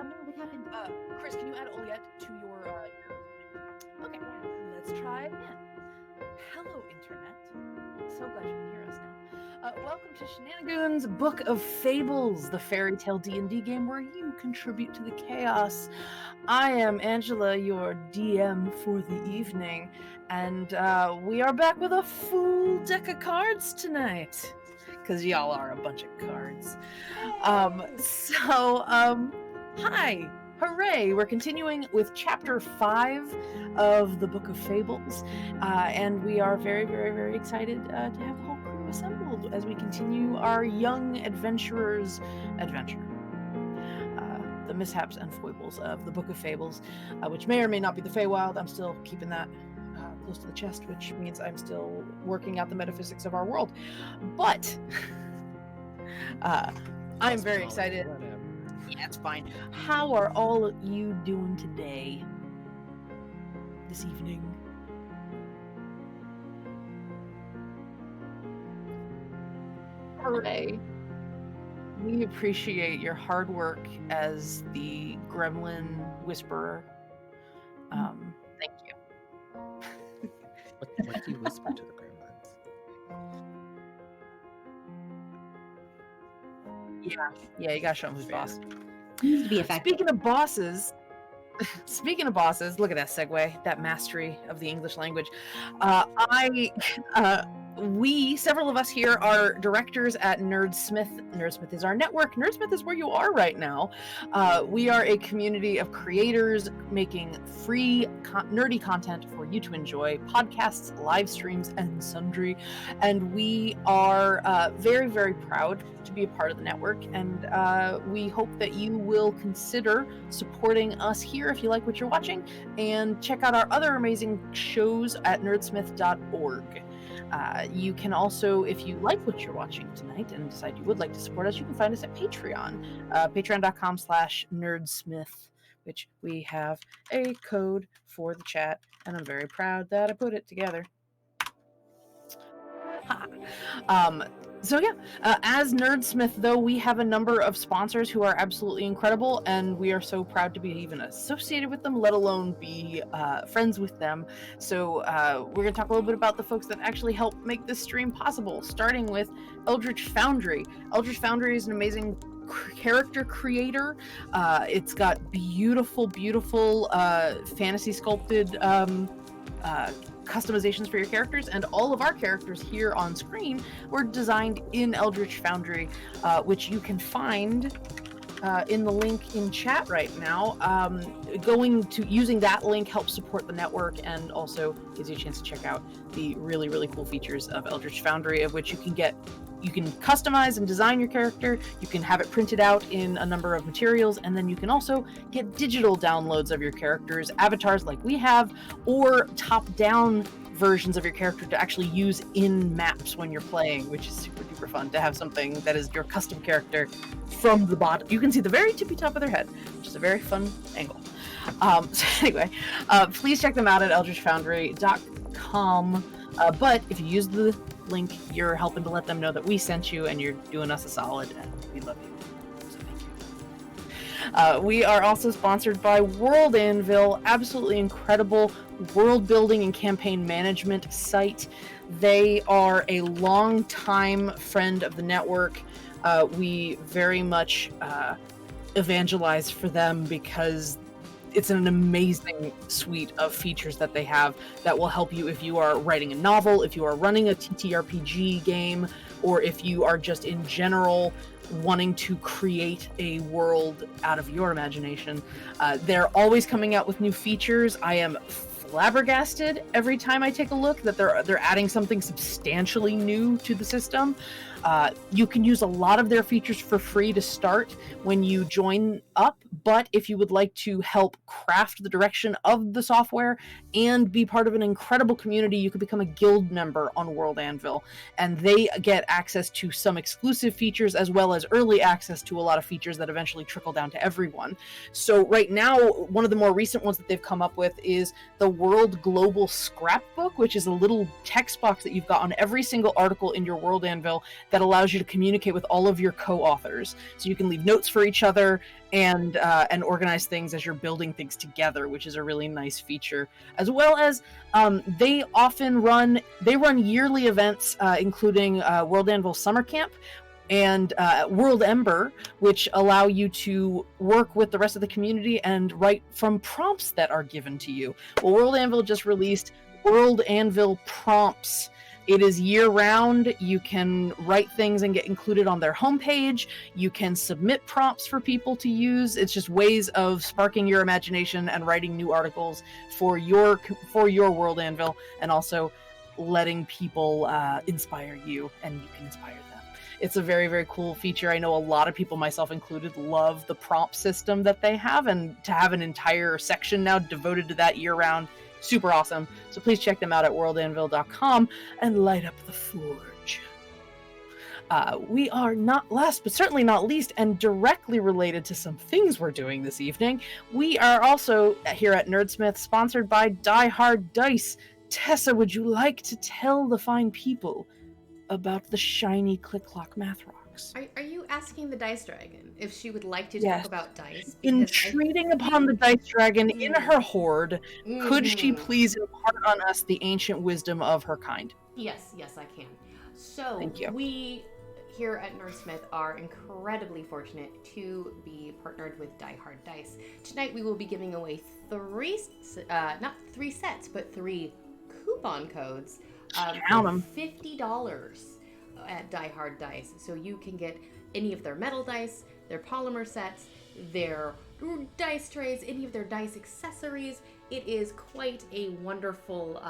no, what happened? Chris, can you add Oliette to your Okay, let's try again. Hello, Internet. So glad you can hear us now. Welcome to Shenanigoons, Book of Faebles, the fairy tale D&D game where you contribute to the chaos. I am Angela, your DM for the evening, and we are back with a full deck of cards tonight. Because y'all are a bunch of cards. Hi! Hooray! We're continuing with Chapter 5 of the Book of Faebles, and we are very, very, very excited to have the whole crew assembled as we continue our young adventurers' adventure. The mishaps and foibles of the Book of Faebles, which may or may not be the Feywild. I'm still keeping that close to the chest, which means I'm still working out the metaphysics of our world. But I'm very excited. Whatever. Yeah, it's fine. How are all you doing today? This evening? Hooray. We appreciate your hard work as the gremlin whisperer. Thank you. What do you whisper to the gremlins? Yeah, you gotta show him who's boss. Needs to be effective. Speaking of bosses, look at that segue, that mastery of the English language. Several of us here are directors at Nerdsmith. Nerdsmith is our network. Nerdsmith is where you are right now. We are a community of creators making free nerdy content for you to enjoy, podcasts, live streams, and sundry. And we are very, very proud to be a part of the network. And we hope that you will consider supporting us here if you like what you're watching, and check out our other amazing shows at nerdsmith.org. You can also, if you like what you're watching tonight and decide you would like to support us, you can find us at Patreon, patreon.com/nerdsmith, which we have a code for the chat, and I'm very proud that I put it together. As Nerdsmith, though, we have a number of sponsors who are absolutely incredible, and we are so proud to be even associated with them, let alone be friends with them. So we're going to talk a little bit about the folks that actually help make this stream possible, starting with Eldritch Foundry. Eldritch Foundry is an amazing character creator. It's got beautiful, beautiful fantasy sculpted customizations for your characters, and all of our characters here on screen were designed in Eldritch Foundry, which you can find in the link in chat right now. Using that link helps support the network and also gives you a chance to check out the really, really cool features of Eldritch Foundry, of which you can customize and design your character, you can have it printed out in a number of materials, and then you can also get digital downloads of your characters, avatars like we have, or top-down versions of your character to actually use in maps when you're playing, which is super duper fun to have something that is your custom character from the bottom. You can see the very tippy top of their head, which is a very fun angle. So anyway, please check them out at eldritchfoundry.com. But if you use the link, you're helping to let them know that we sent you, and you're doing us a solid, and we love you. So thank you. We are also sponsored by World Anvil, absolutely incredible world building and campaign management site. They are a long-time friend of the network. We very much evangelize for them because it's an amazing suite of features that they have that will help you if you are writing a novel, if you are running a TTRPG game, or if you are just in general wanting to create a world out of your imagination. They're always coming out with new features. I am flabbergasted every time I take a look that they're adding something substantially new to the system. You can use a lot of their features for free to start when you join up, but if you would like to help craft the direction of the software and be part of an incredible community, you can become a guild member on World Anvil, and they get access to some exclusive features as well as early access to a lot of features that eventually trickle down to everyone. So right now, one of the more recent ones that they've come up with is the World Global Scrapbook, which is a little text box that you've got on every single article in your World Anvil that allows you to communicate with all of your co-authors. So you can leave notes for each other and organize things as you're building things together, which is a really nice feature. As well as they run yearly events, including World Anvil Summer Camp and World Ember, which allow you to work with the rest of the community and write from prompts that are given to you. Well, World Anvil just released World Anvil Prompts. It is year-round. You can write things and get included on their homepage. You can submit prompts for people to use. It's just ways of sparking your imagination and writing new articles for your World Anvil, and also letting people inspire you, and you can inspire them. It's a very, very cool feature. I know a lot of people, myself included, love the prompt system that they have, and to have an entire section now devoted to that year-round, super awesome. So please check them out at worldanvil.com and light up the forge. We are not last, but certainly not least, and directly related to some things we're doing this evening, we are also here at Nerdsmith, sponsored by Die Hard Dice. Tessa, would you like to tell the fine people about the shiny Click-Clock Math Rocks? Are you asking the Dice Dragon if she would like to Yes. talk about dice? Entreating upon the Dice Dragon in her hoard, could she Mhm. please impart on us the ancient wisdom of her kind? Yes, I can. So Thank you. we here at Nerdsmith are incredibly fortunate to be partnered with Die Hard Dice. Tonight we will be giving away not three sets, but 3 coupon codes Count 'em. for $50 at Die Hard Dice. So you can get any of their metal dice, their polymer sets, their dice trays, any of their dice accessories. It is quite a wonderful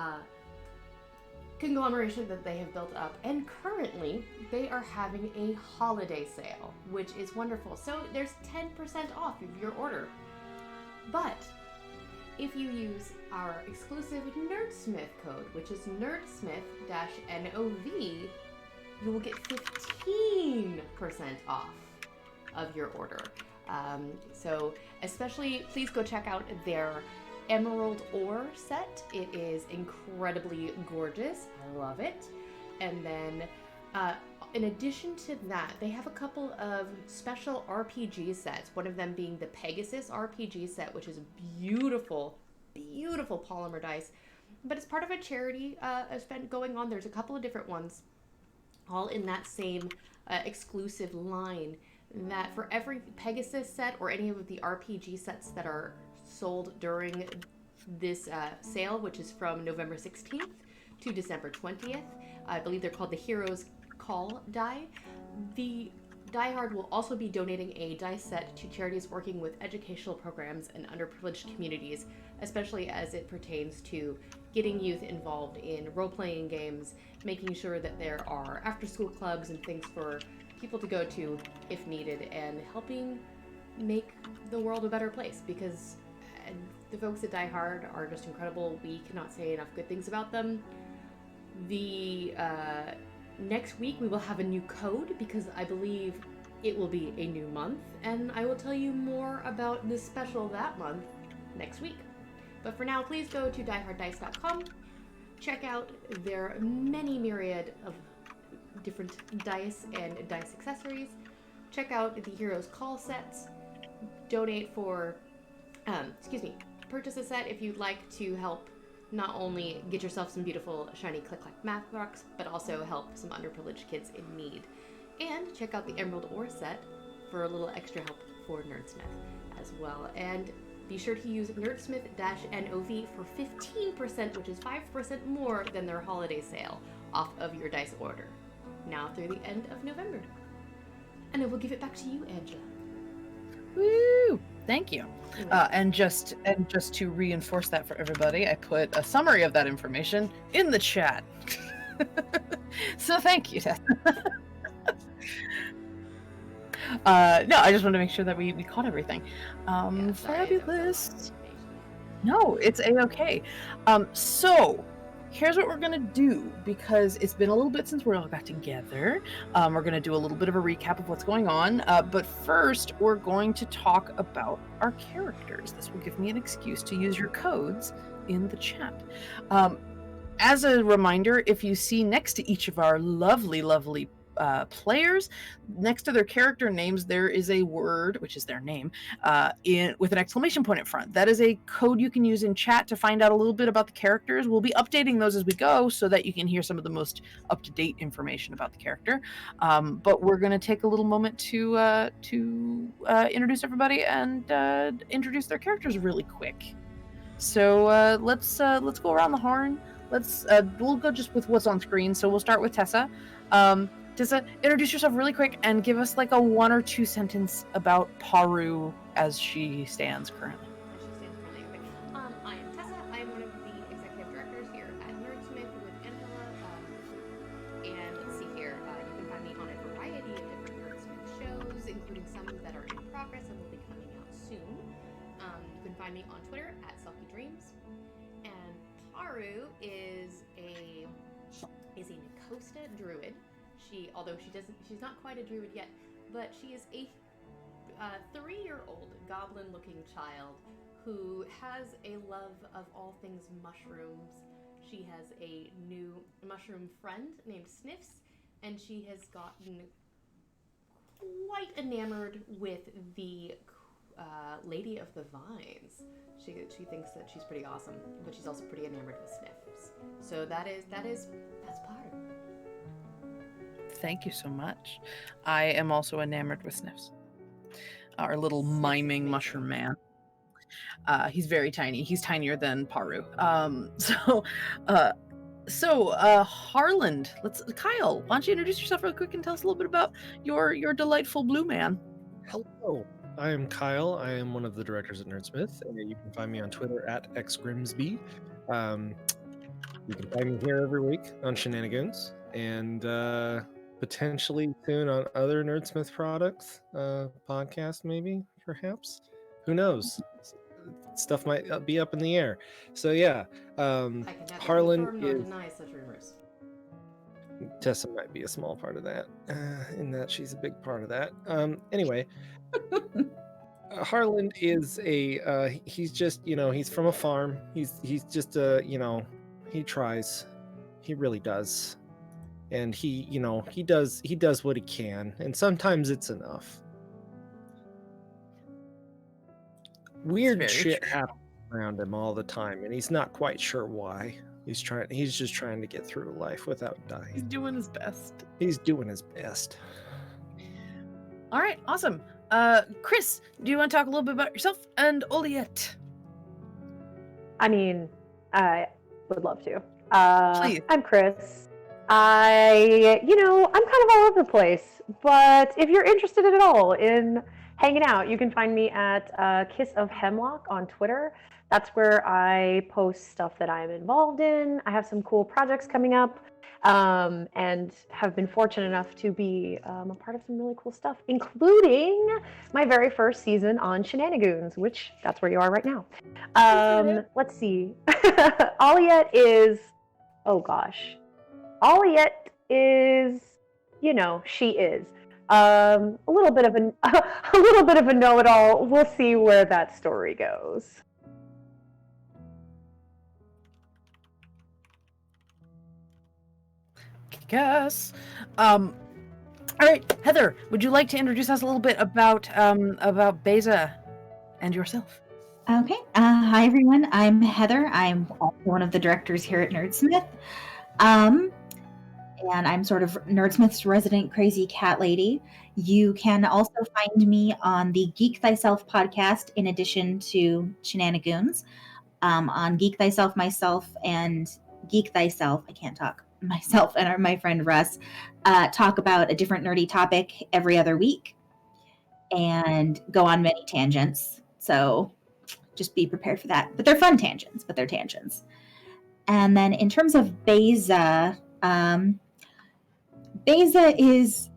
conglomeration that they have built up, and currently they are having a holiday sale, which is wonderful. So there's 10% off of your order. But if you use our exclusive Nerdsmith code, which is Nerdsmith-NOV, you will get 15% off of your order. So especially, please go check out their Emerald Ore set. It is incredibly gorgeous. I love it. And then in addition to that, they have a couple of special RPG sets, one of them being the Pegasus Rpg Set, which is beautiful, beautiful polymer dice. But it's part of a charity event going on. There's a couple of different ones, all in that same exclusive line, that for every Pegasus set or any of the RPG sets that are sold during this sale, which is from November 16th to December 20th. I believe they're called the Heroes Call die. The Die Hard will also be donating a dice set to charities working with educational programs and underprivileged communities, especially as it pertains to getting youth involved in role-playing games, making sure that there are after-school clubs and things for people to go to if needed, and helping make the world a better place, because the folks at Die Hard are just incredible. We cannot say enough good things about them. The next week we will have a new code, because I believe it will be a new month, and I will tell you more about this special that month next week. But for now, please go to dieharddice.com, check out their many myriad of different dice and dice accessories, check out the Heroes Call sets, donate for purchase a set if you'd like to help not only get yourself some beautiful shiny Click-Clack Math Rocks, but also help some underprivileged kids in need. And check out the Emerald Ore set for a little extra help for Nerdsmith as well. And be sure to use Nerdsmith-NOV for 15%, which is 5% more than their holiday sale off of your dice order, now through the end of November. And I will give it back to you, Angela. Woo! Thank you. And just to reinforce that for everybody, I put a summary of that information in the chat. So thank you, Tess. No, I just wanted to make sure that we caught everything. Fabulous. No, it's a-okay. So here's what we're gonna do, because it's been a little bit since we all got together. We're gonna do a little bit of a recap of what's going on, but first we're going to talk about our characters. This will give me an excuse to use your codes in the chat. As a reminder, if you see next to each of our lovely players. Next to their character names, there is a word, which is their name, with an exclamation point in front. That is a code you can use in chat to find out a little bit about the characters. We'll be updating those as we go so that you can hear some of the most up-to-date information about the character. But we're going to take a little moment to introduce everybody and introduce their characters really quick. So let's go around the horn. We'll go just with what's on screen. So we'll start with Tessa. Tessa, introduce yourself really quick and give us like a 1 or 2 sentence about Paru as she stands currently. I am Tessa. I am one of the executive directors here at Nerdsmith with Anvil. And let's see here. You can find me on a variety of different Nerdsmith shows, including some that are in progress and will be coming out soon. You can find me on Twitter at @SelfieDreams. And Paru is a Nicosta druid. She's not quite a druid yet, but she is a 3-year-old goblin-looking child who has a love of all things mushrooms. She has a new mushroom friend named Sniffs, and she has gotten quite enamored with the Lady of the Vines. She thinks that she's pretty awesome, but she's also pretty enamored with Sniffs. So that's Paru. Thank you so much. I am also enamored with Sniffs, our little miming mushroom man. He's very tiny. He's tinier than Paru. Harland, Kyle, why don't you introduce yourself real quick and tell us a little bit about your delightful blue man? Hello, I am Kyle. I am one of the directors at Nerdsmith, and you can find me on Twitter at xgrimsby. You can find me here every week on Shenanigoons, and potentially soon on other Nerdsmith products, podcast maybe, perhaps. Who knows? Stuff might be up in the air. So yeah, Harlan confirm nor deny such rumors. Tessa might be a small part of that, in that she's a big part of that. Anyway, Harlan is he's just, he's from a farm. He's just he tries. He really does. And he does what he can, and sometimes it's enough. Weird shit happens around him all the time, and he's not quite sure why. He's just trying to get through life without dying. He's doing his best. He's doing his best. All right, awesome. Chris, do you want to talk a little bit about yourself and Oliette? I mean, I would love to. Please. I'm Chris. I'm kind of all over the place, but if you're interested at all in hanging out, you can find me at Kiss of Hemlock on Twitter. That's where I post stuff that I'm involved in. I have some cool projects coming up, and have been fortunate enough to be a part of some really cool stuff, including my very first season on Shenanigoons, which that's where you are right now. Let's see. Oliette is, oh gosh. Oliette is, she is a little bit of a know-it-all. We'll see where that story goes. Yes. All right, Heather, would you like to introduce us a little bit about Beza and yourself? Okay. Hi, everyone. I'm Heather. I'm also one of the directors here at Nerdsmith. And I'm sort of Nerdsmith's resident crazy cat lady. You can also find me on the Geek Thyself podcast in addition to Shenanigoons. On Geek Thyself, myself and my friend Russ talk about a different nerdy topic every other week and go on many tangents. So just be prepared for that. But they're fun tangents, but they're tangents. And then in terms of Beza, Beza is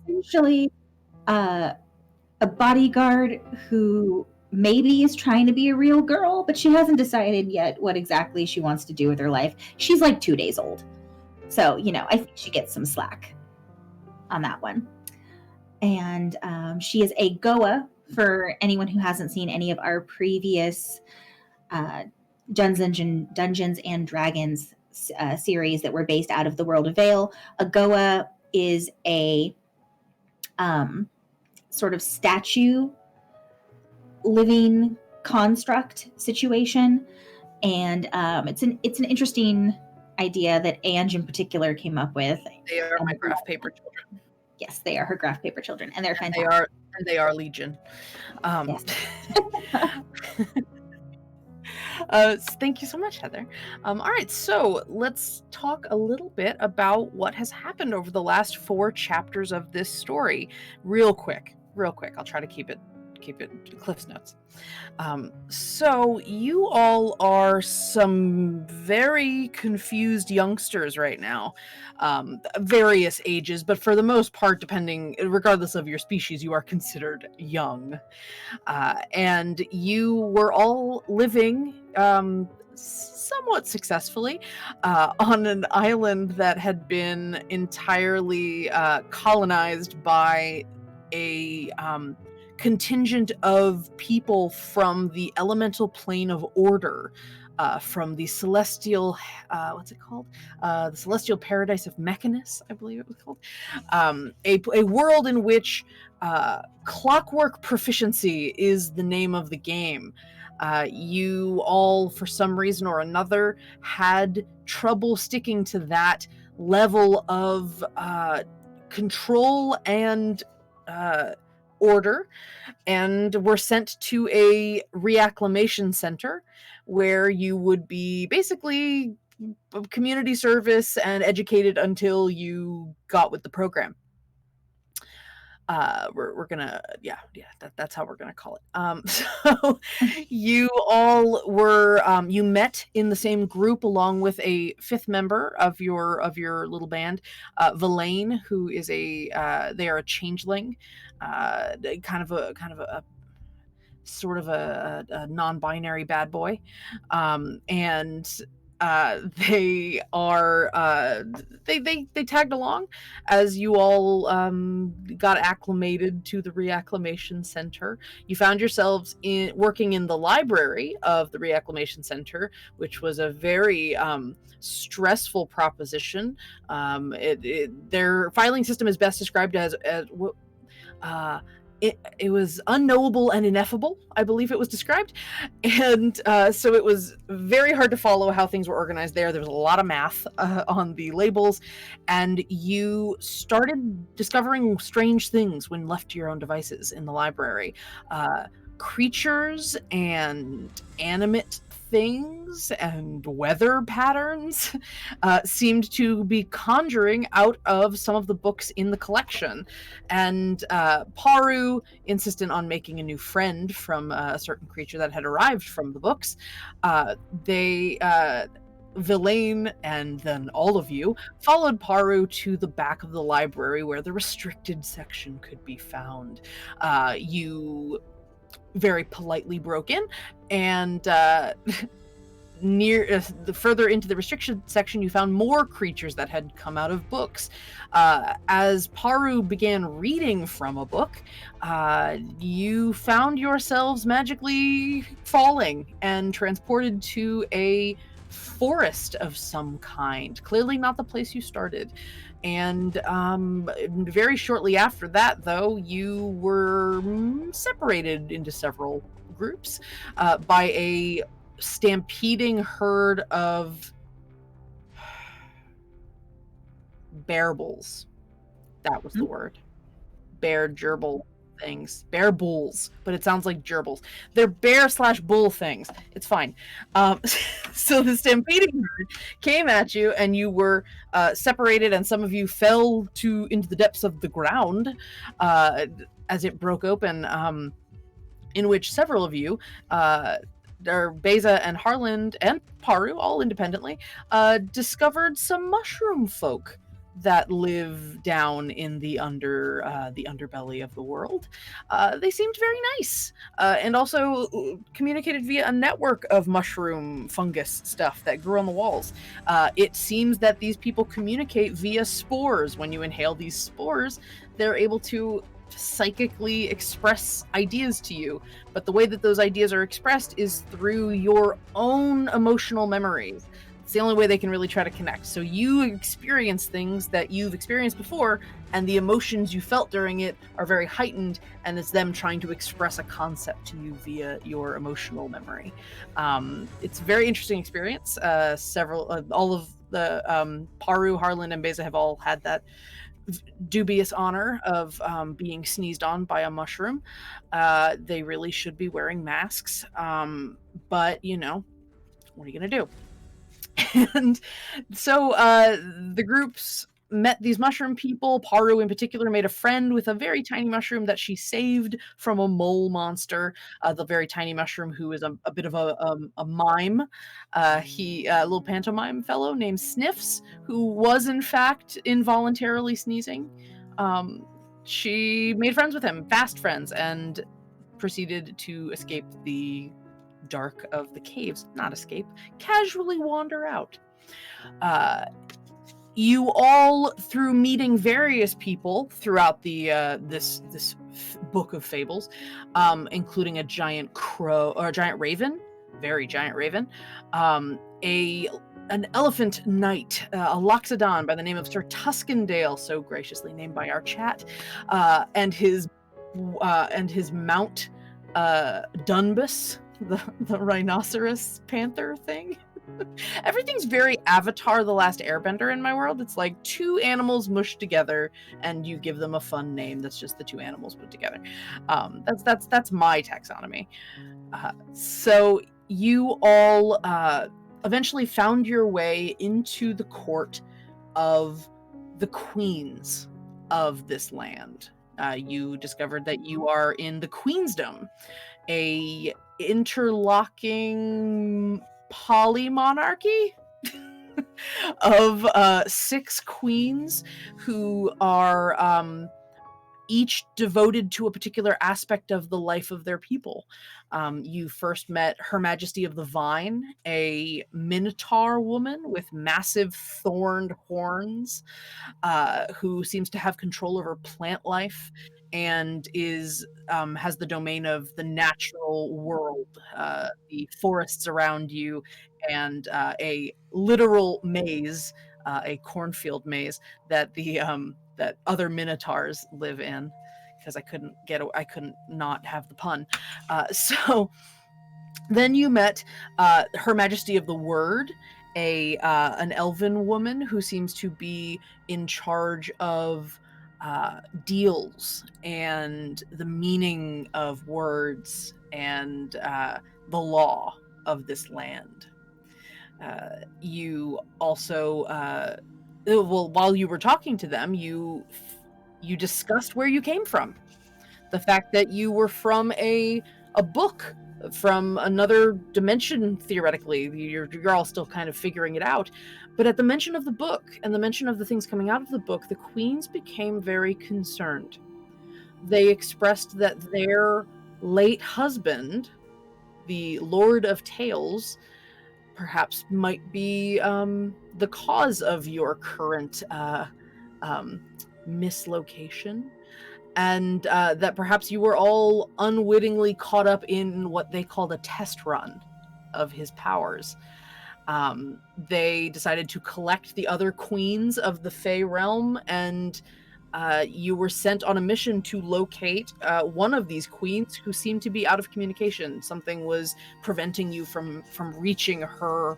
essentially a bodyguard who maybe is trying to be a real girl, but she hasn't decided yet what exactly she wants to do with her life. She's like 2 days old. So, I think she gets some slack on that one. And she is a Goa for anyone who hasn't seen any of our previous Dungeons and Dragons series that were based out of the world of Vale. A Goa is a sort of statue living construct situation, and it's an interesting idea that Ange in particular came up with. They are my graph paper children. Yes, they are her graph paper children, and they're fantastic. They are Legion. Yes. Thank you so much, Heather. All right, so let's talk a little bit about what has happened over the last 4 chapters of this story. Real quick. I'll try to keep it Cliff's Notes. So you all are some very confused youngsters right now, various ages, but for the most part, regardless of your species, you are considered young. And you were all living somewhat successfully on an island that had been entirely colonized by a contingent of people from the elemental plane of order, from the celestial, what's it called? The celestial paradise of Mechanus, I believe it was called. A world in which clockwork proficiency is the name of the game. You all, for some reason or another, had trouble sticking to that level of control and order, and were sent to a reacclimation center where you would be basically community service and educated until you got with the program. We're gonna that's how we're gonna call it. So you all were you met in the same group along with a 5th member of your little band, Villain, who is they are a changeling, kind of a sort of a non-binary bad boy, and they are they tagged along as you all got acclimated to the reacclimation center. You found yourselves working in the library of the reacclimation center, which was a very stressful proposition. Their filing system is best described as it was unknowable and ineffable, I believe it was described. And so it was very hard to follow how things were organized there. There was a lot of math on the labels, and you started discovering strange things when left to your own devices in the library. Creatures and animate things and weather patterns seemed to be conjuring out of some of the books in the collection. And Paru, insistent on making a new friend from a certain creature that had arrived from the books, Villain and then all of you followed Paru to the back of the library where the restricted section could be found. You very politely broke in, and further into the restriction section, you found more creatures that had come out of books. As Paru began reading from a book, you found yourselves magically falling and transported to a forest of some kind. Clearly not the place you started. And very shortly after that, though, you were separated into several groups by a stampeding herd of bearbles. That was the word. Bear gerbil things. Bear bulls, but it sounds like gerbils. They're bear/bull things. It's fine. So the stampeding herd came at you, and you were separated, and some of you fell into the depths of the ground as it broke open, in which several of you, Beza and Harland and Paru, all independently, discovered some mushroom folk that live down in the underbelly of the world. They seemed very nice, and also communicated via a network of mushroom fungus stuff that grew on the walls. It seems that these people communicate via spores. When you inhale these spores, they're able to psychically express ideas to you, but the way that those ideas are expressed is through your own emotional memories. It's the only way they can really try to connect. So you experience things that you've experienced before, and the emotions you felt during it are very heightened, and it's them trying to express a concept to you via your emotional memory. It's a very interesting experience. All of the Paru, Harlan, and Beza have all had that dubious honor of being sneezed on by a mushroom. They really should be wearing masks, but you know, what are you gonna do? And so the groups met these mushroom people. Paru in particular made a friend with a very tiny mushroom that she saved from a mole monster. The very tiny mushroom who is a bit of a mime. He a little pantomime fellow named Sniffs, who was in fact involuntarily sneezing. She made friends with him, fast friends, and proceeded to escape the dark of the caves. Not escape, casually wander out. You all, through meeting various people throughout the this book of fables, including a giant crow or a giant raven, very giant raven, an elephant knight, a loxodon by the name of Sir Tuskendale, so graciously named by our chat, and his mount Dunbus, the rhinoceros panther thing. Everything's very Avatar The Last Airbender in my world. It's like two animals mushed together and you give them a fun name that's just the two animals put together. That's my taxonomy. So you all eventually found your way into the court of the queens of this land. You discovered that you are in the Queensdom, a interlocking polymonarchy of 6 queens who are each devoted to a particular aspect of the life of their people. You first met Her Majesty of the Vine, a minotaur woman with massive thorned horns, who seems to have control over plant life and has the domain of the natural world, the forests around you, and a literal maze, a cornfield maze that that other minotaurs live in, because I couldn't not have the pun. So then you met Her Majesty of the Word, an elven woman who seems to be in charge of deals and the meaning of words and the law of this land. You also while you were talking to them, you discussed where you came from. The fact that you were from a book from another dimension, theoretically. You're all still kind of figuring it out. But at the mention of the book and the mention of the things coming out of the book, the queens became very concerned. They expressed that their late husband, the Lord of Tales, perhaps might be the cause of your current mislocation, and that perhaps you were all unwittingly caught up in what they called a test run of his powers. They decided to collect the other queens of the Fey realm, and you were sent on a mission to locate one of these queens who seemed to be out of communication. Something was preventing you from reaching her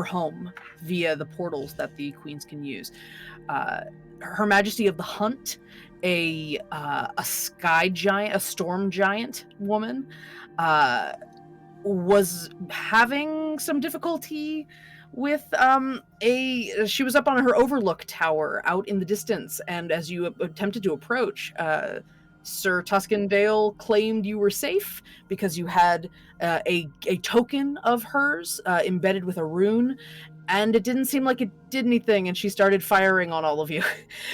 home via the portals that the queens can use. Her Majesty of the Hunt, a sky giant, a storm giant woman, was having some difficulty with she was up on her overlook tower out in the distance, and as you attempted to approach, Sir Tuskendale claimed you were safe because you had a token of hers embedded with a rune, and it didn't seem like it did anything, and she started firing on all of you.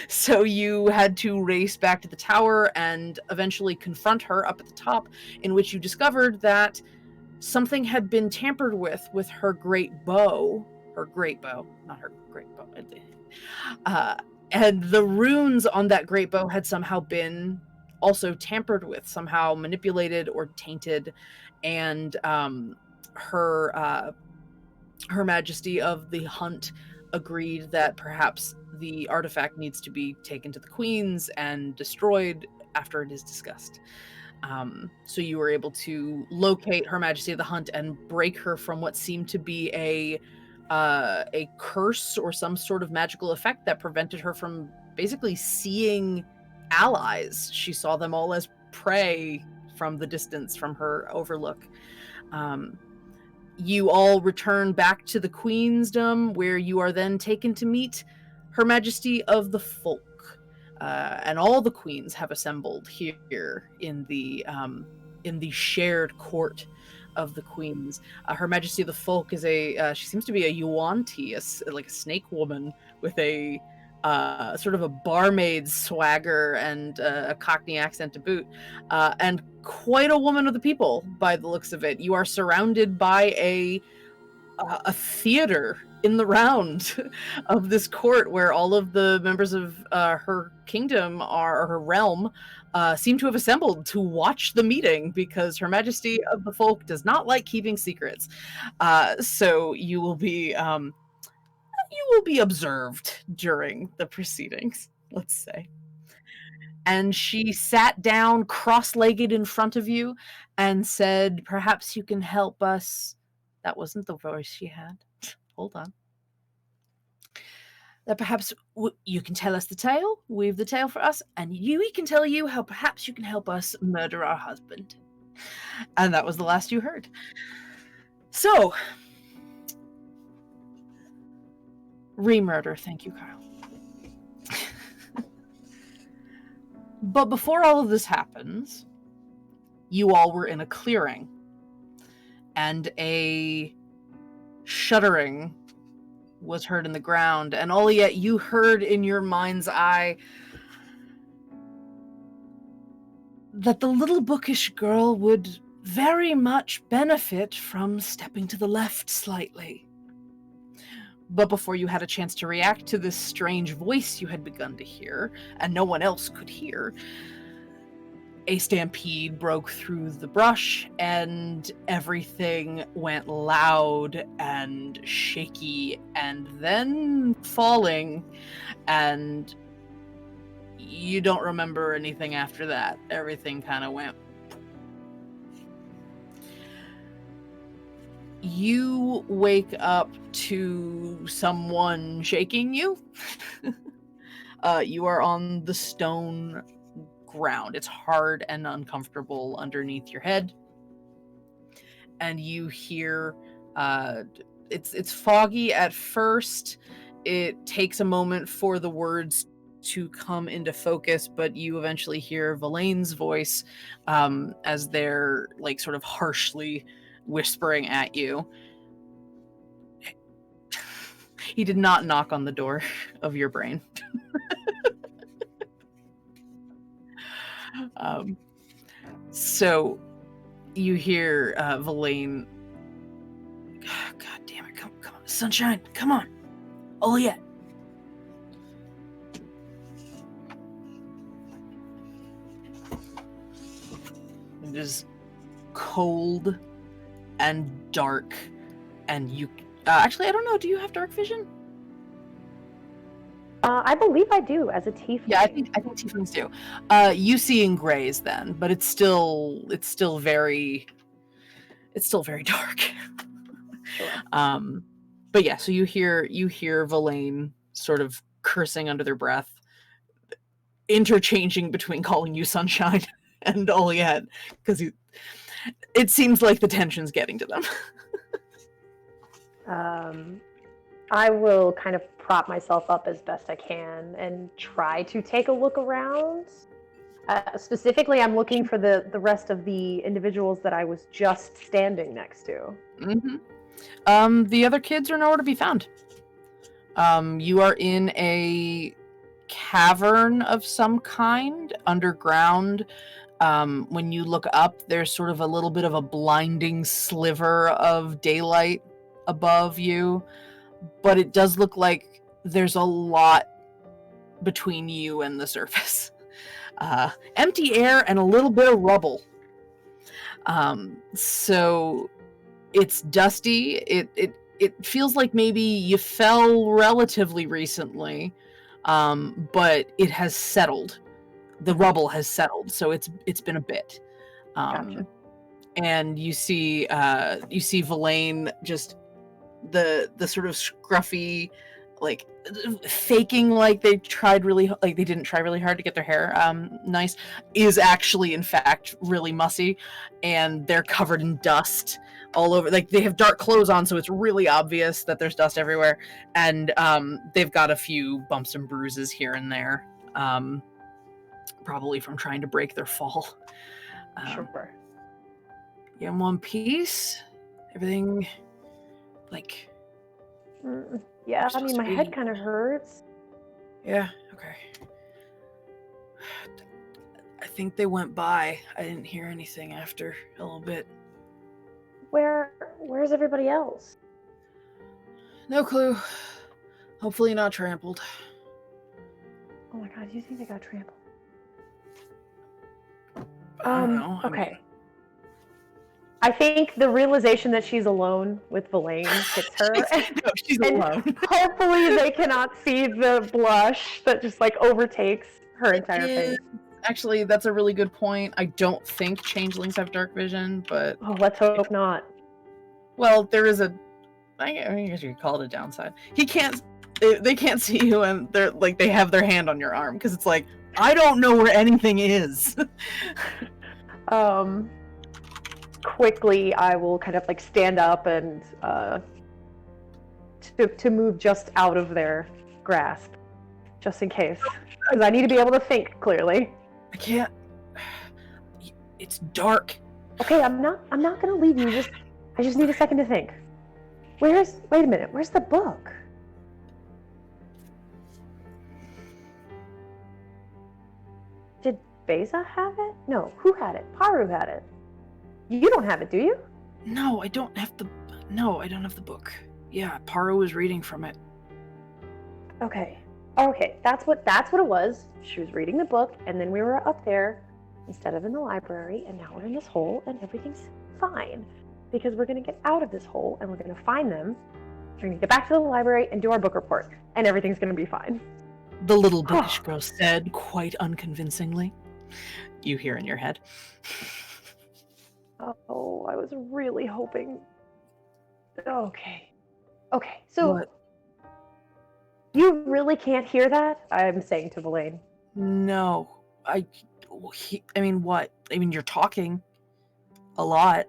So you had to race back to the tower and eventually confront her up at the top, in which you discovered that something had been tampered with her great bow. Not her great bow. And the runes on that great bow had somehow been also tampered with, somehow manipulated or tainted, and her Her Majesty of the Hunt agreed that perhaps the artifact needs to be taken to the Queens and destroyed after it is discussed. So you were able to locate Her Majesty of the Hunt and break her from what seemed to be a curse or some sort of magical effect that prevented her from basically seeing allies. She saw them all as prey from the distance, from her overlook. You all return back to the Queensdom, where you are then taken to meet Her Majesty of the Folk. And all the queens have assembled here in the shared court of the queens. Her Majesty of the Folk is she seems to be a Yuan-ti, like a snake woman with a sort of a barmaid's swagger and a Cockney accent to boot, and quite a woman of the people by the looks of it. You are surrounded by a theater in the round of this court where all of the members of her kingdom or her realm seem to have assembled to watch the meeting, because Her Majesty of the Folk does not like keeping secrets. So you will be observed during the proceedings, let's say. And she sat down cross-legged in front of you and said, "Perhaps you can help us." That wasn't the voice she had. Hold on. That perhaps you can tell us the tale, weave the tale for us, and we can tell you how perhaps you can help us murder our husband. And that was the last you heard. So, re-murder. Thank you, Kyle. But before all of this happens, you all were in a clearing, and a shuddering was heard in the ground, and all yet you heard in your mind's eye that the little bookish girl would very much benefit from stepping to the left slightly. But before you had a chance to react to this strange voice you had begun to hear, and no one else could hear, a stampede broke through the brush, and everything went loud and shaky, and then falling, and you don't remember anything after that. Everything kind of went. You wake up to someone shaking you. You are on the stone ground. It's hard and uncomfortable underneath your head. And you hear, it's foggy at first. It takes a moment for the words to come into focus, but you eventually hear Valaine's voice as they're like sort of harshly whispering at you. He did not knock on the door of your brain. So you hear Valaine, God damn it, come on, sunshine, come on, Oliette. It is cold and dark, and you actually, I don't know, do you have dark vision? I believe I do, as a tiefling. Yeah, I think tieflings do. You see in grays then, but it's still very dark. Sure. But yeah, so you hear Valaine sort of cursing under their breath, interchanging between calling you sunshine and Oliette, because it seems like the tension's getting to them. I will kind of prop myself up as best I can and try to take a look around. Specifically, I'm looking for the rest of the individuals that I was just standing next to. Mm-hmm. The other kids are nowhere to be found. You are in a cavern of some kind, underground. When you look up, there's sort of a little bit of a blinding sliver of daylight above you, but it does look like there's a lot between you and the surface. Empty air and a little bit of rubble. So it's dusty. it feels like maybe you fell relatively recently, but it has settled. The rubble has settled, so it's been a bit. Gotcha. And you see Verlaine, just the sort of scruffy, like faking like they didn't try really hard to get their hair nice, is actually in fact really mussy, and they're covered in dust all over. Like, they have dark clothes on, so it's really obvious that there's dust everywhere, and they've got a few bumps and bruises here and there, probably from trying to break their fall. Sure. You in one piece? Everything, like... Yeah, I supposed mean, to my be- head kind of hurts. Yeah, okay. I think they went by. I didn't hear anything after a little bit. Where's everybody else? No clue. Hopefully not trampled. Oh my god, do you think they got trampled? I don't know. Okay. I think the realization that she's alone with Verlaine hits her. No, she's And alone. hopefully they cannot see the blush that just like overtakes her entire face. Actually, that's a really good point. I don't think changelings have dark vision, but Oh, let's hope not. well, there is a. I guess you could call it a downside. He can't. They can't see you, and they're like they have their hand on your arm because it's like I don't know where anything is. Quickly, I will kind of like stand up and to move just out of their grasp, just in case, because I need to be able to think clearly. I can't. It's dark. Okay, I'm not gonna leave you. I just need a second to think. Wait a minute. Where's the book? Did Beza have it? No, who had it? Paru had it. You don't have it, do you? No, I don't have the. No, I don't have the book. Yeah, Paro was reading from it. Okay, that's what it was. She was reading the book, and then we were up there instead of in the library, and now we're in this hole, and everything's fine because we're gonna get out of this hole, and we're gonna find them. We're gonna get back to the library and do our book report, and everything's gonna be fine. The little British girl said, quite unconvincingly. You hear in your head. Oh, I was really hoping. Okay, so What? You really can't hear that? I'm saying to Verlaine. No, I mean, what? I mean, you're talking a lot.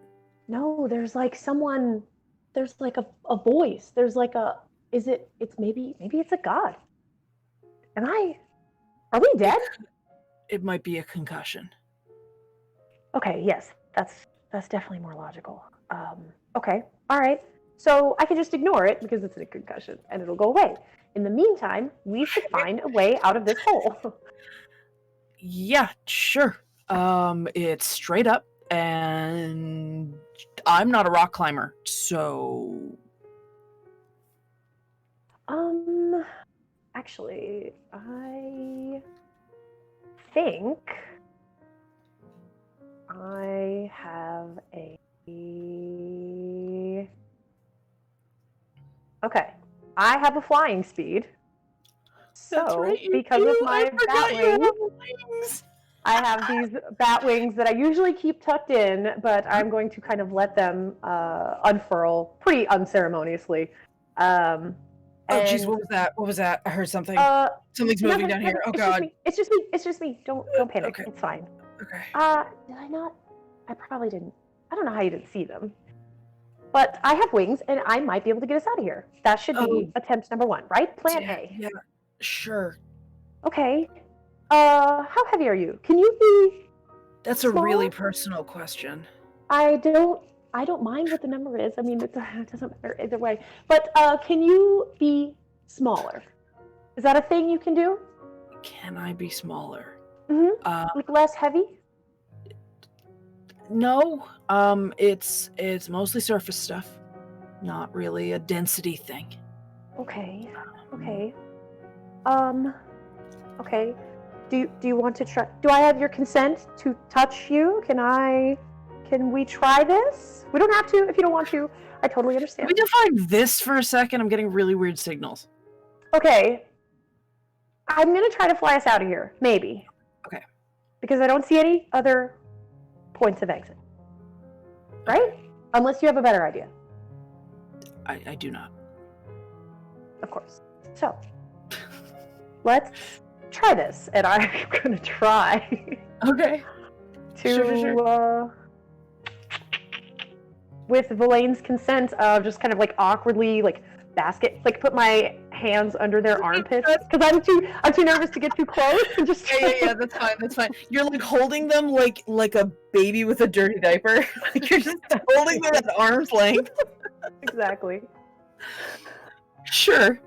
No, there's like someone. There's like a voice. There's like a. Maybe it's a god. Are we dead? It might be a concussion. Okay, yes, that's definitely more logical. Okay, all right. So I can just ignore it because it's a concussion and it'll go away. In the meantime, we should find a way out of this hole. Yeah, sure. It's straight up, and I'm not a rock climber, so... Actually, I think I have a... Okay, I have a flying speed. So, right, because of my bat wings, wings. I have these bat wings that I usually keep tucked in, but I'm going to kind of let them unfurl pretty unceremoniously. Oh, jeez, what was that? I heard something. Something's moving down here. Oh, God. It's just me. Don't panic. Okay. It's fine. Okay. Did I not? I probably didn't. I don't know how you didn't see them. But I have wings, and I might be able to get us out of here. That should be attempt number 1, right? Plan A. Yeah, sure. Okay. How heavy are you? Can you be... That's a small? really personal question. I don't mind what the number is. I mean, it doesn't matter either way. But can you be smaller? Is that a thing you can do? Can I be smaller? Mm-hmm. Like less heavy? No. It's mostly surface stuff. Not really a density thing. Okay. Okay. Do you want to try? Do I have your consent to touch you? Can Can we try this? We don't have to if you don't want to. I totally understand. Can we define this for a second? I'm getting really weird signals. Okay. I'm going to try to fly us out of here. Maybe. Okay. Because I don't see any other points of exit. Right? Unless you have a better idea. I do not. Of course. So, let's try this. And I'm going to try Okay. to, Sure. with Valaine's consent, just kind of like awkwardly, like basket, like put my hands under their armpits because I'm too nervous to get too close and just. Yeah. That's fine. You're like holding them like a baby with a dirty diaper. Like you're just holding them at arm's length. Exactly. Sure.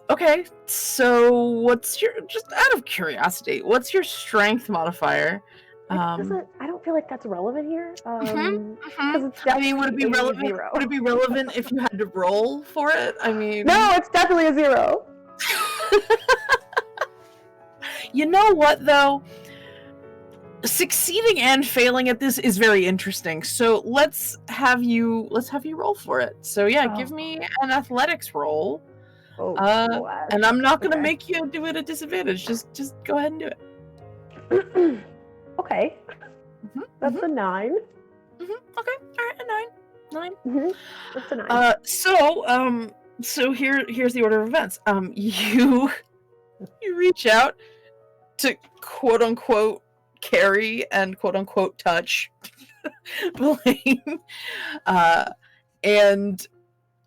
Okay. So what's your, just out of curiosity, what's your strength modifier? I don't feel like that's relevant here. Mhm. 'Cause it's I mean, would it be definitely a relevant? zero. Would it be relevant if you had to roll for it? I mean, No, it's definitely a 0. You know what though? Succeeding and failing at this is very interesting. So let's have you roll for it. So yeah, give me an athletics roll. Oh, And I'm not gonna okay. make you do it at disadvantage. Just go ahead and do it. Okay. That's a 9. Okay, all right, a 9. That's a 9. So here's the order of events. You reach out to quote unquote carry and quote unquote touch Blaine, and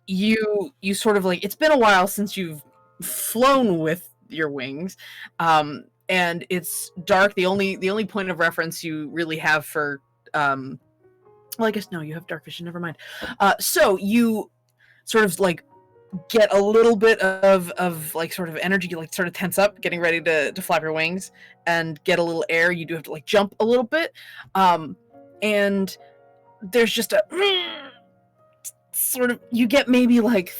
you sort of like, it's been a while since you've flown with your wings, and it's dark. The only point of reference you really have for well, I guess no, you have dark vision, never mind. So you sort of like get a little bit of like sort of energy, you like sort of tense up, getting ready to flap your wings and get a little air. You do have to like jump a little bit. And there's just a sort of, you get maybe like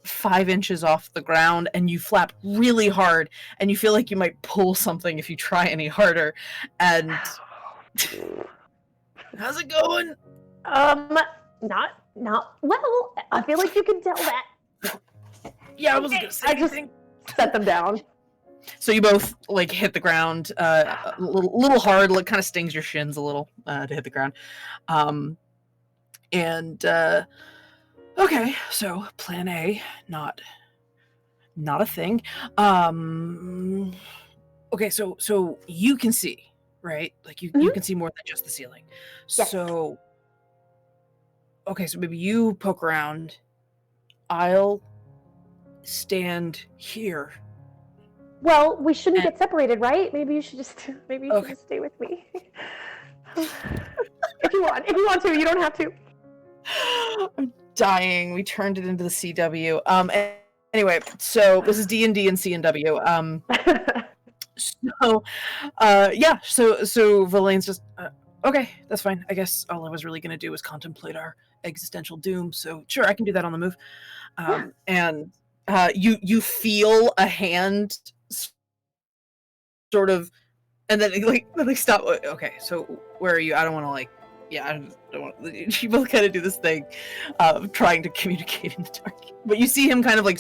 5 inches off the ground and you flap really hard and you feel like you might pull something if you try any harder. And how's it going? Not well. I feel like you can tell that. Yeah, I wasn't gonna say anything. Set them down. So you both like hit the ground a little hard, like kind of stings your shins a little to hit the ground. Okay, so plan A, not a thing. Okay, so you can see, right? Like you can see more than just the ceiling. Yes. So okay, so maybe you poke around. I'll stand here. Well, we shouldn't get separated, right? Maybe you should just should just stay with me. If you want to, you don't have to. I'm dying. We turned it into the CW. Anyway, so this is D&D and CNW. So Valaine's just okay, that's fine. I guess all I was really gonna do was contemplate our existential doom. So sure, I can do that on the move. And you feel a hand sort of, and then like stop. Okay, so where are you? I don't want to like. Yeah, I don't want. You both kind of do this thing of trying to communicate in the dark, but you see him kind of like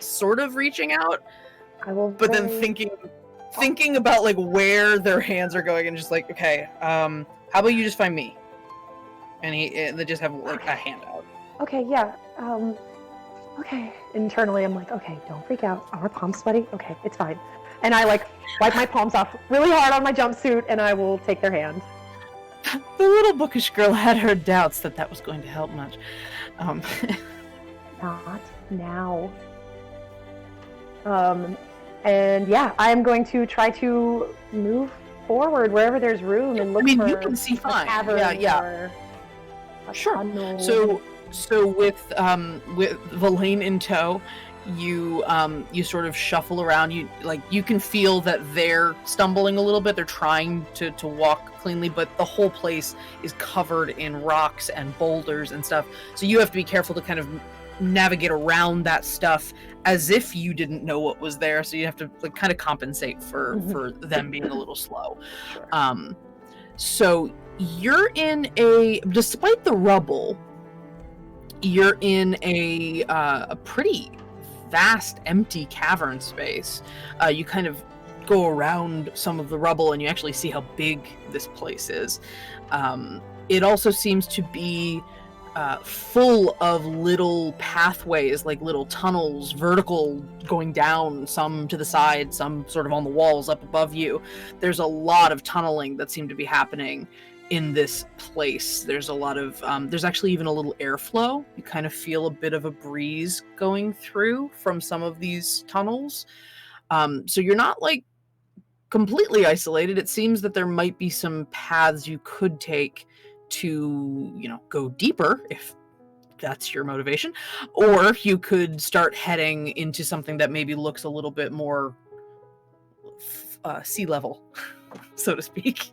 sort of reaching out, but then thinking about like where their hands are going, and just like, okay, how about you just find me? And they just have like a hand out. Okay, yeah. Okay. Internally, I'm like, okay, don't freak out. Are our palms sweaty? Okay, it's fine. And I like wipe my palms off really hard on my jumpsuit, and I will take their hand. The little bookish girl had her doubts that was going to help much. Not now. And yeah, I'm going to try to move forward wherever there's room and look for. I mean, you can see fine. Yeah. Or a Sure. tunnel. So with Valaine in tow, you sort of shuffle around. You can feel that they're stumbling a little bit. They're trying to walk cleanly, but the whole place is covered in rocks and boulders and stuff. So you have to be careful to kind of navigate around that stuff as if you didn't know what was there. So you have to like kind of compensate for them being a little slow. Sure. So you're in despite the rubble, you're in a pretty vast, empty cavern space. You kind of go around some of the rubble and you actually see how big this place is. It also seems to be full of little pathways, like little tunnels, vertical, going down, some to the side, some sort of on the walls up above you. There's a lot of tunneling that seem to be happening in this place. There's a lot of there's actually even a little airflow. You kind of feel a bit of a breeze going through from some of these tunnels. So you're not like completely isolated. It seems that there might be some paths you could take to, go deeper if that's your motivation, or you could start heading into something that maybe looks a little bit more sea level, so to speak.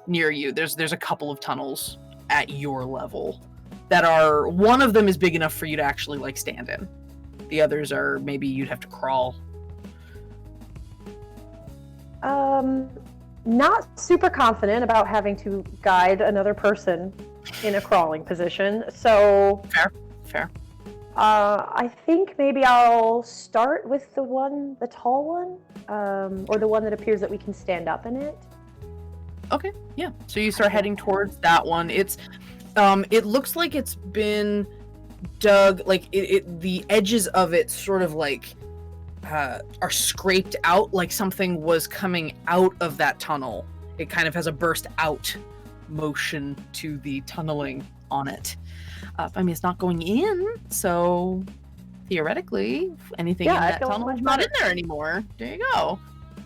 Near you, there's a couple of tunnels at your level that are, one of them is big enough for you to actually like stand in. The others are maybe you'd have to crawl. Not super confident about having to guide another person in a crawling position, so Fair. I think maybe I'll start with the tall one, or the one that appears that we can stand up in it. Okay, yeah. So you start heading towards that one. It's, it looks like it's been dug, like the edges of it sort of like are scraped out, like something was coming out of that tunnel. It kind of has a burst out motion to the tunneling on it. I mean, it's not going in, so theoretically, anything in that tunnel is not in there anymore. There you go.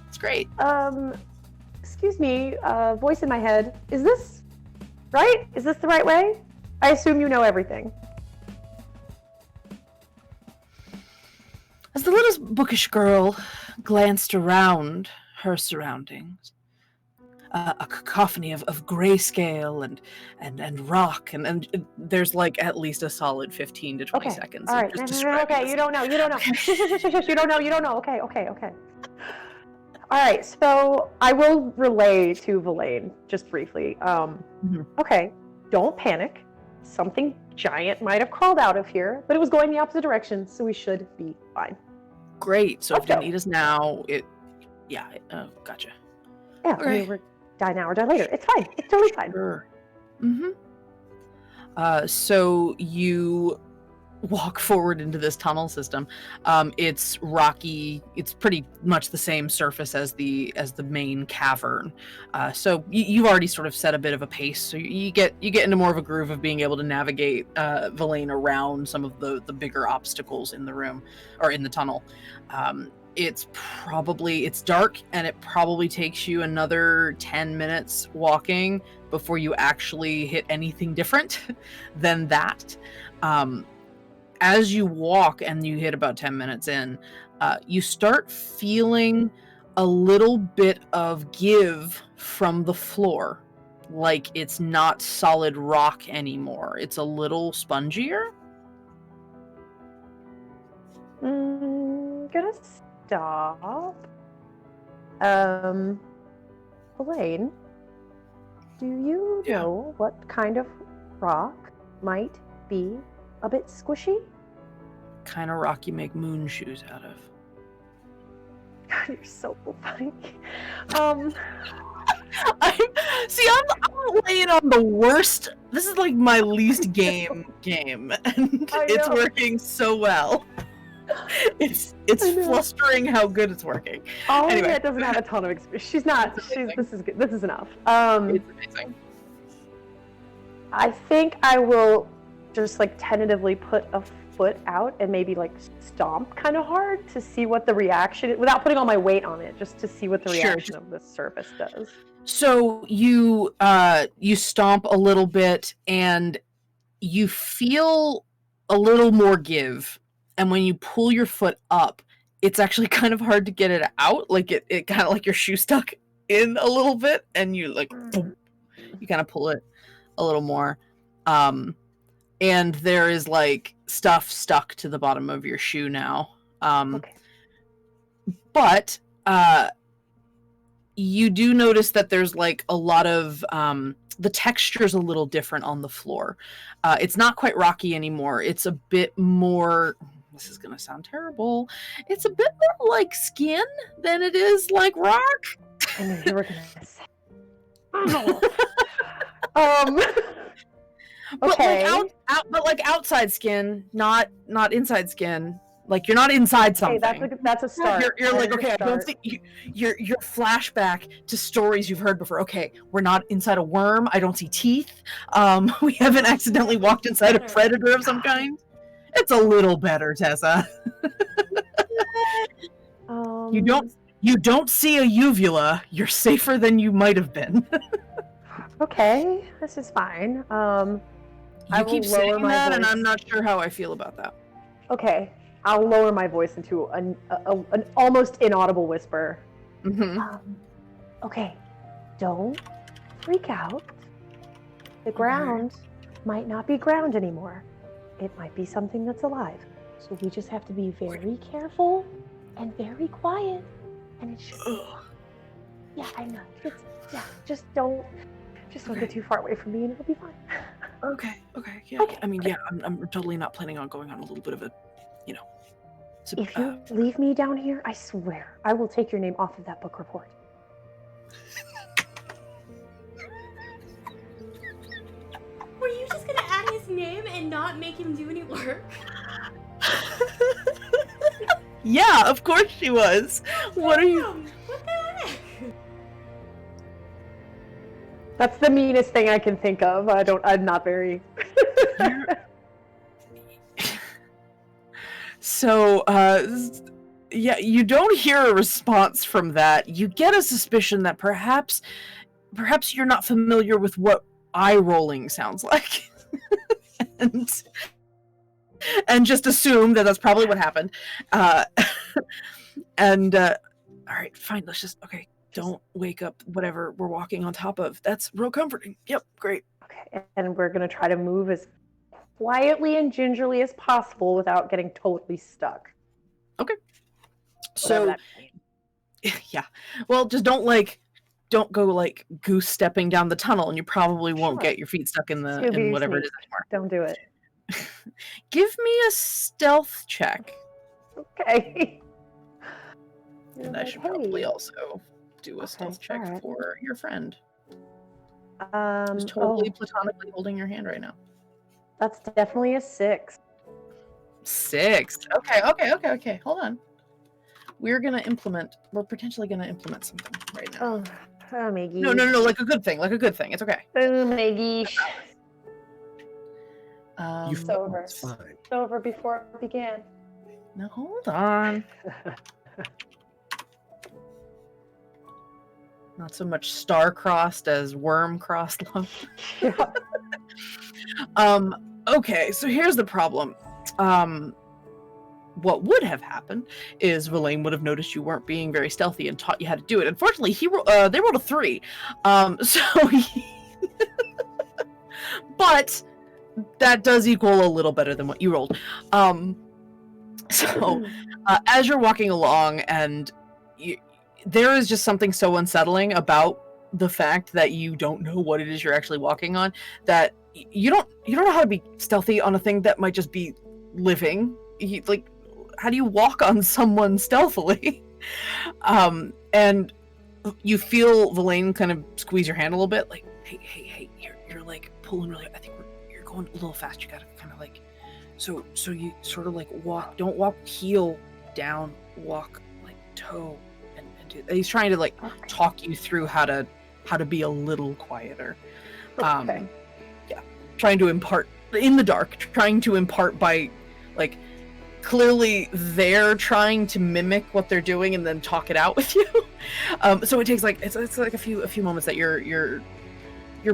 It's great. Excuse me, voice in my head. Is this right? Is this the right way? I assume you know everything. As the little bookish girl glanced around her surroundings, a cacophony of grayscale and rock, and there's like at least a solid 15 to 20 seconds. All right. Okay, you don't know. Shush, you don't know. Okay. All right, so I will relay to Villain just briefly. Okay, don't panic. Something giant might have crawled out of here, but it was going the opposite direction, so we should be fine. Great. So if you need us now, gotcha. Yeah, Okay. I mean, we're die now or die later. It's fine. It's totally fine. Sure. So you walk forward into this tunnel system. It's rocky. It's pretty much the same surface as the main cavern. So you've already sort of set a bit of a pace. So you get into more of a groove of being able to navigate Villain around some of the bigger obstacles in the room or in the tunnel. It's dark, and it probably takes you another 10 minutes walking before you actually hit anything different than that. As you walk and you hit about 10 minutes in, you start feeling a little bit of give from the floor. Like it's not solid rock anymore. It's a little spongier. Gonna stop. Elaine, do you know what kind of rock might be a bit squishy? Kind of rock you make moon shoes out of. God, you're so funny. I'm laying on the worst. This is like my least game, and it's working so well. It's flustering how good it's working. Anyway, doesn't have a ton of experience. She's not. This is good. This is enough. It's amazing. I think I will just like tentatively put a foot out and maybe like stomp kind of hard to see what the reaction, without putting all my weight on it, just to see what the reaction of the surface does. So you stomp a little bit and you feel a little more give, and when you pull your foot up, it's actually kind of hard to get it out. Like it kind of like your shoe stuck in a little bit, and you like boom, you kind of pull it a little more. And there is like stuff stuck to the bottom of your shoe now. But you do notice that there's like a lot of the texture's a little different on the floor. It's not quite rocky anymore. It's a bit more, this is gonna sound terrible, it's a bit more like skin than it is like rock. I knew you were gonna say. Okay. But like outside skin, not inside skin. Like you're not inside something. Okay, that's a start. You're like, okay, I don't think your flashback to stories you've heard before. Okay, we're not inside a worm. I don't see teeth. We haven't accidentally walked inside a predator of some kind. It's a little better, Tessa. You don't see a uvula. You're safer than you might have been. Okay, this is fine. You keep saying that, and I'm not sure how I feel about that. Okay, I'll lower my voice into an almost inaudible whisper. Okay, don't freak out. The ground might not be ground anymore. It might be something that's alive. So we just have to be very careful and very quiet. And it should be... Yeah, I know. Just don't get too far away from me and it'll be fine. Okay. Yeah. Okay. I mean, yeah, I'm totally not planning on going on a little bit of a, if you leave me down here, I swear, I will take your name off of that book report. Were you just gonna add his name and not make him do any work? Yeah, of course she was. What are you? What the heck? That's the meanest thing I can think of. I'm not very... So, yeah, you don't hear a response from that. You get a suspicion that perhaps you're not familiar with what eye rolling sounds like. and just assume that that's probably what happened. All right, fine, let's just, okay, don't wake up whatever we're walking on top of. That's real comforting. Yep, great. Okay, and we're going to try to move as quietly and gingerly as possible without getting totally stuck. Okay. So, yeah. Well, just don't go like goose stepping down the tunnel, and you probably won't get your feet stuck in in whatever it is anymore. Don't do it. Give me a stealth check. Okay. And I should probably also do a stealth check for your friend. Who's totally platonically holding your hand right now. That's definitely a 6. 6. Okay. Hold on. We're potentially gonna implement something right now. Oh Maggie. No, like a good thing. It's okay. Oh Maggie. It's over. It's fine. It's over before it began. Now hold on. Not so much star-crossed as worm-crossed love. Yeah. Okay, so here's the problem. What would have happened is Villain would have noticed you weren't being very stealthy and taught you how to do it. Unfortunately, they rolled a 3. But that does equal a little better than what you rolled. As you're walking along, and there is just something so unsettling about the fact that you don't know what it is you're actually walking on, that you don't know how to be stealthy on a thing that might just be living. How do you walk on someone stealthily? And you feel Villain kind of squeeze your hand a little bit, like, hey, you're like pulling really. I think you're going a little fast. You gotta kind of like, so you sort of like walk. Don't walk heel down. Walk like toe. And he's trying to like talk you through how to be a little quieter. Okay. Yeah, trying to impart in the dark. Trying to impart by like. Clearly they're trying to mimic what they're doing and then talk it out with you. So it takes like it's like a few moments that you're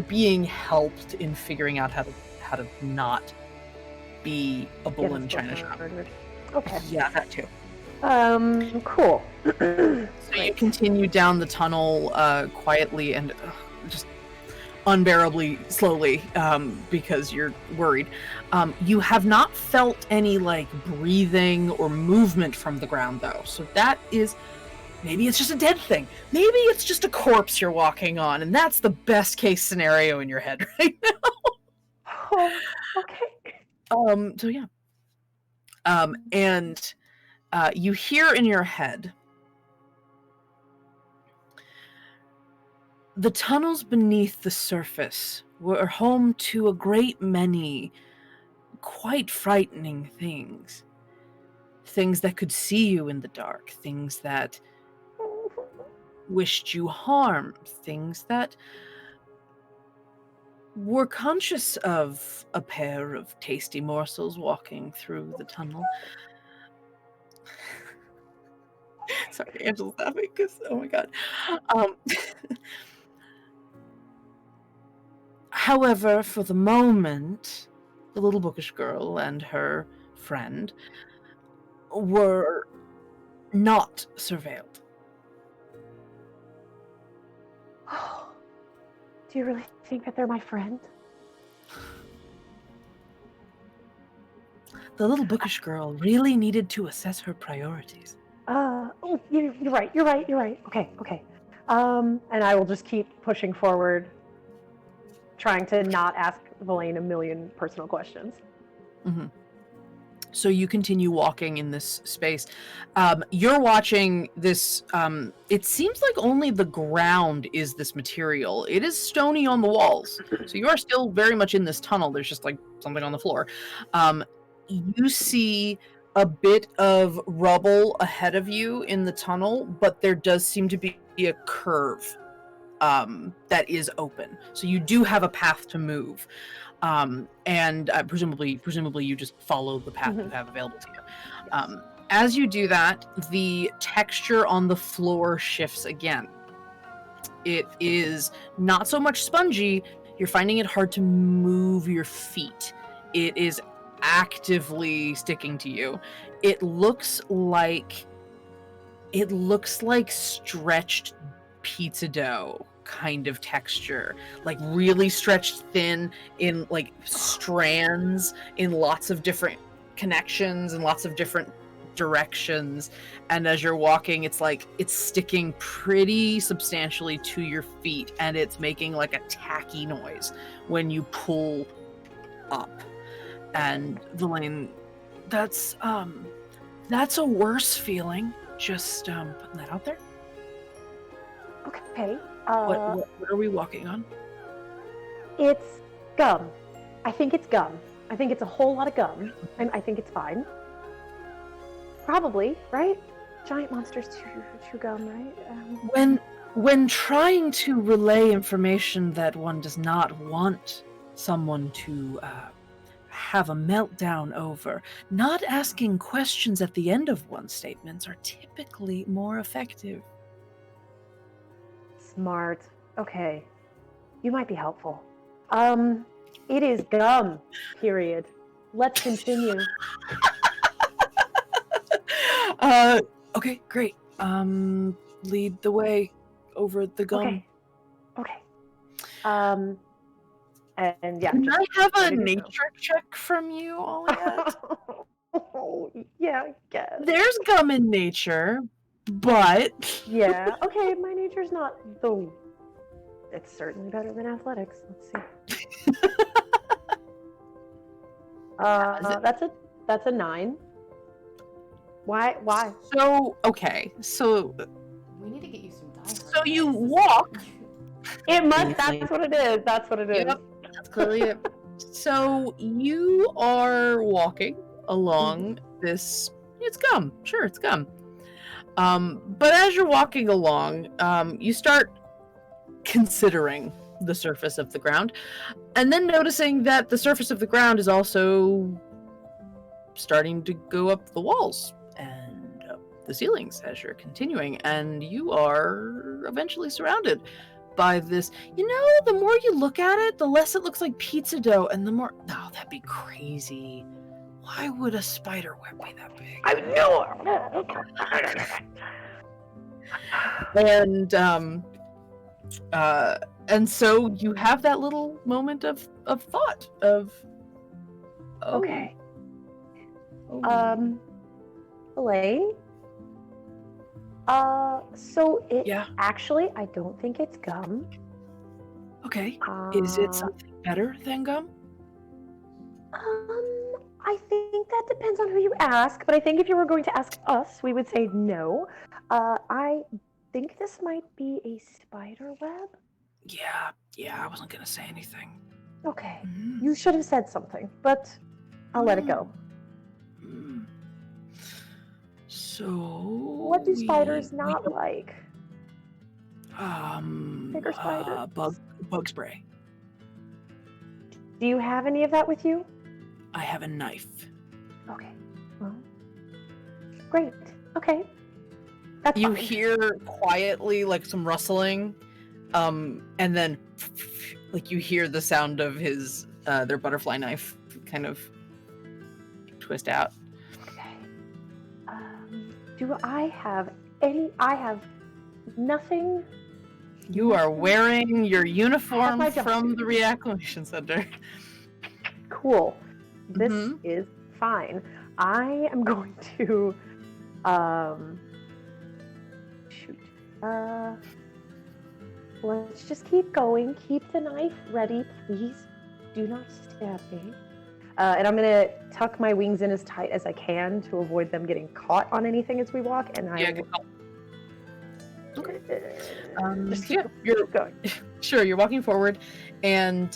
being helped in figuring out how to not be a bull in a china shop. Okay. Yeah, that too. Cool. So you continue down the tunnel quietly and just unbearably slowly because you're worried. You have not felt any like breathing or movement from the ground though, so that is Maybe it's just a dead thing. Maybe it's just a corpse you're walking on, and that's the best case scenario in your head right now. Oh, okay. So yeah. And you hear in your head, the tunnels beneath the surface were home to a great many quite frightening things. Things that could see you in the dark, things that wished you harm, things that were conscious of a pair of tasty morsels walking through the tunnel. Sorry, Angela's laughing because, oh my god. However, for the moment, the little bookish girl and her friend were not surveilled. Do you really think that they're my friend? The little bookish girl really needed to assess her priorities. Oh, you're right. Okay. And I will just keep pushing forward, trying to not ask Verlaine a million personal questions. Mm-hmm. So you continue walking in this space. You're watching this. It seems like only the ground is this material. It is stony on the walls. So you are still very much in this tunnel. There's just like something on the floor. You see a bit of rubble ahead of you in the tunnel, but there does seem to be a curve that is open. So you do have a path to move. And presumably you just follow the path you have available to you. As you do that, the texture on the floor shifts again. It is not so much spongy. You're finding it hard to move your feet. It is actively sticking to you. It looks like stretched pizza dough kind of texture, like really stretched thin in like strands in lots of different connections and lots of different directions, and as you're walking it's sticking pretty substantially to your feet, and it's making like a tacky noise when you pull up. And Verlaine, that's a worse feeling, just putting that out there. Okay. What are we walking on? It's gum. I think it's gum. I think it's a whole lot of gum. I think it's fine. Probably, right? Giant monsters chew gum, right? When trying to relay information that one does not want someone to have a meltdown over, not asking questions at the end of one's statements are typically more effective. Smart. Okay. You might be helpful. It is gum, period. Let's continue. Okay, great. Lead the way over the gum. Okay. And yeah. Can I have a nature check from you, Oliette? Oh, yeah, I guess. There's gum in nature, but... Yeah, okay, my nature's not the... It's certainly better than athletics. Let's see. That's a 9. Why? So We need to get you some dice. So you walk. It must. That's what it is. That's what it is. Yep, that's clearly it. So you are walking along this. It's gum. Sure, it's gum. But as you're walking along, you start considering the surface of the ground, and then noticing that the surface of the ground is also starting to go up the walls and up the ceilings as you're continuing, and you are eventually surrounded by this. The more you look at it, the less it looks like pizza dough, and the more... Oh, that'd be crazy. Why would a spider web be that big? I knew it! And so you have that little moment of thought of... Oh, okay. Oh. Elaine? So it Yeah. actually, I don't think it's gum. Okay. Is it Uh, something better than gum? I think that depends on who you ask, but I think if you were going to ask us, we would say no. I think this might be a spider web. Yeah, I wasn't gonna say anything. Okay, Mm. you should have said something, but I'll let it go. Mm. So What do spiders not like? Bigger spiders? Bug spray. Do you have any of that with you? I have a knife. Okay, well, great. Okay, that's You fine. hear quietly like some rustling, and then like you hear the sound of his their butterfly knife kind of twist out. Okay. Do I have any? I have nothing. You are wearing your uniform my from jumpsuit. the Reacclimation Center. Cool. This Mhm. is fine. I am going to shoot. Let's just keep going. Keep the knife ready, please. Do not stab me. And I'm gonna tuck my wings in as tight as I can to avoid them getting caught on anything as we walk. And Yeah, I good call. just Yeah, keep going. Sure, you're walking forward, and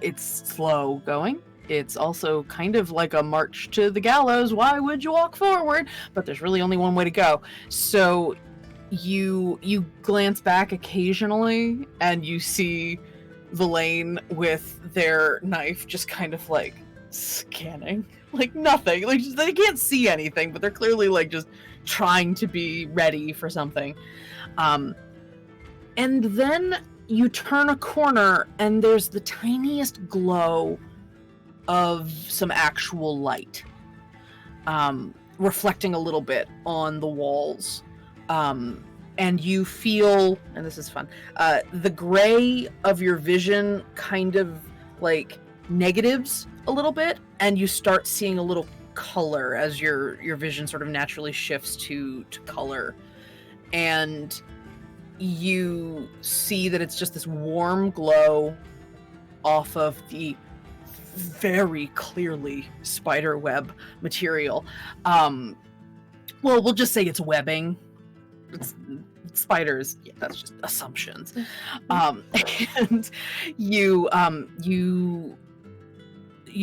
it's slow going. It's also kind of like a march to the gallows. Why would you walk forward? But there's really only one way to go. So you glance back occasionally, and you see Villain with their knife just kind of like scanning, like nothing. Like they can't see anything, but they're clearly like just trying to be ready for something. And then you turn a corner and there's the tiniest glow of some actual light, reflecting a little bit on the walls. And you feel, and this is fun, the gray of your vision kind of like negatives a little bit, and you start seeing a little color as your vision sort of naturally shifts to color. And you see that it's just this warm glow off of the very clearly spider web material. Well, we'll just say it's webbing. It's spiders. Yeah, that's just assumptions. And you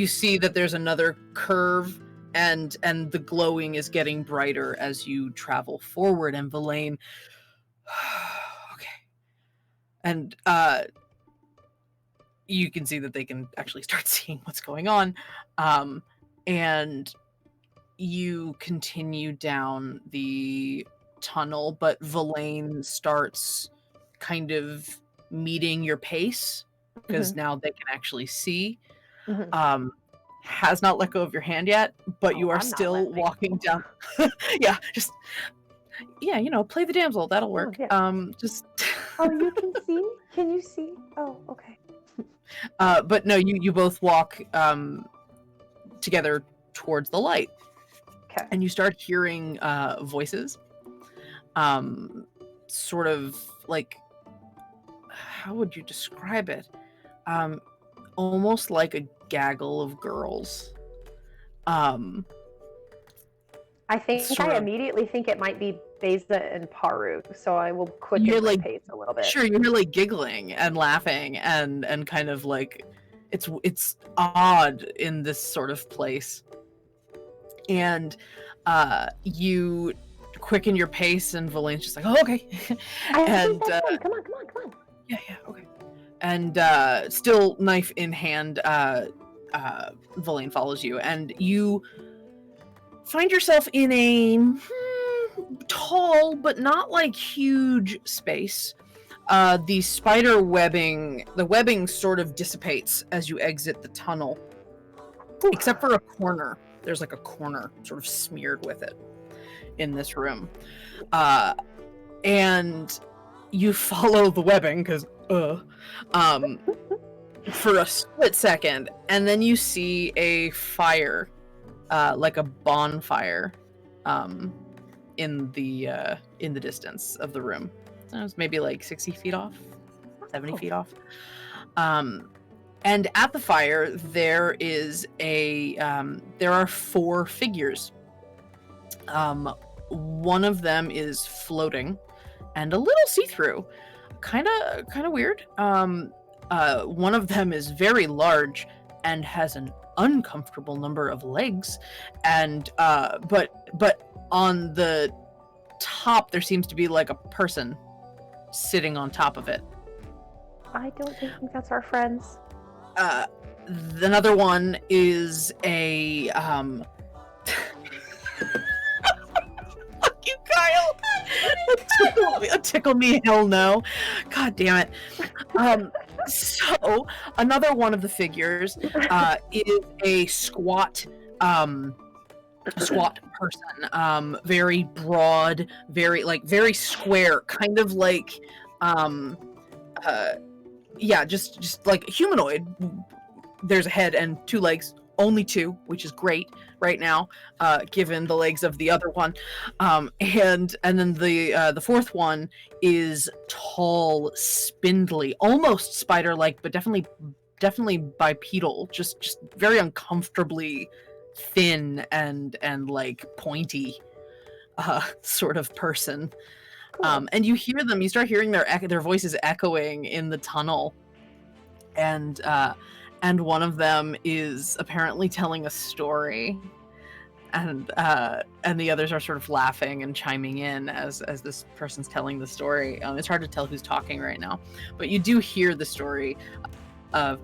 see that there's another curve, and the glowing is getting brighter as you travel forward. And Villain, okay, and you can see that they can actually start seeing what's going on, and you continue down the tunnel, but Villain starts kind of meeting your pace because now they can actually see. Has not let go of your hand yet, but you are still walking down. Yeah, play the damsel. That'll work. Just. Oh, you can see? Can you see? Oh, okay. But no, you both walk together towards the light. Okay. And you start hearing voices. Sort of like, how would you describe it? Almost like a gaggle of girls. I think I immediately think it might be Beza and Paru, so I will quicken my pace a little bit. Sure, you're like giggling and laughing and kind of like it's odd in this sort of place. And you quicken your pace, and Villain's just like, oh, okay. And come on. Yeah, okay. And still knife in hand, Villain follows you, and you find yourself in a tall but not like huge space. The spider webbing, the webbing sort of dissipates as you exit the tunnel, except for a corner. There's like a corner sort of smeared with it in this room. And you follow the webbing because for a split second, and then you see a fire, like a bonfire, in the distance of the room. So it's maybe like 60 feet off, 70 feet off. And at the fire, there are 4 figures. One of them is floating and a little see-through, kind of weird. One of them is very large and has an uncomfortable number of legs, and but on the top there seems to be like a person sitting on top of it. I don't think that's our friends. Another one is a fuck you, Kyle. a tickle me, hell no. God damn it. So another one of the figures is a squat person, very broad, very square, kind of like just like humanoid. There's a head and 2 legs, only 2, which is great right now, given the legs of the other one. And then the 4th one is tall, spindly, almost spider-like, but definitely bipedal, just very uncomfortably thin and like pointy sort of person. And you start hearing their voices echoing in the tunnel, and one of them is apparently telling a story, and the others are sort of laughing and chiming in as this person's telling the story. It's hard to tell who's talking right now, but you do hear the story of,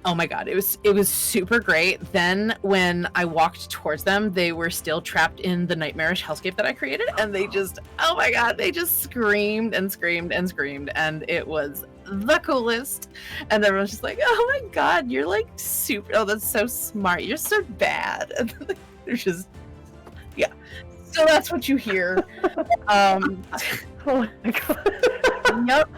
oh my god, it was super great. Then when I walked towards them, they were still trapped in the nightmarish hellscape that I created, and they just, oh my god, they just screamed and screamed and screamed, and it was the coolest. And everyone's just like, oh my god, you're like super, oh, that's so smart, you're so bad. And they're just, yeah. So that's what you hear. Oh my god. Yep.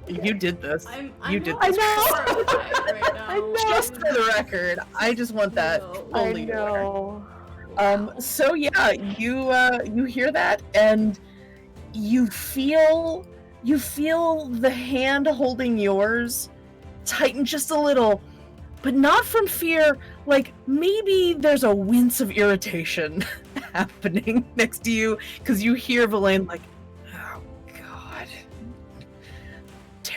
You did this. You did this. Right now. Just for the record, I just want that fully know. So yeah, you hear that, and you feel the hand holding yours tighten just a little, but not from fear. Like maybe there's a wince of irritation happening next to you, because you hear Villain like, oh god.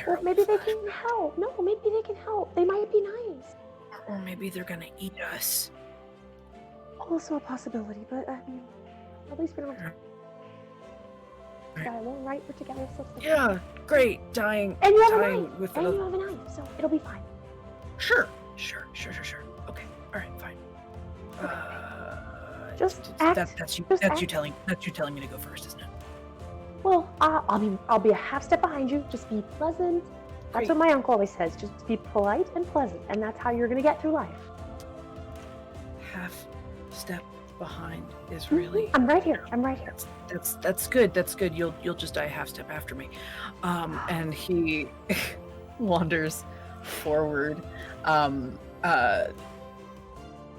Or maybe they can help. No, maybe they can help. They might be nice. Or maybe they're gonna eat us. Also a possibility, but at least we don't have to die alone, right? We're together, so Yeah, great. Dying. And you have a dying knife. with And another. you have a knife, so it'll be fine. Sure. Okay. All right. Fine. Just act. That's you act. telling me to go first, isn't it? Well, I'll be a half step behind you. Just be pleasant. That's Great. what my uncle always says. Just be polite and pleasant, and that's how you're gonna get through life. Half step behind is really. I'm right here. That's good. That's good. You'll just die half step after me. And he wanders forward,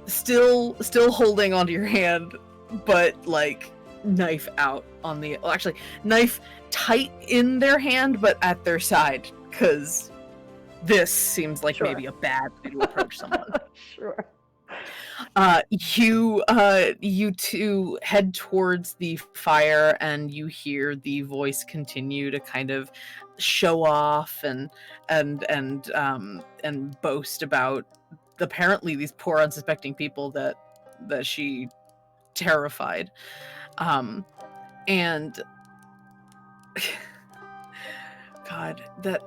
still holding onto your hand, but like knife out on the, well, actually knife tight in their hand but at their side, because this seems like Sure. maybe a bad way to approach someone. Sure. You two head towards the fire, and you hear the voice continue to kind of show off and boast about apparently these poor unsuspecting people that she terrified. And God, that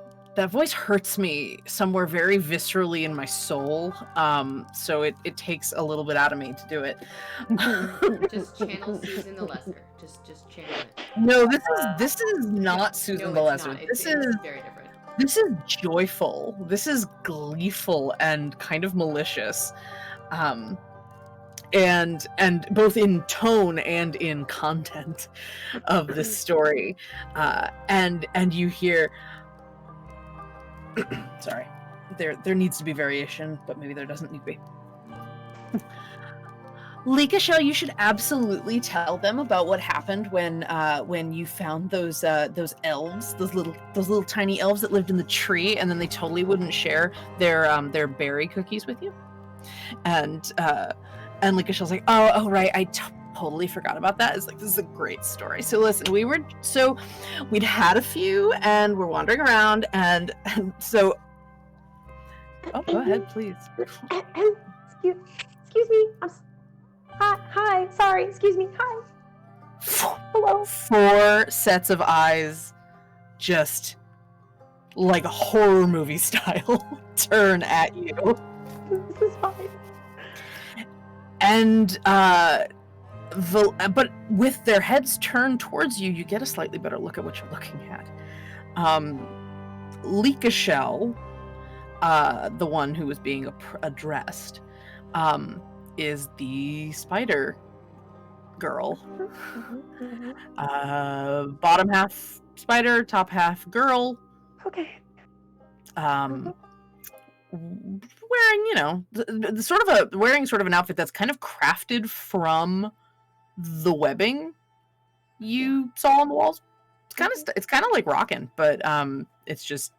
voice hurts me somewhere very viscerally in my soul. So it takes a little bit out of me to do it. Just channel Susan the Lesser. Just channel it. No, this is not Susan the it's Lesser. not. This It's is very different. This is joyful. This is gleeful and kind of malicious. And both in tone and in content of this story. And you hear sorry. There needs to be variation, but maybe there doesn't need to be. Shell, you should absolutely tell them about what happened when you found those elves, those little tiny elves that lived in the tree, and then they totally wouldn't share their berry cookies with you. And Lika Shell's like, oh right, I totally forgot about that. It's like, this is a great story. So listen, we'd had a few, and we're wandering around, and so. Oh, go ahead, please. Excuse me. Hi. Sorry. Excuse me. Hi. Hello. 4 sets of eyes, just like a horror movie style, turn at you. This is fine. And but with their heads turned towards you, you get a slightly better look at what you're looking at. Lika Shell, the one who was being addressed, is the spider girl. Bottom half spider, top half girl. Okay. Wearing, wearing sort of an outfit that's kind of crafted from the webbing you saw on the walls. It's kind of like rocking, but it's just,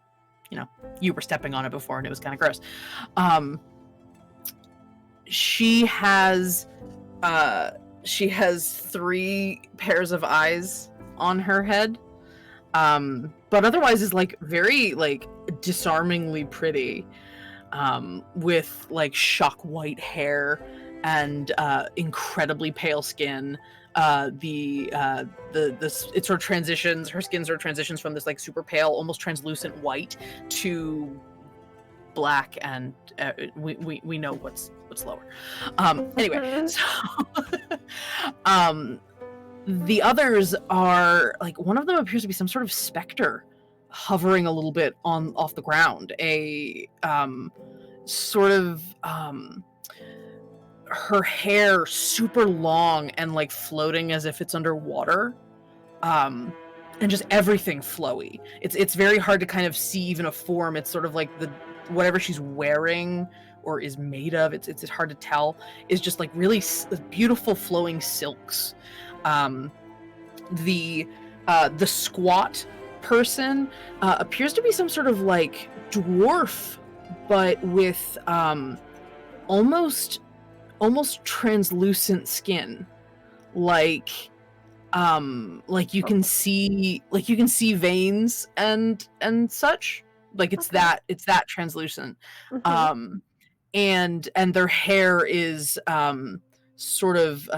you were stepping on it before and it was kind of gross. She has 3 pairs of eyes on her head, but otherwise is like very like disarmingly pretty, with like shock white hair and incredibly pale skin. It sort of transitions. Her skin sort of transitions from this like super pale, almost translucent white to black, and we know what's lower. Anyway, so the others are like, one of them appears to be some sort of specter hovering a little bit off the ground. A her hair super long and like floating as if it's underwater, and just everything flowy. It's very hard to kind of see even a form. It's sort of like whatever she's wearing or is made of, it's hard to tell, is just like really beautiful flowing silks. The squat person appears to be some sort of like dwarf, but with almost translucent skin, like you can see veins and such, like it's Okay. that translucent. And their hair is sort of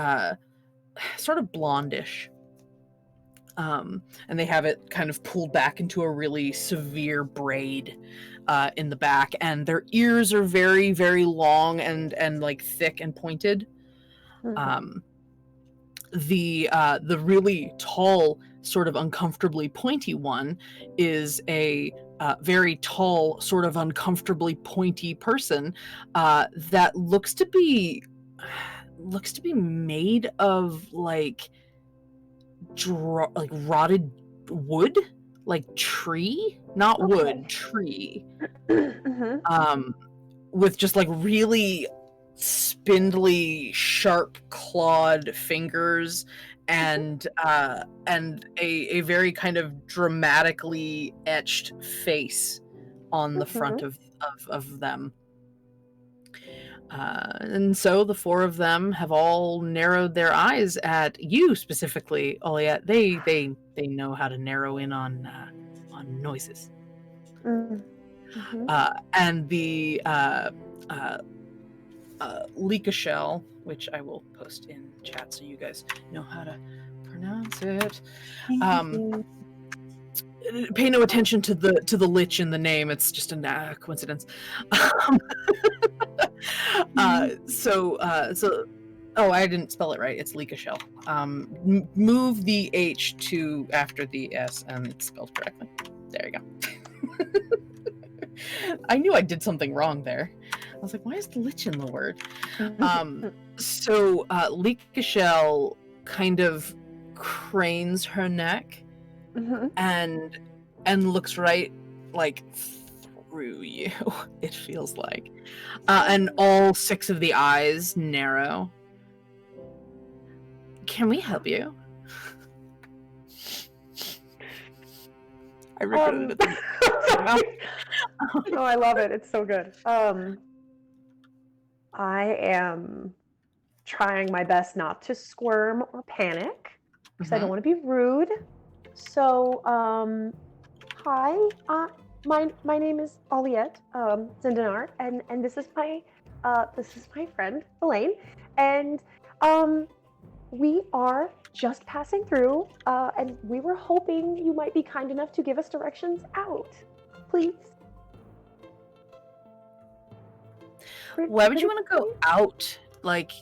blondish, and they have it kind of pulled back into a really severe braid in the back, and their ears are very, very long and like thick and pointed. The really tall, sort of uncomfortably pointy one is a very tall, sort of uncomfortably pointy person that looks to be made of like rotted wood, like tree, not wood, tree. With just like really spindly, sharp clawed fingers, and a very kind of dramatically etched face on the front of them. And so the 4 of them have all narrowed their eyes at you specifically, Oliette. They know how to narrow in on noises. And the Lika Shell, which I will post in chat so you guys know how to pronounce it. Pay no attention to the lich in the name. It's just a coincidence. So I didn't spell it right. It's Lika Shell. Move the H to after the S and it's spelled correctly. There you go. I knew I did something wrong there. I was like, why is the lich in the word? So Lika Shell kind of cranes her neck and looks right like through you, it feels like. And all 6 of the eyes narrow Can we help you? I regretted it. No, I love it. It's so good. I am trying my best not to squirm or panic because I don't want to be rude. So, hi, my name is Oliette Zindanar, and this is my friend Elaine, and we are just passing through, and we were hoping you might be kind enough to give us directions out, please. Why would you want to go out? Like,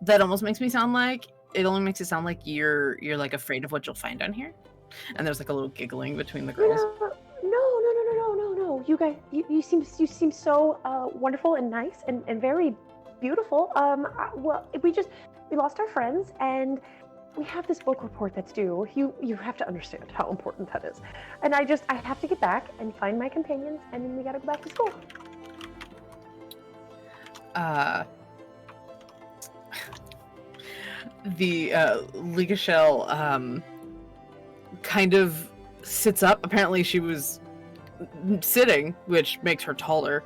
that almost makes me sound like, it only makes it sound like you're like afraid of what you'll find down here. And there's like a little giggling between the girls. No. You guys, you seem so wonderful and nice and very beautiful. Well, we lost our friends and we have this book report that's due. You have to understand how important that is. And I have to get back and find my companions, and then we gotta go back to school. The Liga Shell kind of sits up. Apparently she was sitting, which makes her taller.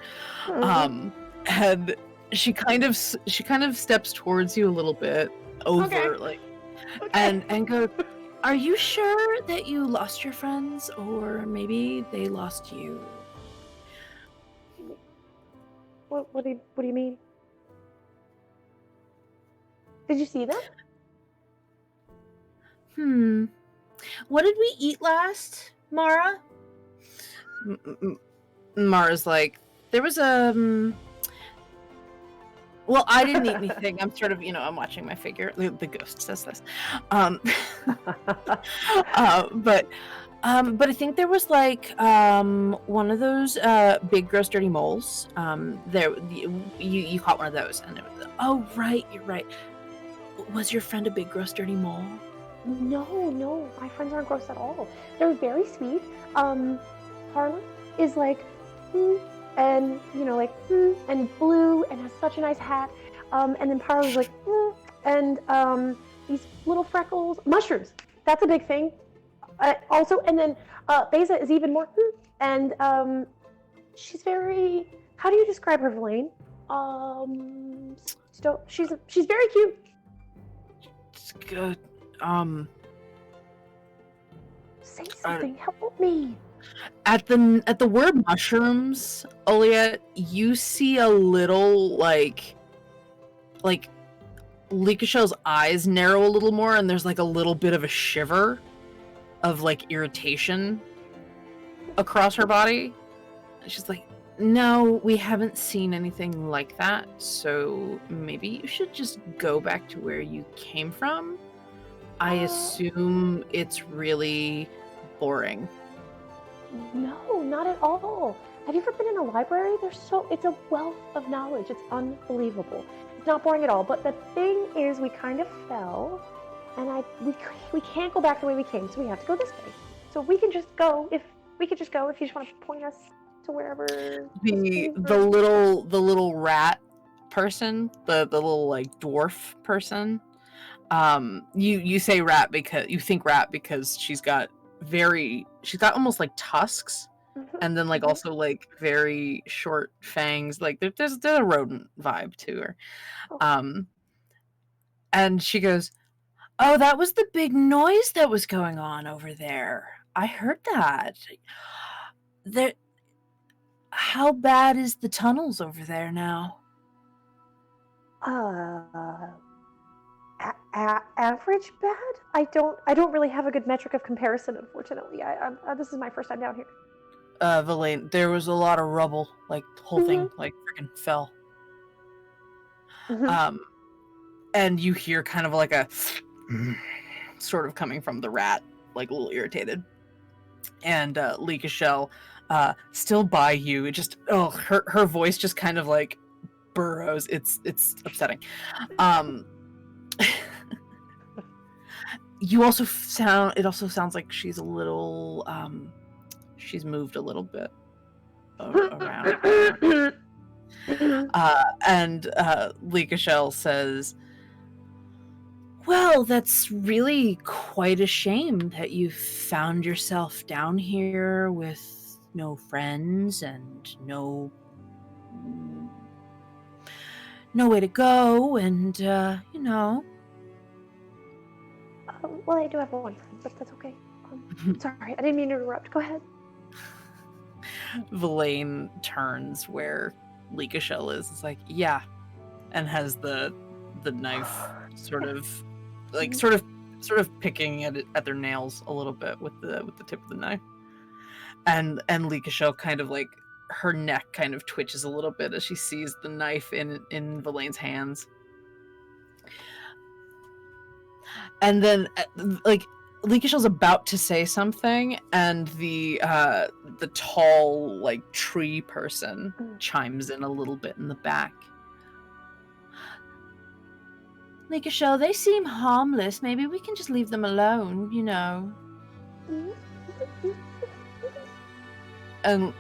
And she kind of steps towards you a little bit overtly. Okay. And go, are you sure that you lost your friends, or maybe they lost you? What do you mean? Did you see them? What did we eat last, Mara? Mara's like, there was a... Well, I didn't eat anything. I'm sort of, I'm watching my figure. The ghost says this. But I think there was like one of those big, gross, dirty moles. You caught one of those, and it was, oh right, you're right. Was your friend a big, gross, dirty mole? No, my friends aren't gross at all. They're very sweet. Harlan is like, and and blue, and has such a nice hat. And then Parlor's like, and these little freckles, mushrooms. That's a big thing. Also, and then Beza is even more, and she's very. How do you describe her, Verlaine? She's very cute. It's good. Say something. Help me. At the word mushrooms, Oliette, you see a little like Likashell's eyes narrow a little more, and there's like a little bit of a shiver of like irritation across her body. And she's like, no, we haven't seen anything like that, so maybe you should just go back to where you came from. I assume it's really boring. No, not at all. Have you ever been in a library? It's a wealth of knowledge. It's unbelievable. It's not boring at all. But the thing is, we kind of fell, and we can't go back the way we came, so we have to go this way. So we can just go if you just want to point us to wherever. The little rat person, the little like dwarf person. You say rat because you think rat because she's got almost like tusks, and then like also like very short fangs. Like there's a rodent vibe to her. And she goes, oh, that was the big noise that was going on over there. I heard that. How bad is the tunnels over there now? Average bad? I don't really have a good metric of comparison, unfortunately. This is my first time down here. Verlaine, there was a lot of rubble. Like the whole thing like freaking fell. And you hear kind of like a sort of coming from the rat, like a little irritated. And Likashell, still by you, it just her voice just kind of like burrows. It's upsetting. It also sounds like she's a little she's moved a little bit around. And Likashell says, Well, that's really quite a shame that you found yourself down here with no friends and no way to go, and Well, I do have one friend, but that's okay. Sorry, I didn't mean to interrupt. Go ahead. Villain turns where Leekashell is. It's like, yeah, and has the knife sort of picking at their nails a little bit with the tip of the knife, and Leekashell kind of like her neck kind of twitches a little bit as she sees the knife in Villain's hands, and then like Leekashell's about to say something, and the tall like tree person chimes in a little bit in the back. Leekashell, they seem harmless. Maybe we can just leave them alone, you know. And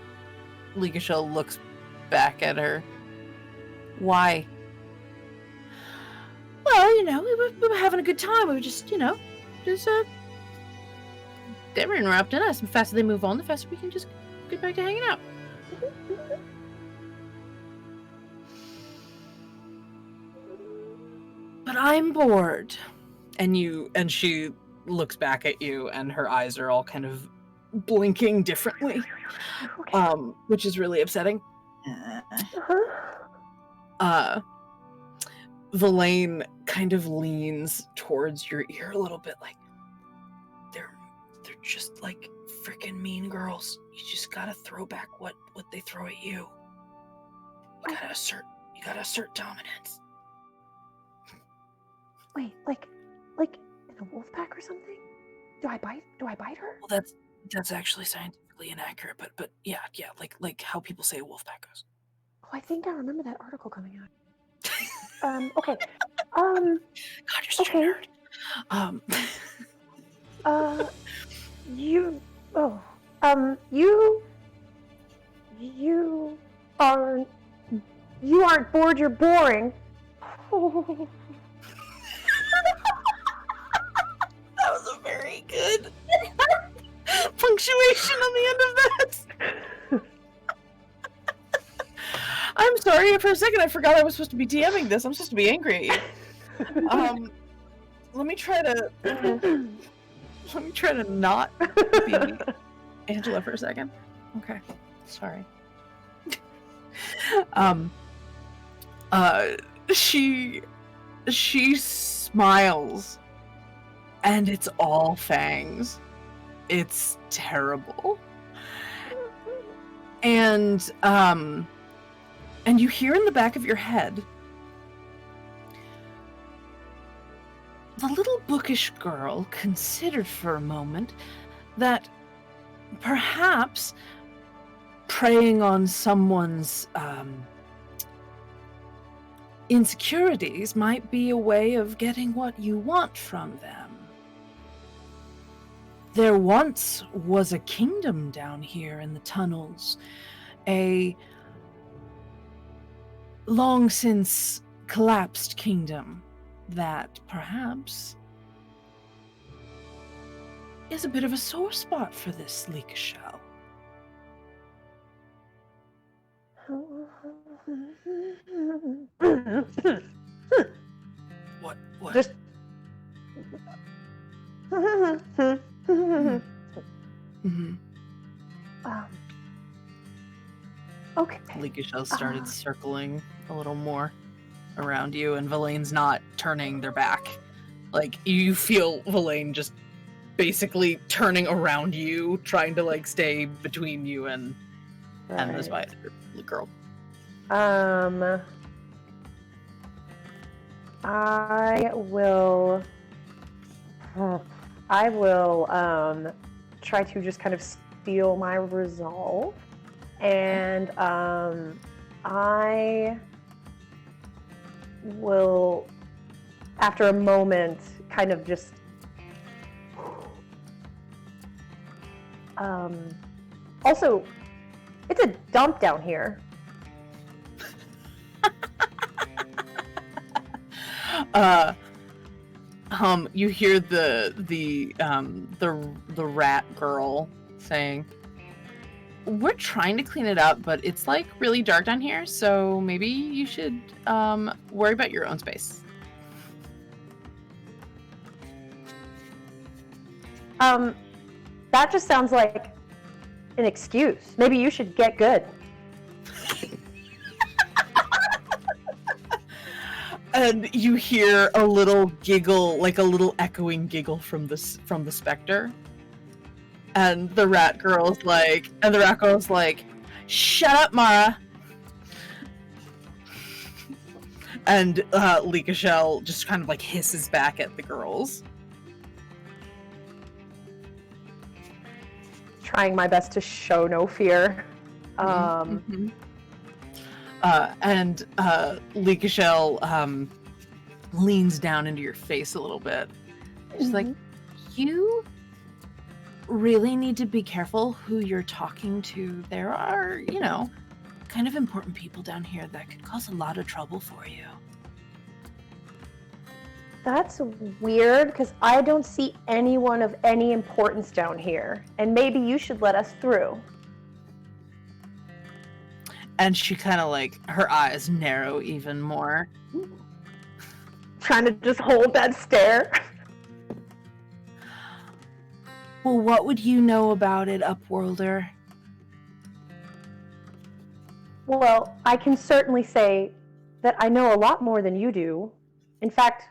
Leekashell looks back at her. Why? Well, we were having a good time. We were just, they were interrupting us. The faster they move on, the faster we can just get back to hanging out. But I'm bored. And she looks back at you, and her eyes are all kind of blinking differently, which is really upsetting. Villain kind of leans towards your ear a little bit, like, they're just like freaking mean girls. You just gotta throw back what they throw at you. You gotta assert dominance. Wait, like in a wolf pack or something? Do I bite her? Well, that's actually scientifically inaccurate, but yeah, like how people say a wolf pack goes. Oh, I think I remember that article coming out. Okay. God, you're such a nerd. You aren't bored, you're boring. That was a very good punctuation on the end of that. I'm sorry, for a second I forgot I was supposed to be DMing this. I'm supposed to be angry at you. Let me try to not be Angela for a second. Okay, sorry. She smiles, and it's all fangs. It's terrible. And you hear in the back of your head, the little bookish girl considered for a moment that perhaps preying on someone's insecurities might be a way of getting what you want from them. There once was a kingdom down here in the tunnels, a long since collapsed kingdom that perhaps is a bit of a sore spot for this Leekashell. What? Just okay. Leekashell started circling a little more around you, and Villain's not turning their back. Like, you feel Villain just basically turning around you, trying to like stay between you and this girl. I will try to just kind of steal my resolve, and I will, after a moment, kind of just also, it's a dump down here. You hear the rat girl saying, "We're trying to clean it up, but it's like really dark down here, so maybe you should worry about your own space." That just sounds like an excuse. Maybe you should get good. And you hear a little giggle, like a little echoing giggle from the specter. And the rat girl's like, "Shut up, Mara." And Leekashell just kind of like hisses back at the girls. Trying my best to show no fear. Mm-hmm. And Leekashell leans down into your face a little bit. She's like, "You really need to be careful who you're talking to. There are, kind of important people down here that could cause a lot of trouble for you." That's weird, because I don't see anyone of any importance down here. And maybe you should let us through. And she kind of her eyes narrow even more. Trying to just hold that stare. "Well, what would you know about it, Upworlder?" Well, I can certainly say that I know a lot more than you do. In fact,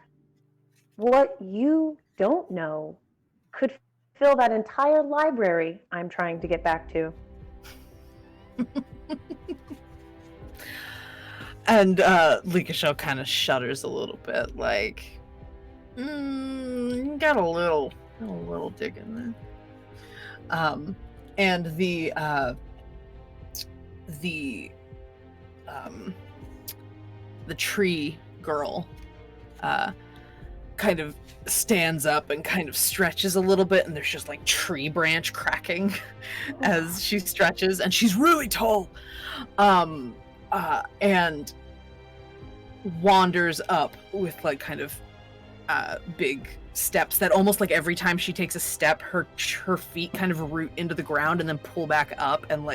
what you don't know could fill that entire library I'm trying to get back to. And Leekashell kind of shudders a little bit, got a little dig in there. And the tree girl kind of stands up and kind of stretches a little bit, and there's just tree branch cracking as she stretches, and she's really tall. And wanders up with big steps that almost every time she takes a step, her feet kind of root into the ground and then pull back up and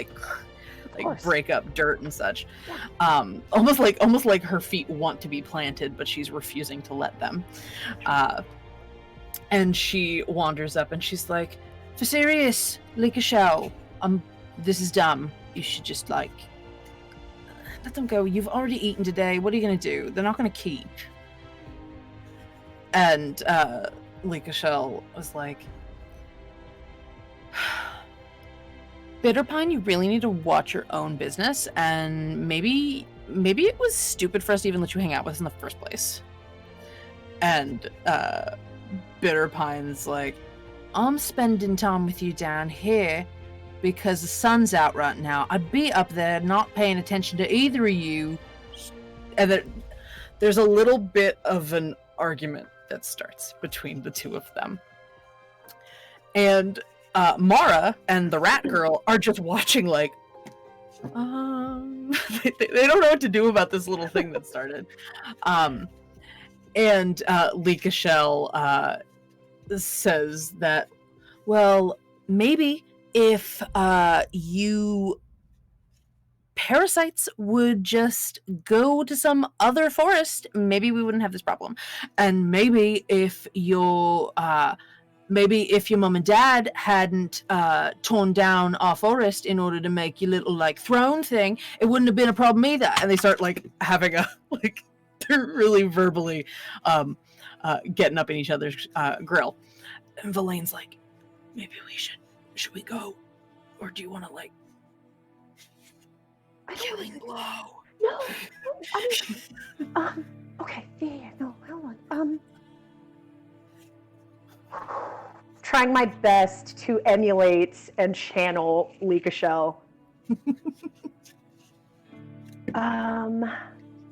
break up dirt and such. Almost like her feet want to be planted, but she's refusing to let them. And she wanders up and she's like, "For serious, Leekashell, this is dumb. You should just let them go. You've already eaten today. What are you going to do? They're not going to keep." And Leekashell was like, "Bitterpine, you really need to watch your own business, and maybe it was stupid for us to even let you hang out with us in the first place." And Bitterpine's like, "I'm spending time with you down here because the sun's out right now. I'd be up there not paying attention to either of you." And there's a little bit of an argument that starts between the two of them. And Mara and the rat girl are just watching they don't know what to do about this little thing that started. And Leekashell says that, "Well, maybe if you parasites would just go to some other forest, maybe we wouldn't have this problem. And maybe if your mom and dad hadn't torn down our forest in order to make your little throne thing, it wouldn't have been a problem either." And they start having a they're really verbally getting up in each other's grill. And Valaine's like, "Maybe we should we go, or do you want to killing blow?" No, okay, yeah, no, hold on. Trying my best to emulate and channel Leekashell.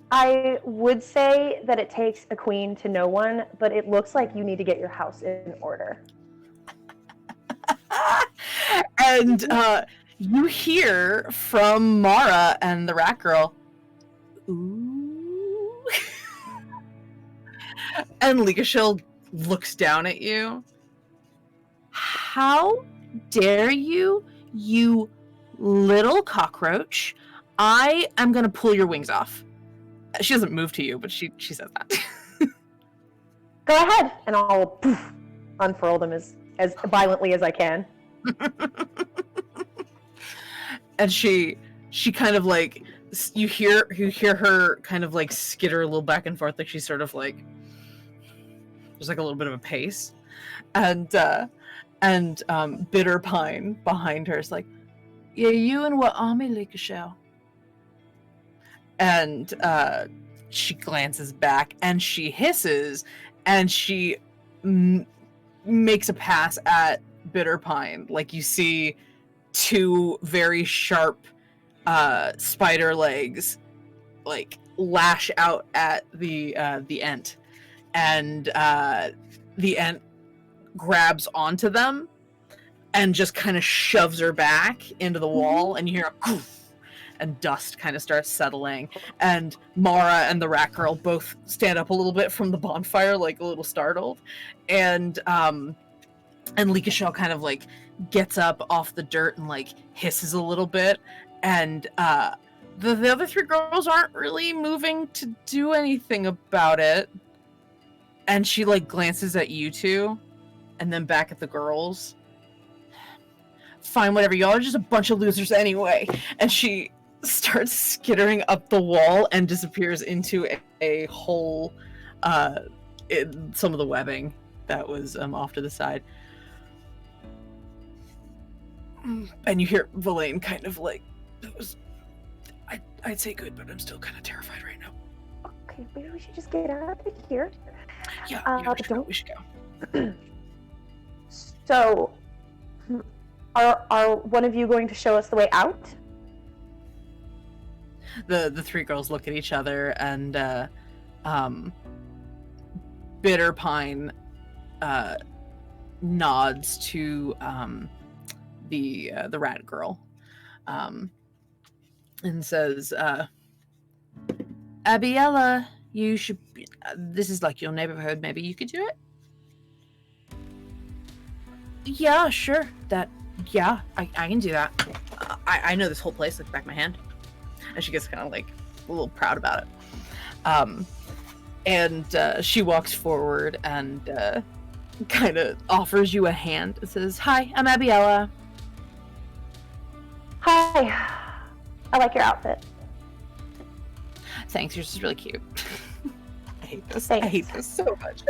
I would say that it takes a queen to know one, but it looks like you need to get your house in order. And you hear from Mara and the rat girl, "Ooh." And Leekashell looks down at you. How dare you, you little cockroach? I am gonna pull your wings off. She doesn't move to you, but she says that. Go ahead, and I'll poof, unfurl them as violently as I can. And she kind of like, you hear her kind of like skitter a little back and forth, like she's sort of like, there's like a little bit of a pace, and Bitter Pine behind her is like, yeah, you and what army, Lakeshell? And she glances back and she hisses and she makes a pass at Bitter Pine. Like, you see two very sharp spider legs like lash out at the Ent, and the Ent grabs onto them and just kind of shoves her back into the wall, and you hear a goof, and dust kind of starts settling, and Mara and the rat girl both stand up a little bit from the bonfire, like a little startled, and Leakashell kind of like gets up off the dirt and like hisses a little bit, and the other three girls aren't really moving to do anything about it, and she like glances at you two and then back at the girls. Fine, whatever, y'all are just a bunch of losers anyway. And she starts skittering up the wall and disappears into a hole in some of the webbing that was off to the side. And you hear Villain kind of like, that was, I'd say good, but I'm still kind of terrified right now. Okay, maybe we should just get out of here. Yeah, we should go. So, are one of you going to show us the way out? The three girls look at each other, and Bitter Pine nods to the rat girl, and says, Abiella, you should be, this is like your neighborhood, maybe you could do it? Yeah, sure. I can do that. I know this whole place like the back of my hand. And she gets kind of like a little proud about it. And she walks forward and kind of offers you a hand. It says, hi, I'm Abiella. Hi. I like your outfit. Thanks, yours is really cute. I hate this. Thanks. I hate this so much.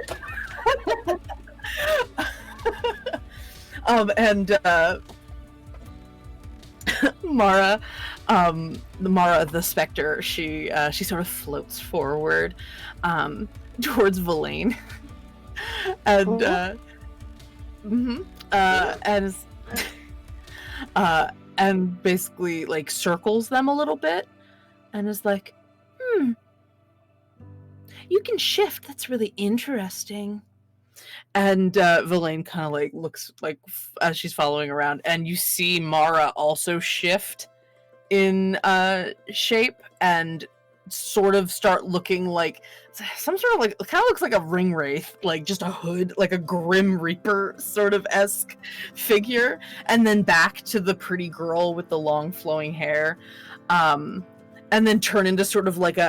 Mara, the Spectre, she sort of floats forward towards Villain, and and basically like circles them a little bit, and is like, you can shift. That's really interesting. And Villain kind of like looks like as she's following around, and you see Mara also shift in shape and sort of start looking like some sort of like, kind of looks like a ring wraith, like just a hood, like a Grim Reaper sort of esque figure, and then back to the pretty girl with the long flowing hair, and then turn into sort of like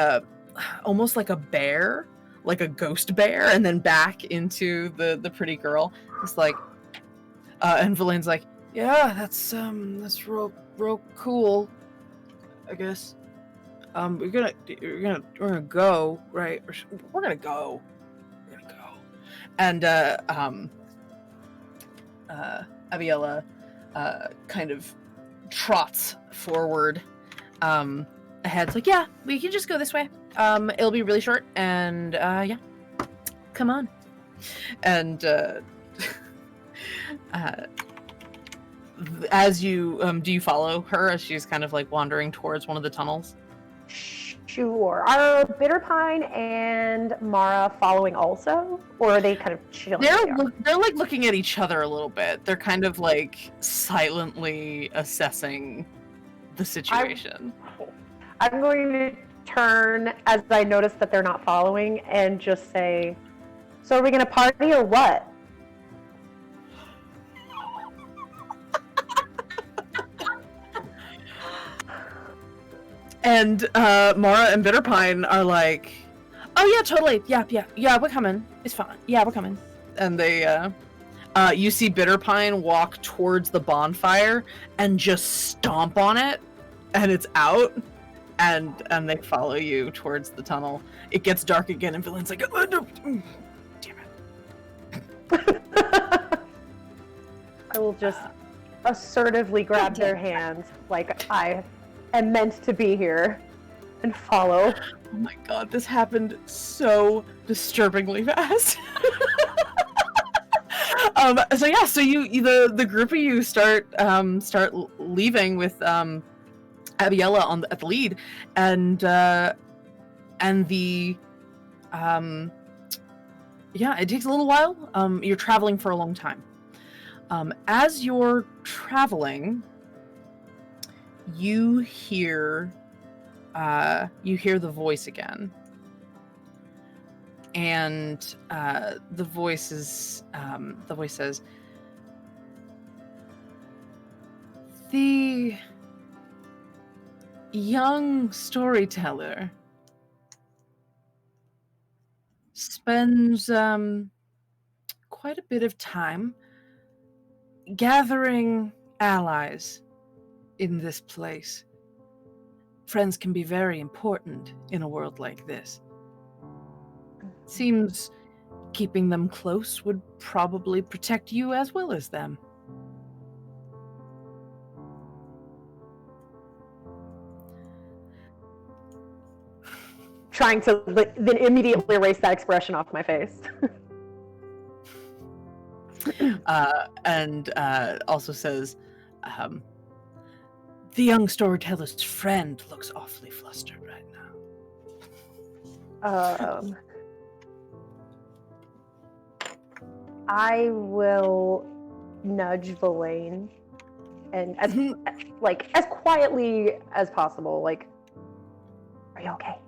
almost like a bear, like a ghost bear, and then back into the pretty girl. It's like, and Villain's like, yeah, that's real cool, I guess. We're gonna go, right? We're gonna go. And Abiella kind of trots forward ahead. It's like, yeah, we can just go this way. It'll be really short, and yeah, come on. And as you do you follow her as she's kind of like wandering towards one of the tunnels? Sure. Are Bitterpine and Mara following also, or are they kind of chilling? They're like looking at each other a little bit. They're kind of like silently assessing the situation. I'm going to turn as I notice that they're not following and just say, So are we gonna party or what? And Mara and Bitterpine are like, "Oh yeah, totally. Yeah, we're coming. It's fine. Yeah, we're coming." And they, you see Bitterpine walk towards the bonfire and just stomp on it, and it's out. And they follow you towards the tunnel. It gets dark again, and Villain's like, "Oh, no. Damn it." I will just assertively grab their hands like I am meant to be here and follow. Oh my god, this happened so disturbingly fast. So you the group of you start leaving with Abiella at the lead, and the it takes a little while. You're traveling for a long time. As you're traveling, you hear the voice again, and the voice says, "The young storyteller spends quite a bit of time gathering allies in this place. Friends can be very important in a world like this. Seems keeping them close would probably protect you as well as them." Trying to then immediately erase that expression off my face. And also says, "The young storyteller's friend looks awfully flustered right now." I will nudge Villain and as quietly as possible, like, "Are you okay?"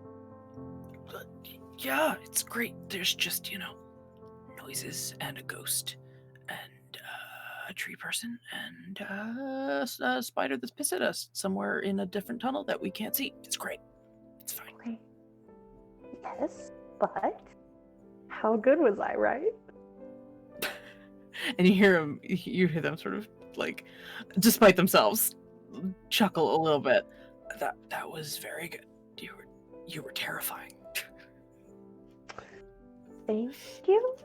"Yeah, it's great. There's just, noises and a ghost and a tree person and a spider that's pissed at us somewhere in a different tunnel that we can't see. It's great. It's fine." Okay. Yes, but how good was I, right? And you hear them sort of like, despite themselves, chuckle a little bit. That was very good. You were terrifying." Thank you.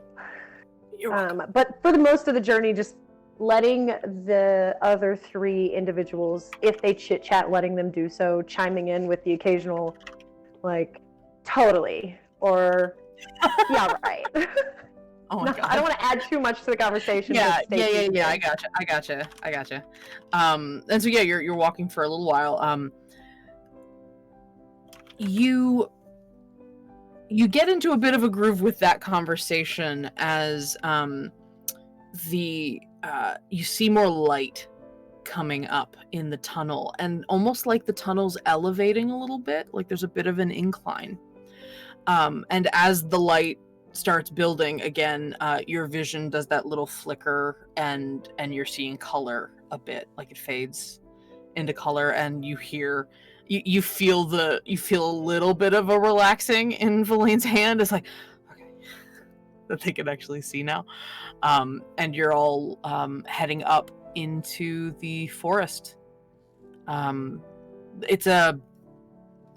You're welcome. But for the most of the journey, just letting the other three individuals, if they chit chat, letting them do so, chiming in with the occasional, like, "Totally," or "Yeah, right." Oh my god. I don't want to add too much to the conversation. Yeah. but stay tuned. I gotcha. And so you're walking for a little while. You get into a bit of a groove with that conversation as you see more light coming up in the tunnel, and almost like the tunnel's elevating a little bit, like there's a bit of an incline. And as the light starts building again, your vision does that little flicker, and you're seeing color a bit, like it fades into color, and you feel a little bit of a relaxing in Villain's hand. It's like, okay, that they can actually see now. And you're all heading up into the forest. It's a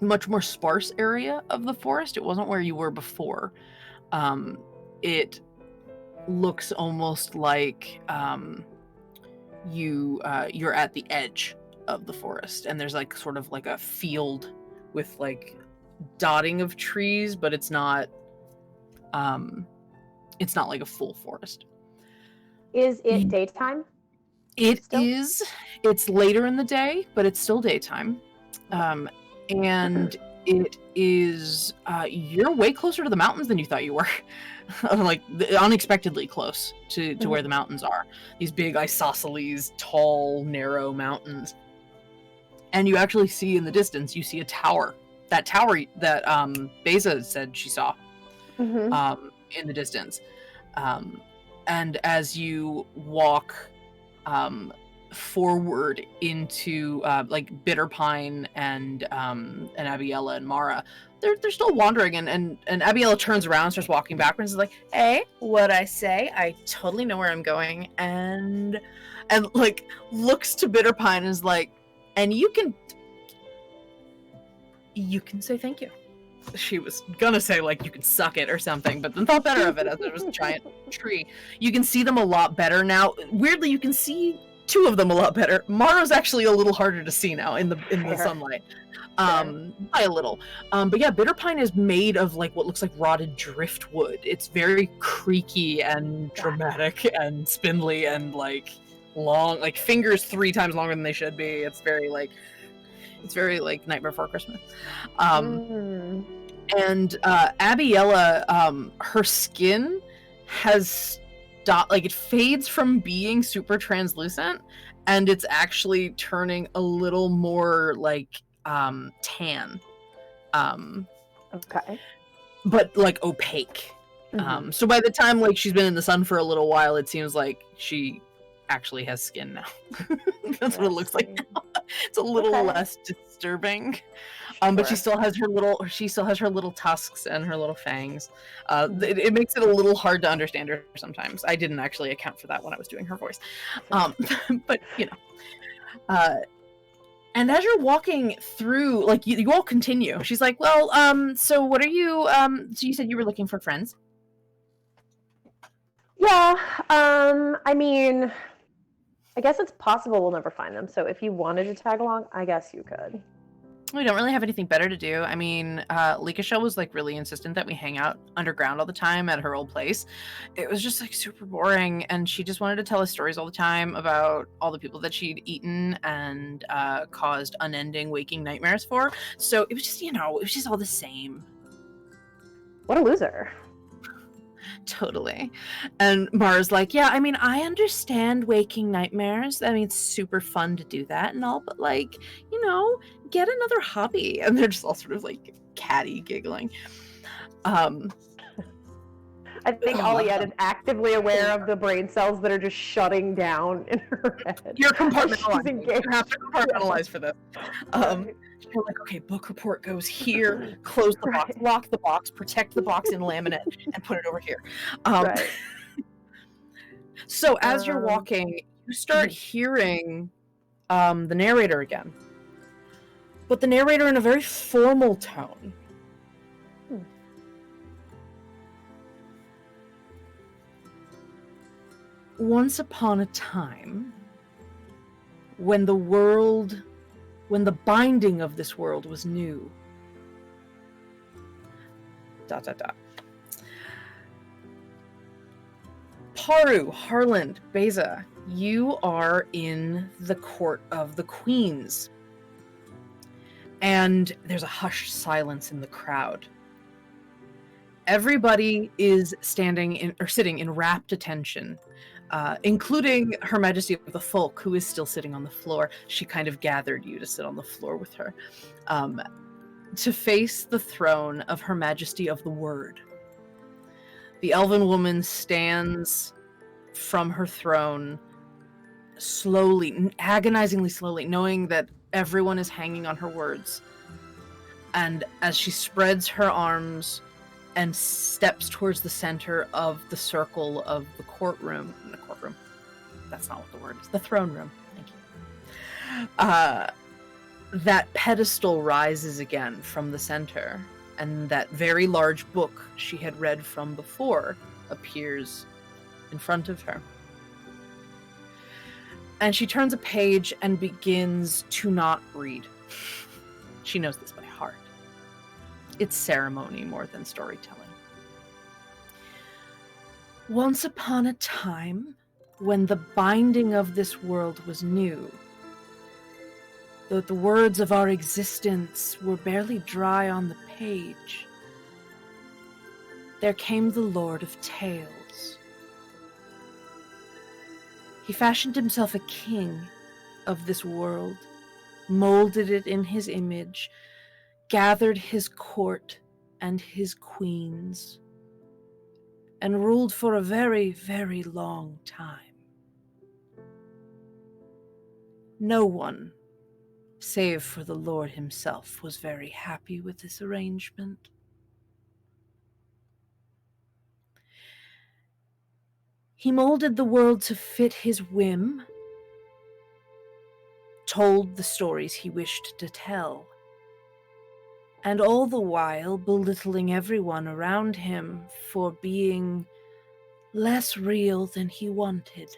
much more sparse area of the forest. It wasn't where you were before. It looks almost like you're at the edge of the forest, and there's like sort of like a field with like dotting of trees, but it's not like a full forest. Is it daytime? It Still? is. It's later in the day, but it's still daytime. And it is, you're way closer to the mountains than you thought you were. Like, unexpectedly close to where the mountains are. These big isosceles, tall, narrow mountains. And you actually see in the distance, you see a tower. That tower that Beza said she saw. Mm-hmm. in the distance. And as you walk forward into like Bitterpine and Abiella and Mara, they're still wandering, and Abiella turns around, starts walking backwards, and is like, "Hey, what'd I say? I totally know where I'm going," and like looks to Bitterpine and is like, "And you can say thank you." She was gonna say like you can suck it or something, but then thought better of it as it was a giant tree. You can see them a lot better now. Weirdly, you can see two of them a lot better. Mara's actually a little harder to see now in the sunlight. By a little. But yeah, Bitterpine is made of like what looks like rotted driftwood. It's very creaky and dramatic and spindly and like long, like fingers 3 times longer than they should be. It's very like Nightmare Before Christmas. And Abiella, her skin has stopped, like it fades from being super translucent, and it's actually turning a little more like tan. Okay. But like opaque. So by the time like she's been in the sun for a little while, it seems like she actually has skin now. That's what it looks like now. It's a little less disturbing. But she still has her little tusks and her little fangs. It makes it a little hard to understand her sometimes. I didn't actually account for that when I was doing her voice. But you know. And as you're walking through, like you all continue. She's like, "Well, so what are you so you said you were looking for friends?" Yeah, I mean, I guess it's possible we'll never find them. So if you wanted to tag along, I guess you could. We don't really have anything better to do. I mean, Leekashell was like really insistent that we hang out underground all the time at her old place. It was just like super boring, and she just wanted to tell us stories all the time about all the people that she'd eaten and caused unending waking nightmares for. So it was just, it was just all the same. What a loser. Totally. And Mara's like, "Yeah, I mean, I understand waking nightmares. I mean, it's super fun to do that and all, but like, get another hobby." And they're just all sort of like catty giggling. I think Oliette is actively aware of the brain cells that are just shutting down in her head. You're compartmentalizing. You have to compartmentalize for this. You're like, okay, book report goes here, close the box, lock the box, protect the box in laminate, and put it over here. So as you're walking, you start hearing the narrator again. But the narrator in a very formal tone. Once upon a time, when the binding of this world was new. ... Paru, Harland, Beza, you are in the court of the queens. And there's a hushed silence in the crowd. Everybody is sitting in rapt attention. Including Her Majesty of the Folk, who is still sitting on the floor. She kind of gathered you to sit on the floor with her. To face the throne of Her Majesty of the Word. The elven woman stands from her throne slowly, agonizingly slowly, knowing that everyone is hanging on her words. And as she spreads her arms and steps towards the center of the circle of the courtroom. That's not what the word is. The throne room. Thank you. That pedestal rises again from the center, and that very large book she had read from before appears in front of her. And she turns a page and begins to not read. She knows this by heart. It's ceremony more than storytelling. Once upon a time, when the binding of this world was new, though the words of our existence were barely dry on the page, there came the Lord of Tales. He fashioned himself a king of this world, molded it in his image, gathered his court and his queens, and ruled for a very, very long time. No one, save for the Lord himself, was very happy with this arrangement. He molded the world to fit his whim, told the stories he wished to tell, and all the while belittling everyone around him for being less real than he wanted.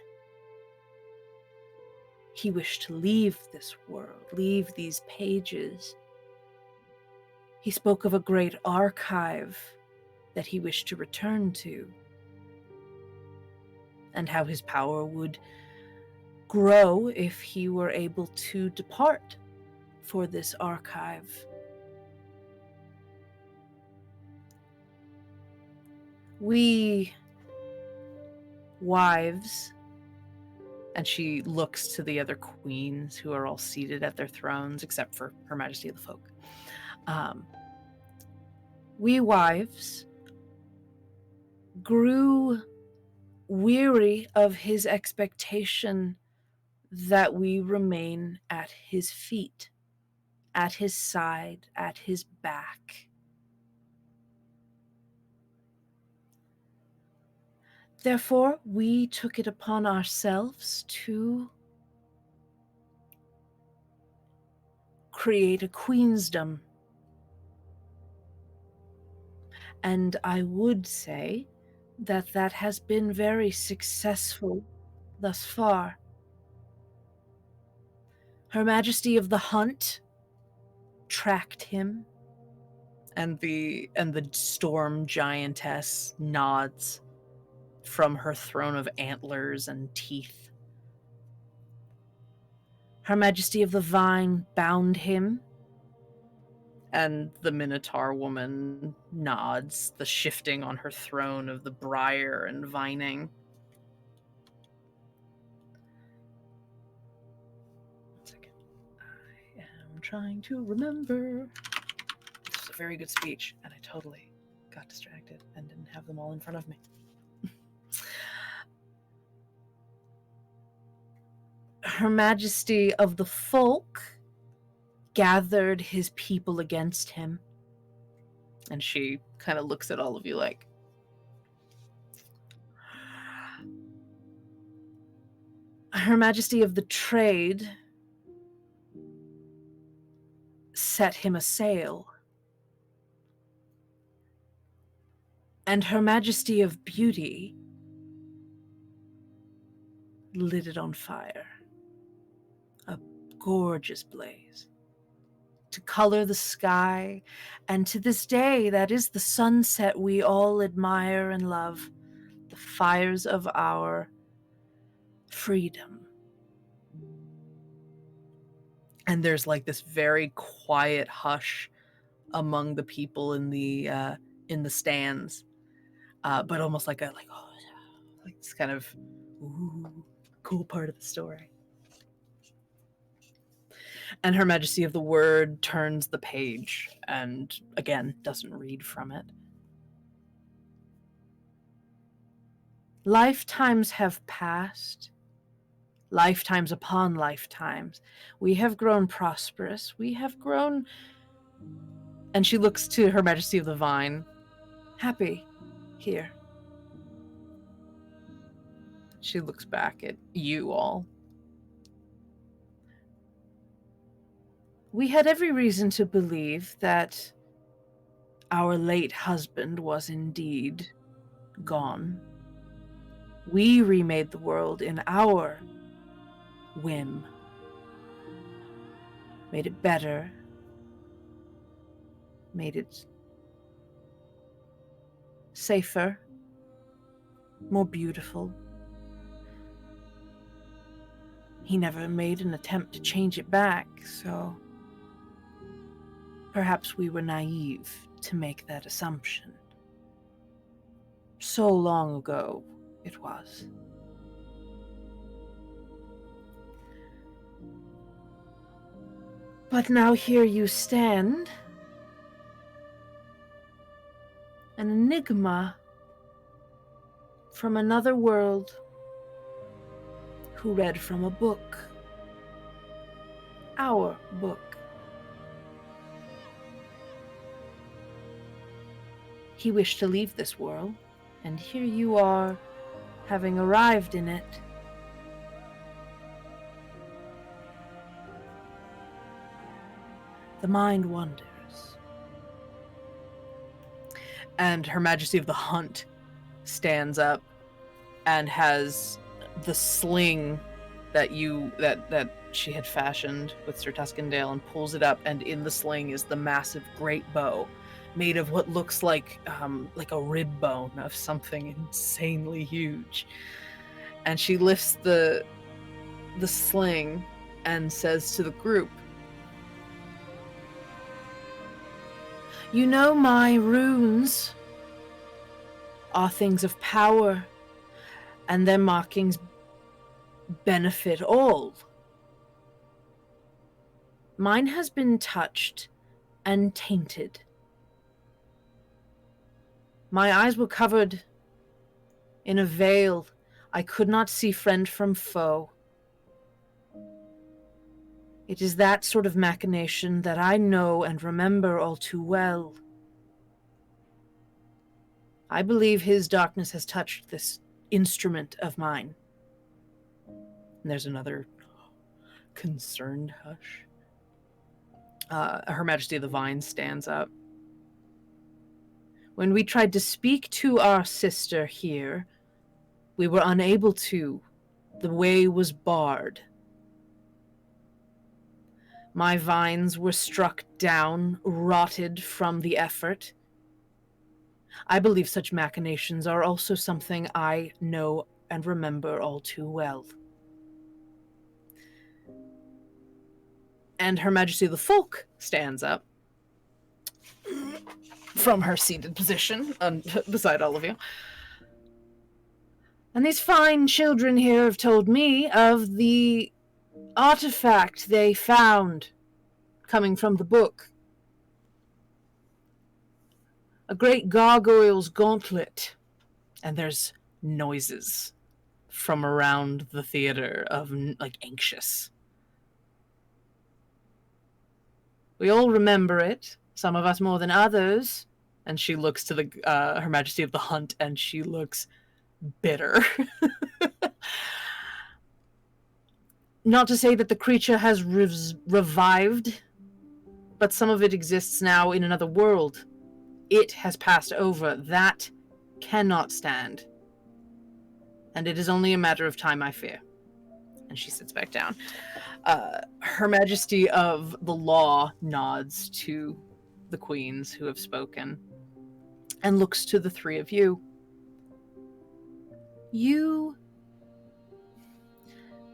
He wished to leave this world, leave these pages. He spoke of a great archive that he wished to return to, and how his power would grow if he were able to depart for this archive. We wives, and she looks to the other queens who are all seated at their thrones, except for Her Majesty of the Folk. We wives grew weary of his expectation that we remain at his feet, at his side, at his back. Therefore, we took it upon ourselves to create a queensdom. And I would say that that has been very successful thus far. Her Majesty of the Hunt tracked him, and the storm giantess nods from her throne of antlers and teeth. Her Majesty of the Vine bound him, and the Minotaur woman nods, the shifting on her throne of the briar and vining. One second. I am trying to remember. This was a very good speech, and I totally got distracted and didn't have them all in front of me. Her Majesty of the Folk gathered his people against him. And she kind of looks at all of you like, Her Majesty of the Trade set him a sail. And Her Majesty of Beauty lit it on fire. A gorgeous blaze to color the sky, and to this day, that is the sunset we all admire and love, the fires of our freedom. And there's like this very quiet hush among the people in the stands, but almost like it's kind of cool part of the story. And Her Majesty of the Word turns the page and, again, doesn't read from it. Lifetimes have passed, lifetimes upon lifetimes. We have grown prosperous. We have grown, and she looks to Her Majesty of the Vine, happy here. She looks back at you all. We had every reason to believe that our late husband was indeed gone. We remade the world in our whim, made it better, made it safer, more beautiful. He never made an attempt to change it back, so perhaps we were naive to make that assumption. So long ago it was. But now here you stand, an enigma from another world who read from a book. Our book. He wished to leave this world, and here you are, having arrived in it. The mind wanders. And Her Majesty of the Hunt stands up and has the sling that she had fashioned with Sir Tuscandale, and pulls it up, and in the sling is the massive great bow made of what looks like a rib bone of something insanely huge. And she lifts the sling and says to the group, "You know, my runes are things of power, and their markings benefit all. Mine has been touched and tainted. My eyes were covered in a veil. I could not see friend from foe. It is that sort of machination that I know and remember all too well. I believe his darkness has touched this instrument of mine." And there's another concerned hush. Her Majesty of the Vine stands up. "When we tried to speak to our sister here, we were unable to. The way was barred. My vines were struck down, rotted from the effort. I believe such machinations are also something I know and remember all too well." And Her Majesty of the Folk stands up from her seated position beside all of you. "And these fine children here have told me of the artifact they found coming from the book. A great gargoyle's gauntlet." And there's noises from around the theater of, anxious. "We all remember it, some of us more than others." And she looks to Her Majesty of the Hunt, and she looks bitter. "Not to say that the creature has revived, but some of it exists now in another world. It has passed over. That cannot stand. And it is only a matter of time, I fear." And she sits back down. Her Majesty of the Law nods to the queens who have spoken and looks to the three of you. "You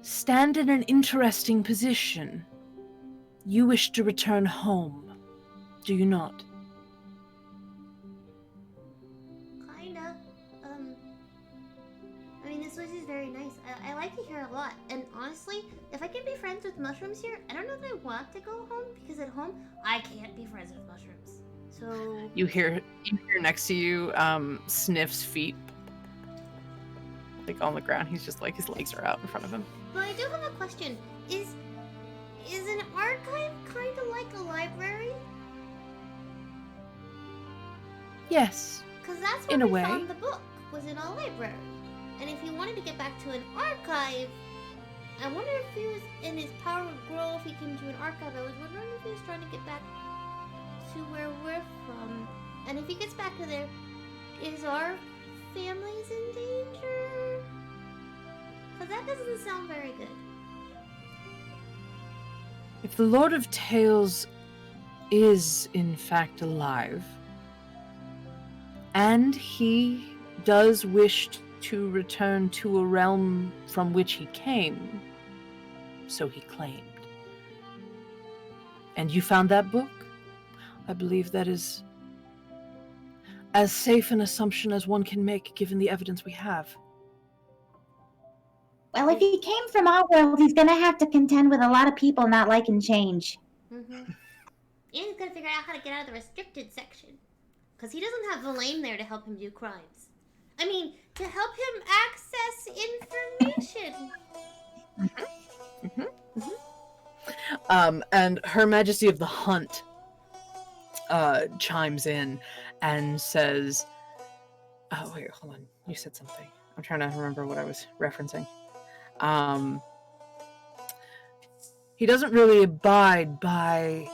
stand in an interesting position. You wish to return home, do you not?" Kinda. I mean, this place is very nice. I like it here a lot. And honestly, if I can be friends with mushrooms here, I don't know if I want to go home, because at home, I can't be friends with mushrooms. So... You hear next to you, Sniff's feet, on the ground. He's just his legs are out in front of him. But I do have a question. Is an archive kind of like a library? Yes. Because that's In where a we way. found the book, was in a library. And if he wanted to get back to an archive, I wonder if he was, in his power would grow if he came to an archive. I was wondering if he was trying to get back to where we're from. And if he gets back to there, is our families in danger? Because that doesn't sound very good. If the Lord of Tales is, in fact, alive, and he does wish to return to a realm from which he came, so he claimed, and you found that book, I believe that is as safe an assumption as one can make given the evidence we have. Well, if he came from our world, he's gonna have to contend with a lot of people not liking change. Mm-hmm. And he's gonna figure out how to get out of the restricted section. Because he doesn't have Elaine there to help him do crimes. I mean, to help him access information. And Her Majesty of the Hunt chimes in and says, oh, wait, hold on. You said something. I'm trying to remember what I was referencing. He doesn't really abide by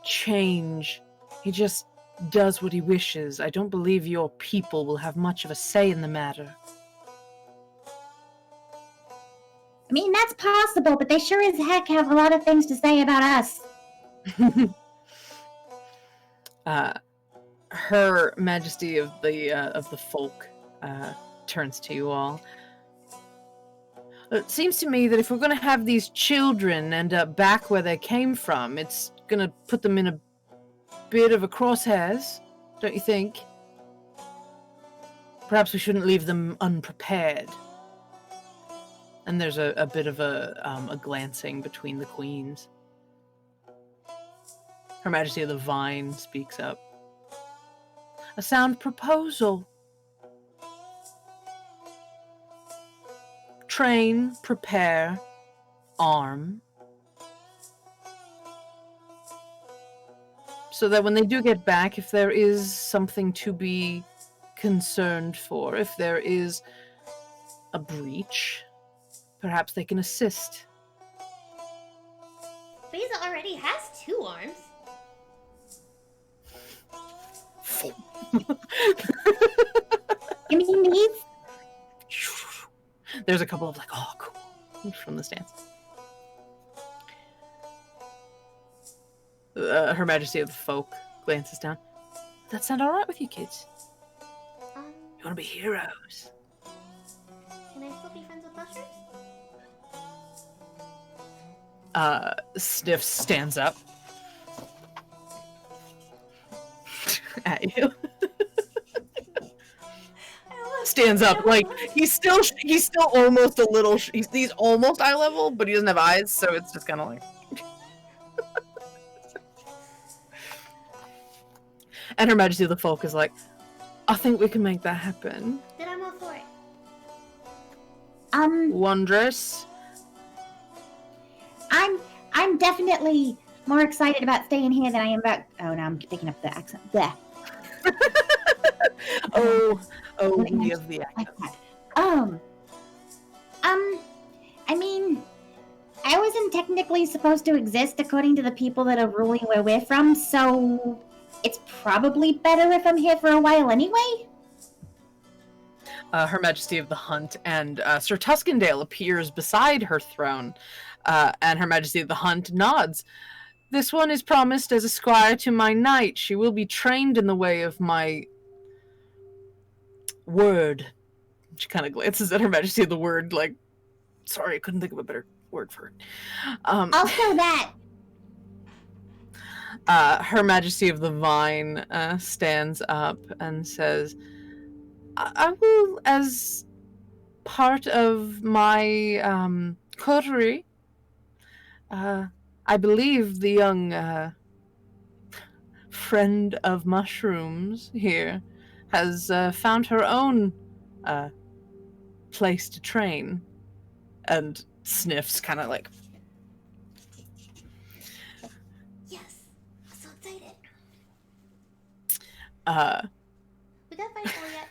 change. He just does what he wishes. I don't believe your people will have much of a say in the matter. I mean, that's possible, but they sure as heck have a lot of things to say about us. Her Majesty of the Folk turns to you all. It seems to me that if we're going to have these children end up back where they came from, it's going to put them in a bit of a crosshairs, don't you think? Perhaps we shouldn't leave them unprepared. And there's a bit of a glancing between the queens. Her Majesty of the Vine speaks up. A sound proposal. Train, prepare, arm. So that when they do get back, if there is something to be concerned for, if there is a breach, perhaps they can assist. Beza already has 2 arms. You mean these? There's a couple of like, oh, cool, from the stands. Her Majesty of the Folk glances down. Does that sound all right with you kids? You want to be heroes? Can I still be friends with mushrooms? Sniff stands up at you. Stands up like he's still almost a little. He's almost eye level, but he doesn't have eyes, so it's just kind of like. And Her Majesty of the Folk is like, I think we can make that happen. Then I'm all for it. Wondrous. I'm definitely more excited about staying here than I am about. Oh, now I'm picking up the accent. Bleh. We have the accent. I mean, I wasn't technically supposed to exist according to the people that are ruling where we're from, so it's probably better if I'm here for a while anyway. Her Majesty of the Hunt and Sir Tuskendale appears beside her throne, and Her Majesty of the Hunt nods. This one is promised as a squire to my knight. She will be trained in the way of my word. She kind of glances at Her Majesty of the Word, like, sorry, I couldn't think of a better word for it. Also that. Her Majesty of the Vine stands up and says, I will, as part of my coterie, I believe the young friend of mushrooms here has found her own place to train. And sniffs, kind of like... Yes, I'm so excited. We got fight for yet,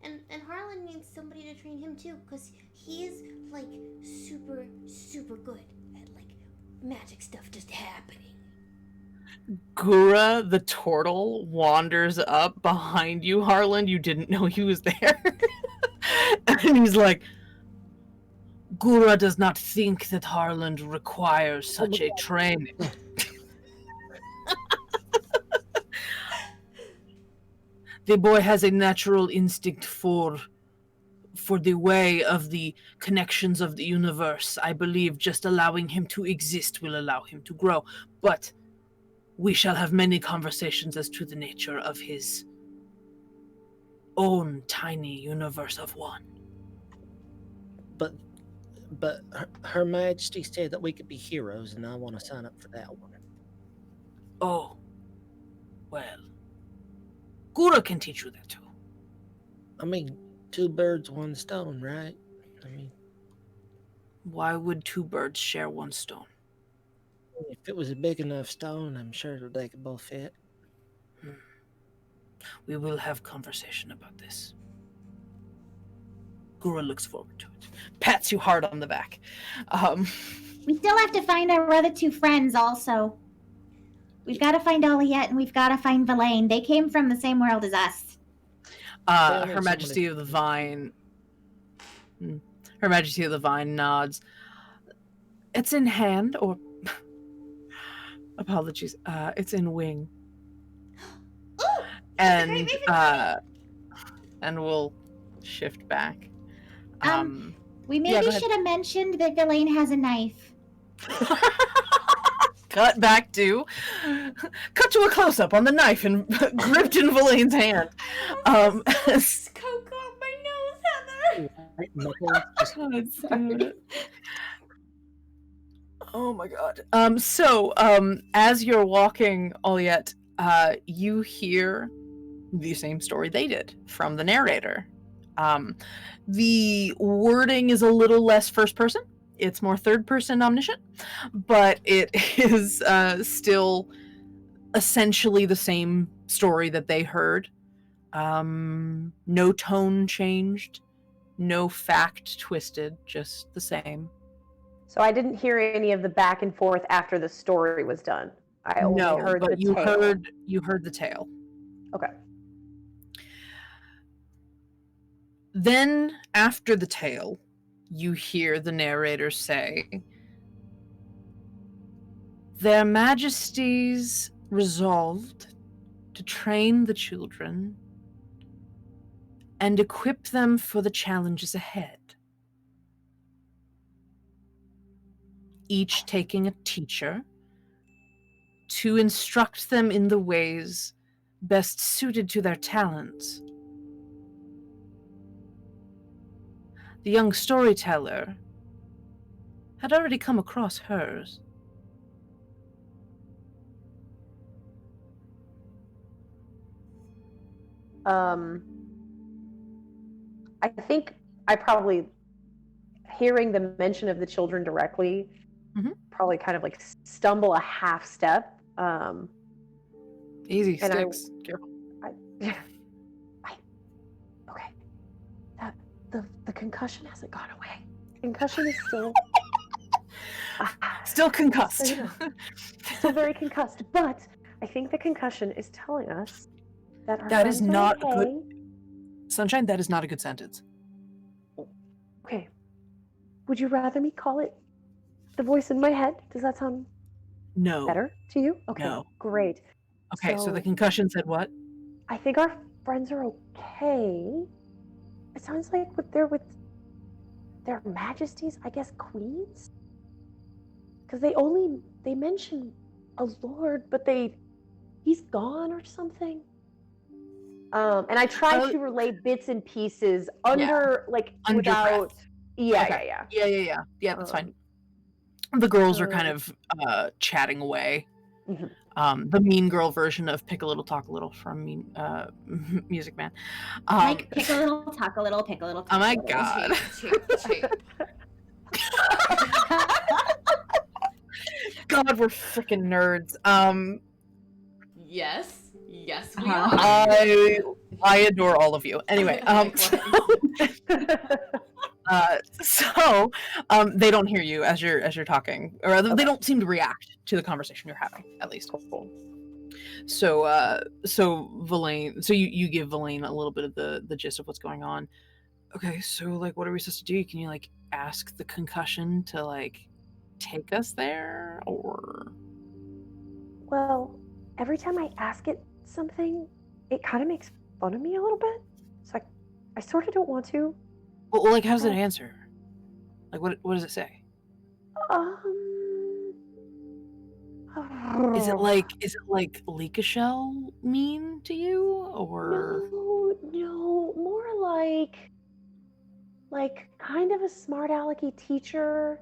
and Harlan needs somebody to train him too, because he is like super good at like magic stuff just happening. Gura the turtle wanders up behind you, Harlan. You didn't know he was there. And he's like, Gura does not think that Harlan requires such a training. The boy has a natural instinct for the way of the connections of the universe. I believe just allowing him to exist will allow him to grow. But we shall have many conversations as to the nature of his own tiny universe of one. But Her Majesty said that we could be heroes, and I want to sign up for that one. Oh, well, Gura can teach you that too. I mean, two birds, one stone, right? I mean, Why would two birds share one stone? if it was a big enough stone, I'm sure they could both fit. We will have conversation about this. Gura looks forward to it. Pats you hard on the back. We still have to find our other two friends also. We've got to find Oliette and we've got to find Verlaine. They came from the same world as us. Her Majesty of the Vine... Her Majesty of the Vine nods. It's in hand, or... Apologies. It's in wing. Ooh, And we'll shift back. We yeah, maybe go ahead. should have mentioned that Verlaine has a knife. Cut back to a close-up on the knife and gripped in Verlaine's hand. Coke on my nose, Heather. Oh my god. As you're walking, Oliette, you hear the same story they did from the narrator. The wording is a little less first person. It's more third person omniscient, but it is still essentially the same story that they heard. No tone changed, no fact twisted, just the same. So I didn't hear any of the back and forth after the story was done. I only heard the tale. You heard the tale. Okay. Then, after the tale, you hear the narrator say, "Their Majesties resolved to train the children and equip them for the challenges ahead, each taking a teacher to instruct them in the ways best suited to their talents. The young storyteller had already come across hers. I think I probably, hearing the mention of the children directly, probably kind of like stumble a half step. Easy, and sticks. Careful. Okay. The concussion hasn't gone away. Concussion is still... Still concussed. So, still very concussed, but I think the concussion is telling us that our That is friends are not okay. a good... Sunshine, that is not a good sentence. Okay. Would you rather me call it the voice in my head? Does that sound No. better to you? Okay, No. great. Okay, so the concussion said what? I think our friends are okay. It sounds like they're with their Majesties, I guess queens? Because they mention a lord, but he's gone or something. And I tried to relay bits and pieces Under without... breath. Yeah, Okay. yeah. Yeah, that's fine. The girls are kind of chatting away. The mean girl version of Pick a Little, Talk a Little from Music Man. Like, pick a little, talk a little, pick a little, talk Oh my a little. god. God, we're freaking nerds. Yes, we Uh-huh. are. I adore all of you. Anyway, so they don't hear you as you're talking, or they don't seem to react to the conversation you're having, at least. Cool. So Verlaine, so you give Verlaine a little bit of the gist of what's going on. Okay, so like, what are we supposed to do? Can you like ask the concussion to like take us there, or? Well, every time I ask it something, it kind of makes fun of me a little bit. So I sort of don't want to. Well, like, how does it answer? Like, what does it say? Is it like leak a shell mean to you, or? No, more like kind of a smart alecky teacher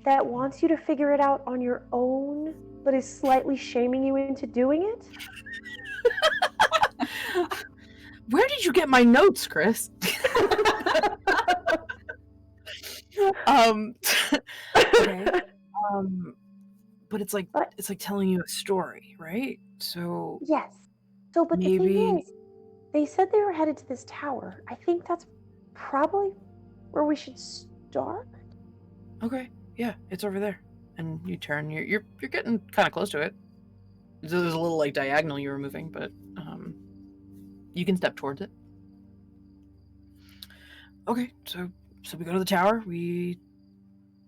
that wants you to figure it out on your own, but is slightly shaming you into doing it. Where did you get my notes, Chris? Okay. But it's like But telling you a story, right? So yes. So, but the thing maybe. is, they said they were headed to this tower. I think that's probably where we should start. Okay, yeah, it's over there, and you turn. You're getting kind of close to it. So there's a little like diagonal you were moving, but you can step towards it. Okay, so we go to the tower. We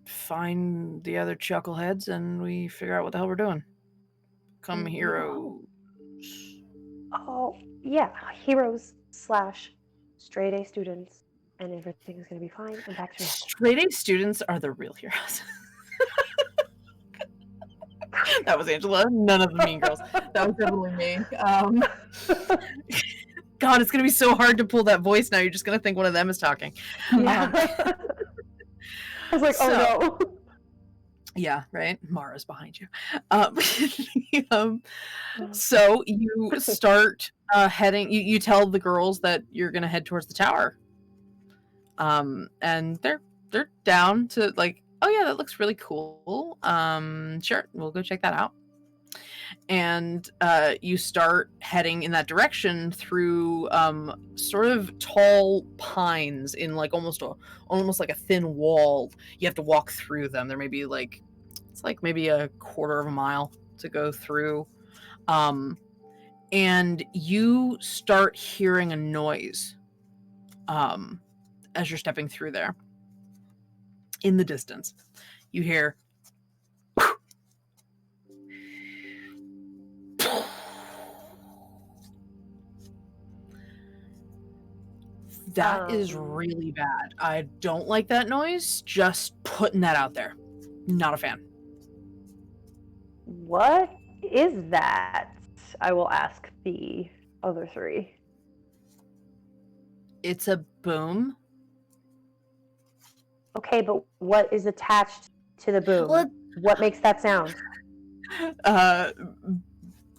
find the other chuckleheads, and we figure out what the hell we're doing. Come heroes. Oh, yeah, heroes / straight A students, and everything's gonna be fine. And back to normal. Straight A students are the real heroes. That was Angela. None of the mean girls. That was definitely me. God, it's gonna be so hard to pull that voice now. You're just gonna think one of them is talking. Yeah. I was like, oh no. Yeah, right. Mara's behind you. So you start heading. You tell the girls that you're gonna head towards the tower. And they're down to like, oh yeah, that looks really cool. Sure, we'll go check that out. And you start heading in that direction through sort of tall pines in like almost like a thin wall. You have to walk through them. There may be like, it's like maybe a quarter of a mile to go through. And you start hearing a noise as you're stepping through there. In the distance, you hear that is really bad. I don't like that noise. Just putting that out there. Not a fan. What is that? I will ask the other three. It's a boom. Okay, but what is attached to the boom? What makes that sound?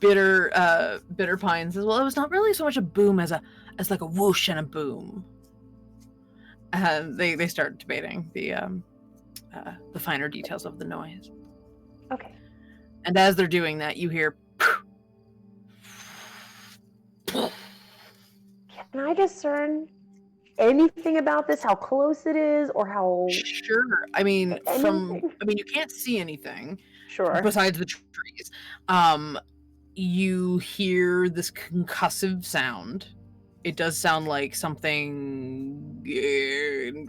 Bitter pines as well. It was not really so much a boom as like a whoosh and a boom. And they start debating the finer details of the noise. Okay. And as they're doing that, you hear. Can I discern anything about this? How close it is, or how? Sure. I mean, you can't see anything. Sure. Besides the trees, you hear this concussive sound. It does sound like something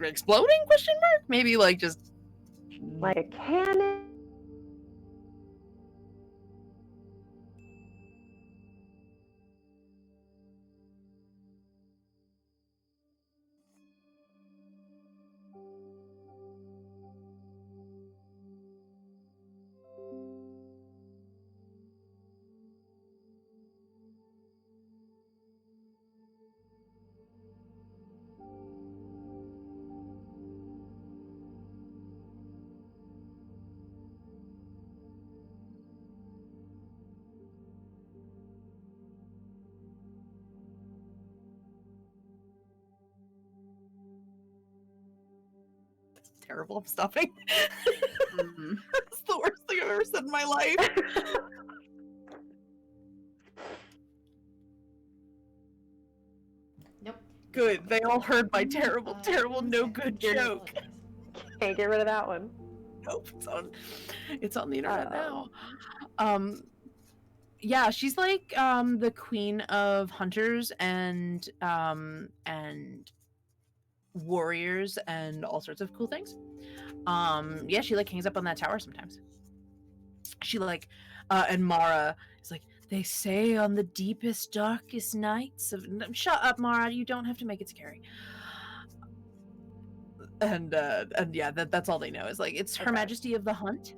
exploding? Question mark? Maybe like just like a cannon. terrible. I'm stopping. That's the worst thing I've ever said in my life. Nope. Good. They all heard my terrible, no good joke. Can't get rid of that one. Nope. It's on the internet now. Yeah, she's like the queen of hunters and warriors and all sorts of cool things. Yeah, she like hangs up on that tower sometimes. She like and Mara is like, they say on the deepest, darkest nights of... Shut up, Mara, you don't have to make it scary. And yeah, that's all they know is like, it's Her Majesty of the Hunt.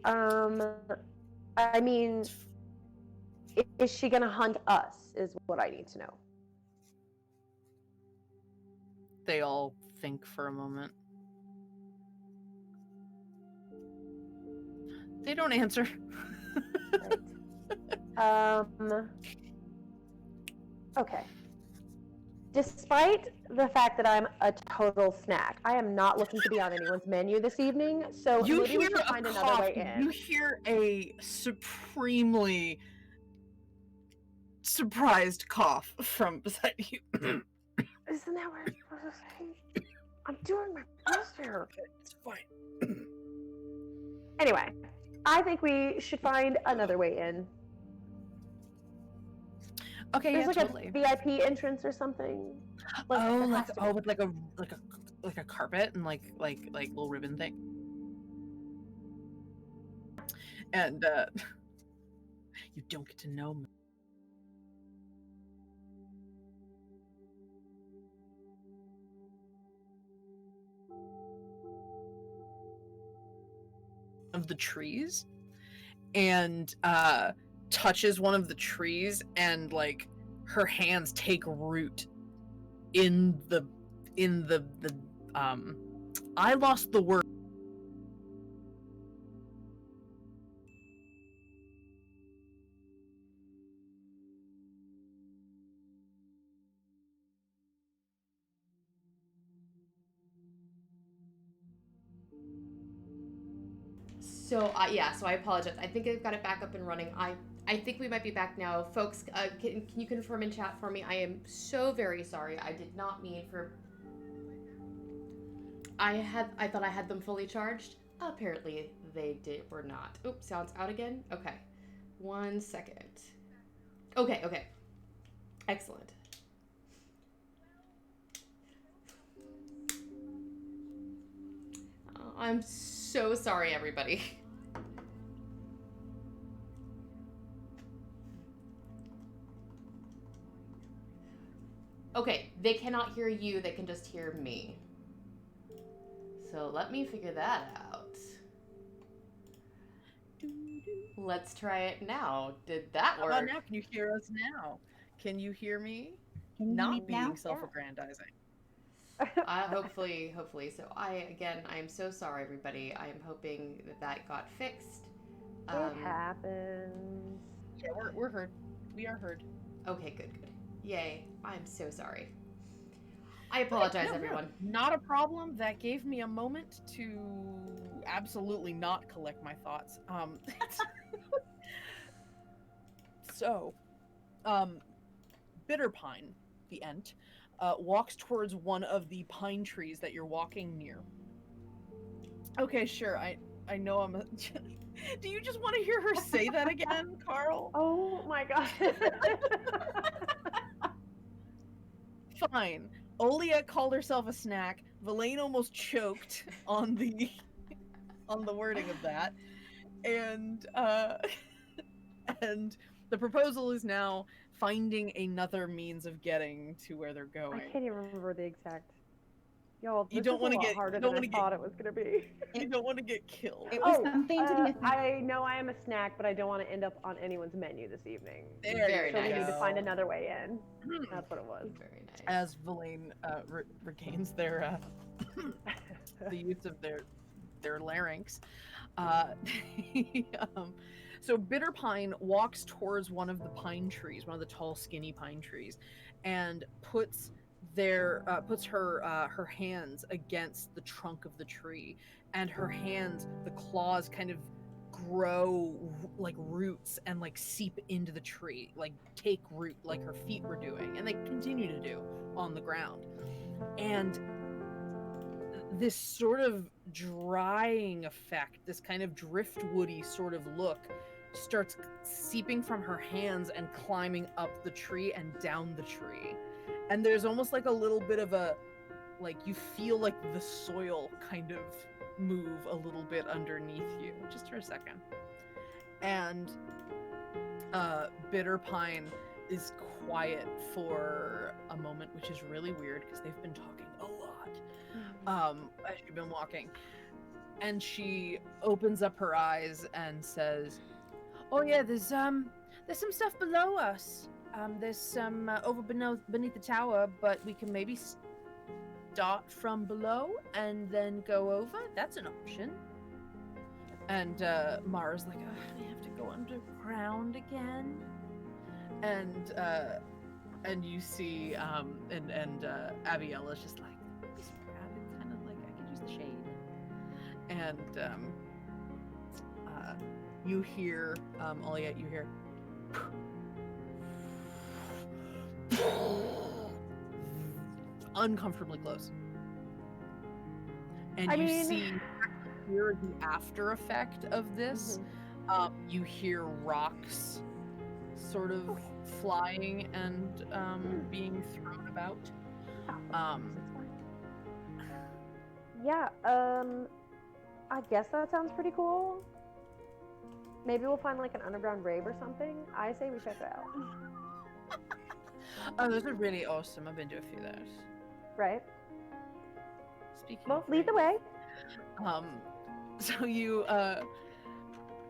I mean, is she gonna hunt us is what I need to know. They all think for a moment. They don't answer. Right. Okay. Despite the fact that I'm a total snack, I am not looking to be on anyone's menu this evening, so You maybe we hear should a find another cough. way in. You hear a supremely surprised cough from beside you. Isn't that what I'm supposed to say? I'm doing my best here. It's fine. Anyway, I think we should find another way in. Okay, There's yeah, like totally. a VIP entrance or something. With like a carpet and like little ribbon thing. And you don't get to know me. Of the trees, and touches one of the trees, and like her hands take root in the I lost the word. So so I apologize. I think I've got it back up and running. I think we might be back now, folks. Can you confirm in chat for me? I am so very sorry. I did not mean for. I thought I had them fully charged. Apparently they were not. Oops, sounds out again. Okay, 1 second. Okay. Excellent. I'm so sorry, everybody. Okay, they cannot hear you, they can just hear me. So let me figure that out. Let's try it now. Did that work? How about now? Can you hear us now? Can you hear me? Can you Not hear me being now? self-aggrandizing. Hopefully. So I am so sorry, everybody. I am hoping that got fixed. It happens. Yeah, we're heard. We are heard. Okay, good. Yay. I'm so sorry. I apologize, No, everyone. not a problem. That gave me a moment to absolutely not collect my thoughts. So, Bitterpine, the Ent, walks towards one of the pine trees that you're walking near. Okay, sure. I know I'm a... Do you just want to hear her say that again, Carl? Oh my god. Fine. Olia called herself a snack. Villain almost choked on the wording of that. And and the proposal is now finding another means of getting to where they're going. I can't even remember the exact. Y'all, this You don't is want a to lot get harder you don't than want I to get thought it was gonna be. you don't want to get killed. It was something to the effect. I know I am a snack, but I don't want to end up on anyone's menu this evening. Very So we need to nice. find another way in. That's what it was. Very nice. As Villain regains their the use of their larynx. So Bitterpine walks towards one of the pine trees, one of the tall, skinny pine trees, and puts her hands against the trunk of the tree, and her hands, the claws, kind of grow like roots and like seep into the tree, like take root, like her feet were doing, and they continue to do on the ground. And this sort of drying effect, this kind of driftwoody sort of look, starts seeping from her hands and climbing up the tree and down the tree. And there's almost like a little bit of a, like, you feel like the soil kind of move a little bit underneath you, just for a second. And Bitterpine is quiet for a moment, which is really weird because they've been talking a lot as you've been walking. And she opens up her eyes and says, "Oh yeah, there's some stuff below us. There's some over beneath the tower, but we can maybe start from below and then go over. That's an option." And Mara's like, "We have to go underground again." And and you see, and Abiella's just like, this rabbit kind of like, I could use the shade. And you hear, Oliette, you hear, uncomfortably close. And see here the after effect of this. You hear rocks sort of flying and being thrown about. Yeah, I guess that sounds pretty cool. Maybe we'll find like an underground rave or something. I say we check it out. Oh, those are really awesome. I've been to a few of those. Right? Speaking Well, of lead the way. So you thank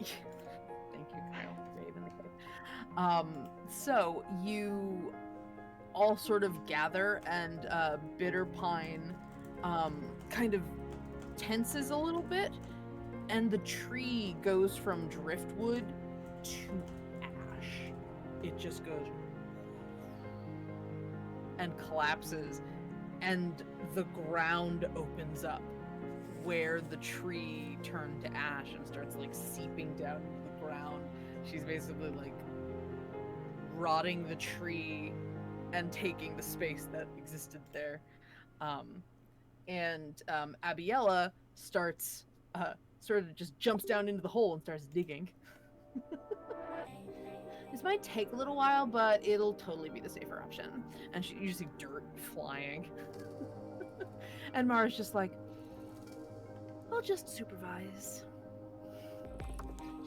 you, Kyle. Rave in the cave. So you all sort of gather, and Bitter Pine kind of tenses a little bit, and the tree goes from driftwood to ash. It just goes and collapses, and the ground opens up where the tree turned to ash and starts like seeping down into the ground. She's basically like rotting the tree and taking the space that existed there. And Abiella starts sort of just jumps down into the hole and starts digging. This might take a little while, but it'll totally be the safer option. And you just see dirt flying. And Mara's just like, I'll just supervise.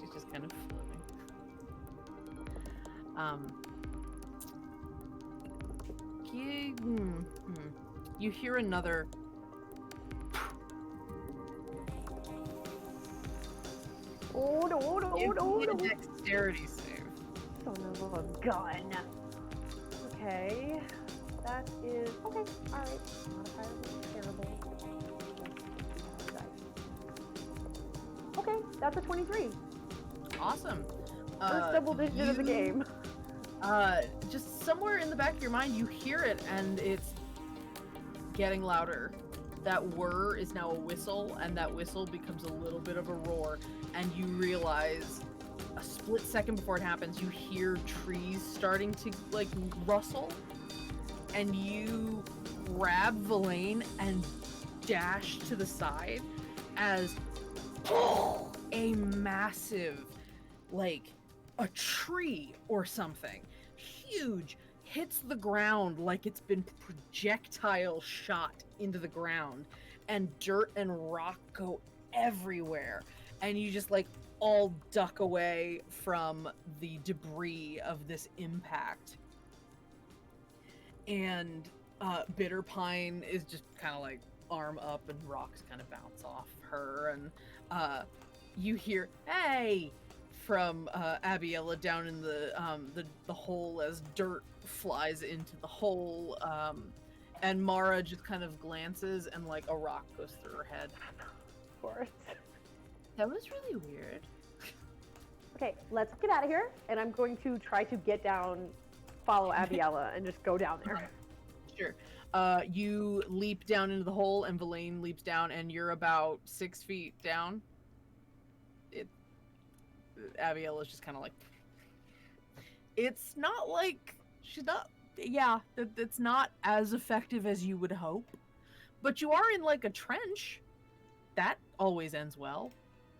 She's just kind of floating. You hear another Oh, no. Dexterity save. Son of a gun. Okay. That is... Okay, alright. Modifier is terrible. Okay, that's a 23. Awesome. First double digit of the game. Just somewhere in the back of your mind, you hear it, and it's getting louder. That whir is now a whistle, and that whistle becomes a little bit of a roar, and you realize a split second before it happens, you hear trees starting to like rustle, and you grab Villain and dash to the side as a massive, like a tree or something huge hits the ground like it's been projectile shot into the ground, and dirt and rock go everywhere, and you just like all duck away from the debris of this impact. And Bitter Pine is just kind of like arm up, and rocks kind of bounce off her, and you hear "Hey!" from Abiella down in the hole as dirt flies into the hole, and Mara just kind of glances, and like a rock goes through her head. Of course. That was really weird. Okay, let's get out of here, and I'm going to try to get down, follow Abiella, and just go down there. Sure. You leap down into the hole, and Villain leaps down, and you're about 6 feet down. Abiella's just kind of like, it's not like she's not, it's not as effective as you would hope, but you are in like a trench. That always ends well.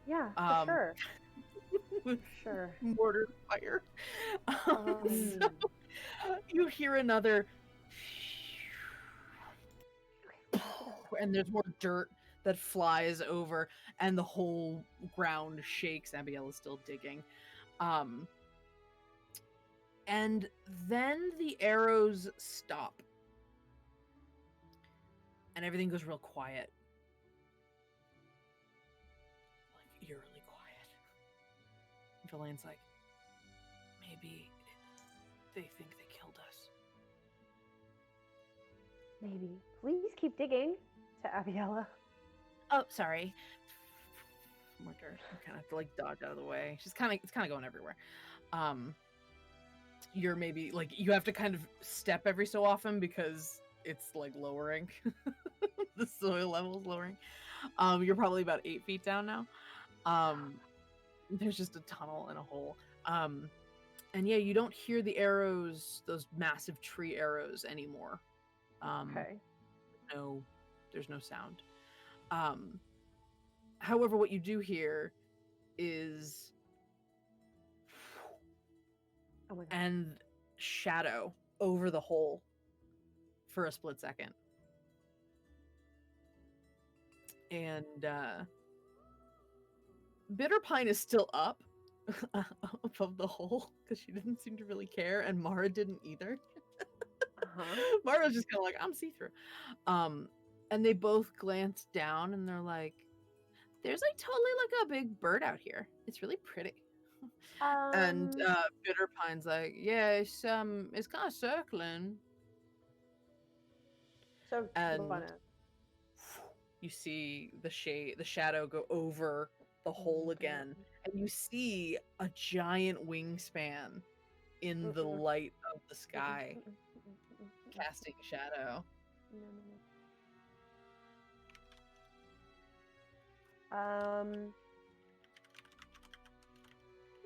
Yeah, for sure. Sure. Mortar fire. So you hear another, and there's more dirt that flies over, and the whole ground shakes. Abiella's still digging. And then the arrows stop. And everything goes real quiet. Like, eerily quiet. And Villain's like, maybe they think they killed us. Maybe. Please keep digging, to Abiella. Oh, sorry. More dirt. I kind of have to like dodge out of the way. It's kind of going everywhere. you're maybe like you have to kind of step every so often because it's like lowering. The soil level's lowering. You're probably about 8 feet down now. There's just a tunnel and a hole. And yeah, you don't hear the arrows, those massive tree arrows anymore. Okay. No, there's no sound. However, what you do hear is Oh my god. and shadow over the hole for a split second. And Bitter Pine is still up above the hole because she didn't seem to really care, and Mara didn't either. Mara's just kind of like, I'm see-through. And they both glance down and they're like, there's like totally like a big bird out here. It's really pretty. And Bitter Pine's like, yeah, it's kind of circling. So And you see the shadow go over the hole again, and you see a giant wingspan in the light of the sky, casting shadow.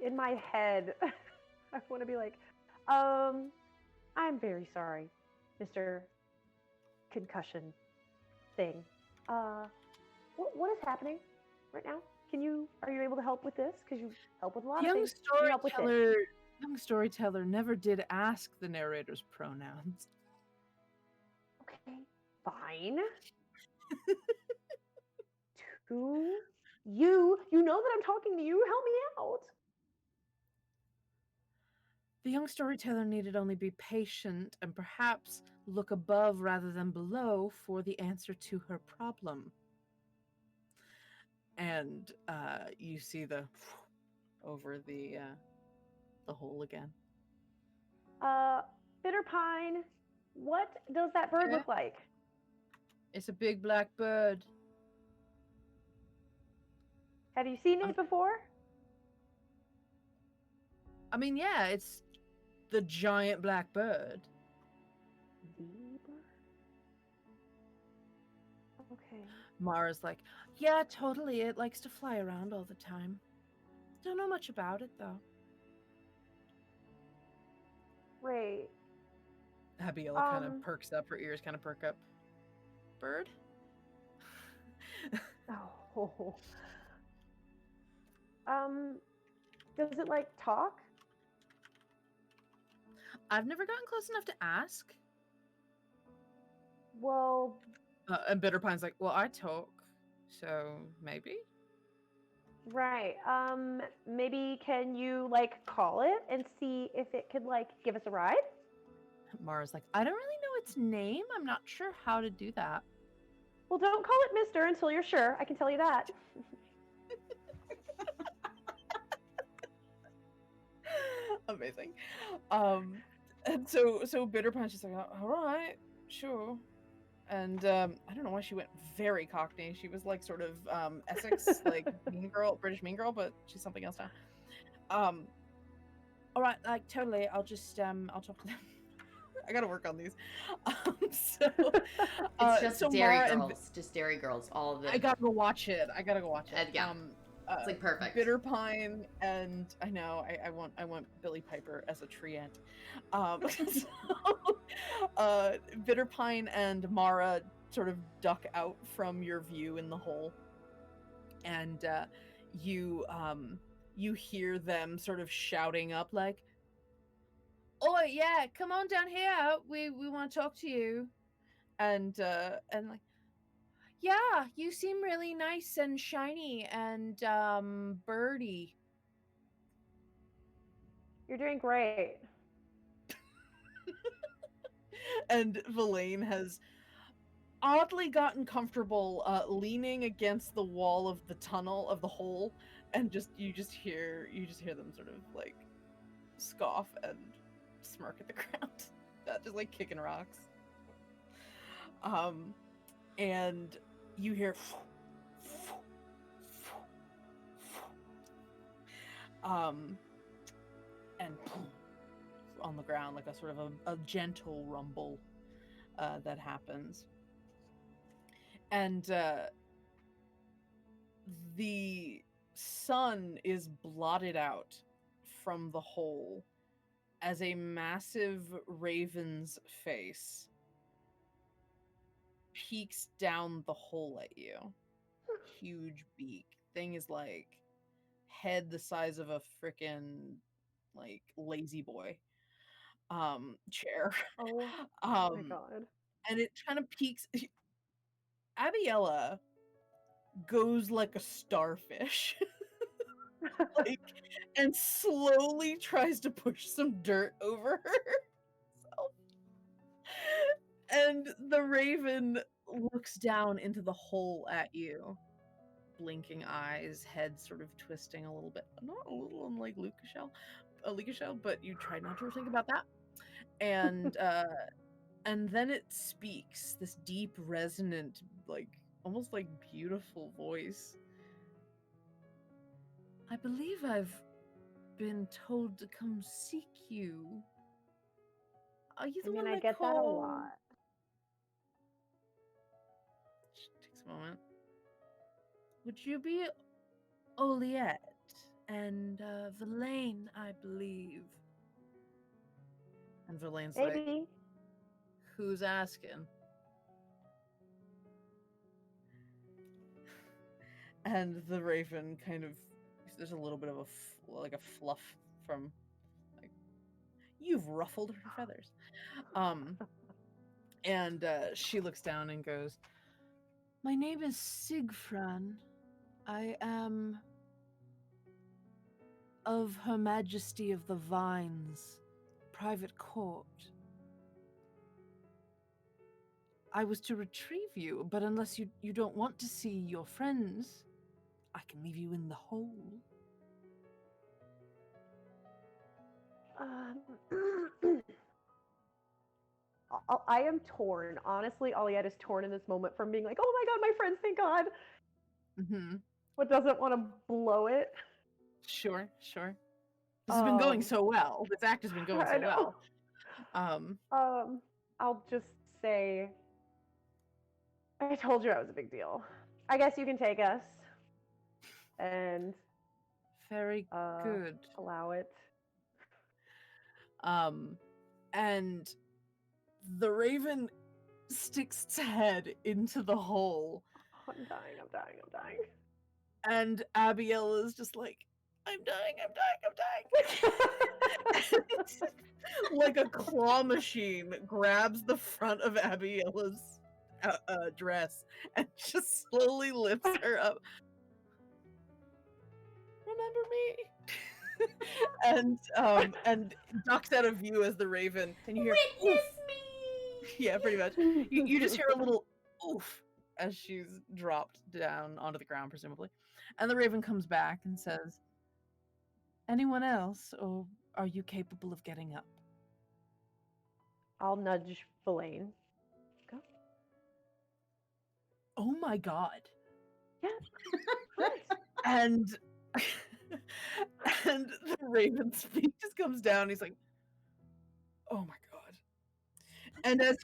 In my head, I want to be like, I'm very sorry, Mr. Concussion thing. What is happening right now? Are you able to help with this? Because you help with a lot of things. Young storyteller never did ask the narrator's pronouns. Okay, fine. You know that I'm talking to you. Help me out. The young storyteller needed only be patient and perhaps look above rather than below for the answer to her problem. And you see the over the hole again. Bitter Pine, what does that bird look like? It's a big black bird. Have you seen it before? I mean, yeah, it's the giant black bird. The bird? Okay. Mara's like, yeah, totally. It likes to fly around all the time. Don't know much about it, though. Right. Abiella kind of perks up. Her ears kind of perk up. Bird? Oh. Does it like talk? I've never gotten close enough to ask. Well, and Bitterpine's like, well, I talk, so maybe? Right. Maybe can you like call it and see if it could like give us a ride? Mara's like, I don't really know its name. I'm not sure how to do that. Well, don't call it Mister until you're sure. I can tell you that. Amazing. And so Bitterpine's just like, all right, sure. And I don't know why she went very Cockney. She was like sort of Essex, like mean girl, British mean girl, but she's something else now. All right, like totally. I'll just I'll talk to them. I gotta work on these. It's just Dairy Girls. Just Dairy Girls. All of it. I gotta go watch it. Yeah. It's like perfect. Bitterpine and I know I want Billy Piper as a treant. Bitterpine and Mara sort of duck out from your view in the hole, and you hear them sort of shouting up like, "Oh yeah, come on down here. We want to talk to you," and like. Yeah, you seem really nice and shiny and birdie. You're doing great. And Villain has oddly gotten comfortable leaning against the wall of the tunnel of the hole, and you just hear them sort of like scoff and smirk at the ground. Just like kicking rocks. And you hear and on the ground, like a sort of a gentle rumble that happens. And the sun is blotted out from the hole as a massive raven's face peeks down the hole at you. Huge beak. Thing is like head the size of a frickin' like lazy boy chair. Oh my god. And it kind of peeks. Abiella goes like a starfish. Like, and slowly tries to push some dirt over herself. And the raven looks down into the hole at you, blinking eyes, head sort of twisting a little bit. Not a little unlike Lucashell, but you try not to think about that. And then it speaks, this deep, resonant, like almost like beautiful voice. I believe I've been told to come seek you. Are you the one I get that a lot. She takes a moment. Would you be Oliette and Verlaine, I believe? And Verlaine's like, Maybe. who's asking? And the raven kind of, there's a little bit of a fluff from, like, you've ruffled her feathers. And she looks down and goes, my name is Sigfran. I am of Her Majesty of the Vines, private court. I was to retrieve you, but unless you don't want to see your friends, I can leave you in the hole. I am torn. Honestly, Oliette is torn in this moment from being like, oh my god, my friends, thank god. Mm-hmm. But doesn't want to blow it. Sure. This has been going so well. This act has been going so well. I'll just say, I told you I was a big deal. I guess you can take us. And very good. Allow it. And the raven sticks its head into the hole. Oh, I'm dying. And Abiel is just like, I'm dying. Like a claw machine grabs the front of Abiella's dress and just slowly lifts her up. Remember me? and ducks out of view as the raven, and you hear Witness me! Yeah, pretty much. You just hear a little oof as she's dropped down onto the ground, presumably. And the raven comes back and says, anyone else, or are you capable of getting up? I'll nudge Verlaine. Go. Oh my god. Yeah. Right. And the raven's feet just comes down. He's like, oh my god. And as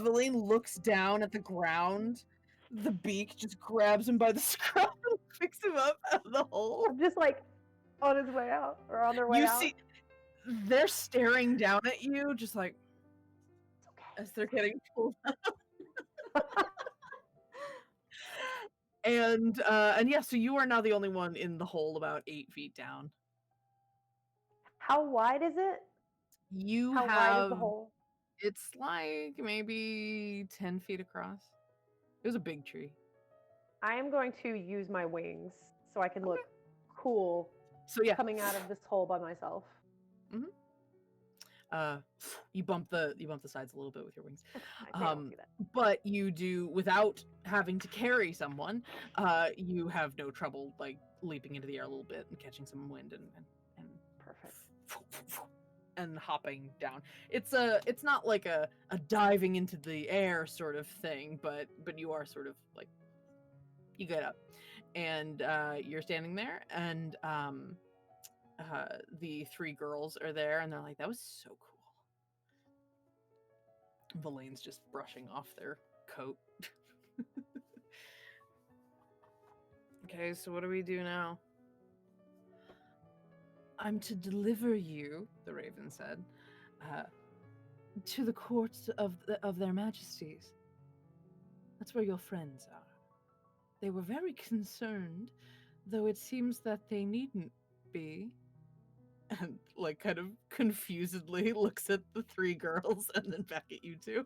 Verlaine looks down at the ground, the beak just grabs him by the scruff and picks him up out of the hole. Just like on his way out, or on their way out. You see, they're staring down at you, just like, it's okay. As they're getting pulled out. And yeah, so you are now the only one in the hole about 8 feet down. How wide is it? How wide is the hole? It's like maybe 10 feet across. It was a big tree. I am going to use my wings so I can look cool. So yeah, coming out of this hole by myself. Mm-hmm. You bump the sides a little bit with your wings. But you do, without having to carry someone, you have no trouble like leaping into the air a little bit and catching some wind and perfect. And hopping down. It's not like a diving into the air sort of thing, but you are sort of like, you get up and you're standing there, and the three girls are there, and they're like, "That was so cool." Valaine's just brushing off their coat. Okay, so what do we do now? I'm to deliver you, the Raven said, to the courts of their Majesties. That's where your friends are. They were very concerned, though it seems that they needn't be. And, like, kind of confusedly looks at the three girls and then back at you two.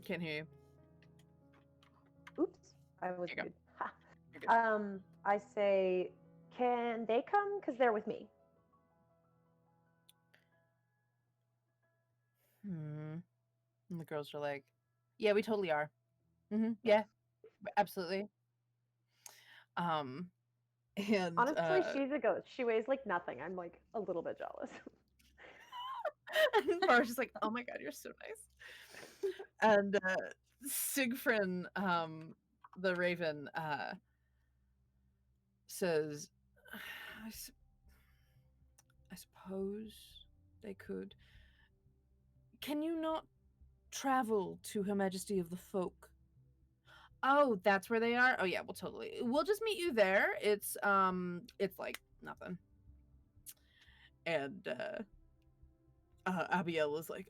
Can't hear you. Oops, I was There you go. good. Ha. You're good. I say, can they come? Because they're with me. And the girls are like, yeah, we totally are. Yeah, absolutely. And Honestly, she's a ghost. She weighs like nothing. I'm like a little bit jealous. and Bar's just like, oh my god, you're so nice. And Sigfrin, the Raven, says, I suppose they could. Can you not travel to Her Majesty of the Folk? Oh, that's where they are? Oh yeah, well totally. We'll just meet you there. It's like nothing. And Abiel is like,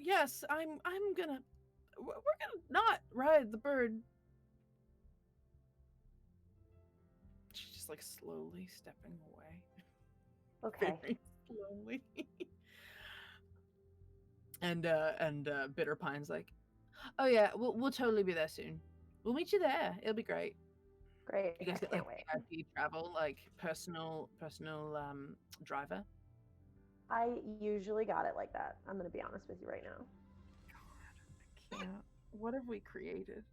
yes, we're gonna not ride the bird. She's just like slowly stepping away. Okay. Very slowly. and Bitter Pine's like, oh yeah, we'll totally be there soon. We'll meet you there. It'll be great. Great. You guys I get can't like wait. VIP travel, like personal driver. I usually got it like that. I'm going to be honest with you right now. God, I can't. What have we created?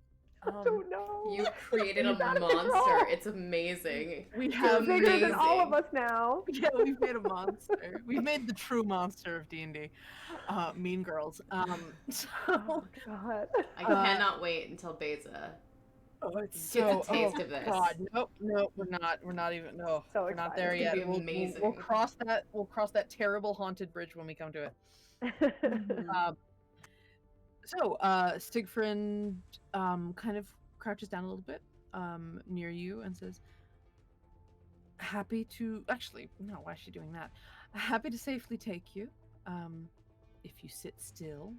I don't know. You created a It's out of monster. control. It's amazing. We You're have bigger than all of amazing. us now. Yeah, we've made a monster. We've made the true monster of D&D. Mean Girls. So, Oh god. I cannot wait until Beza it's gets a taste of this. God, nope, we're not even. No, So we're not excited. there It's yet. gonna be We'll amazing. cross that. We'll cross that terrible haunted bridge when we come to it. So, Sigfrind kind of crouches down a little bit near you and says, happy to... Actually, no, why is she doing that? Happy to safely take you, if you sit still.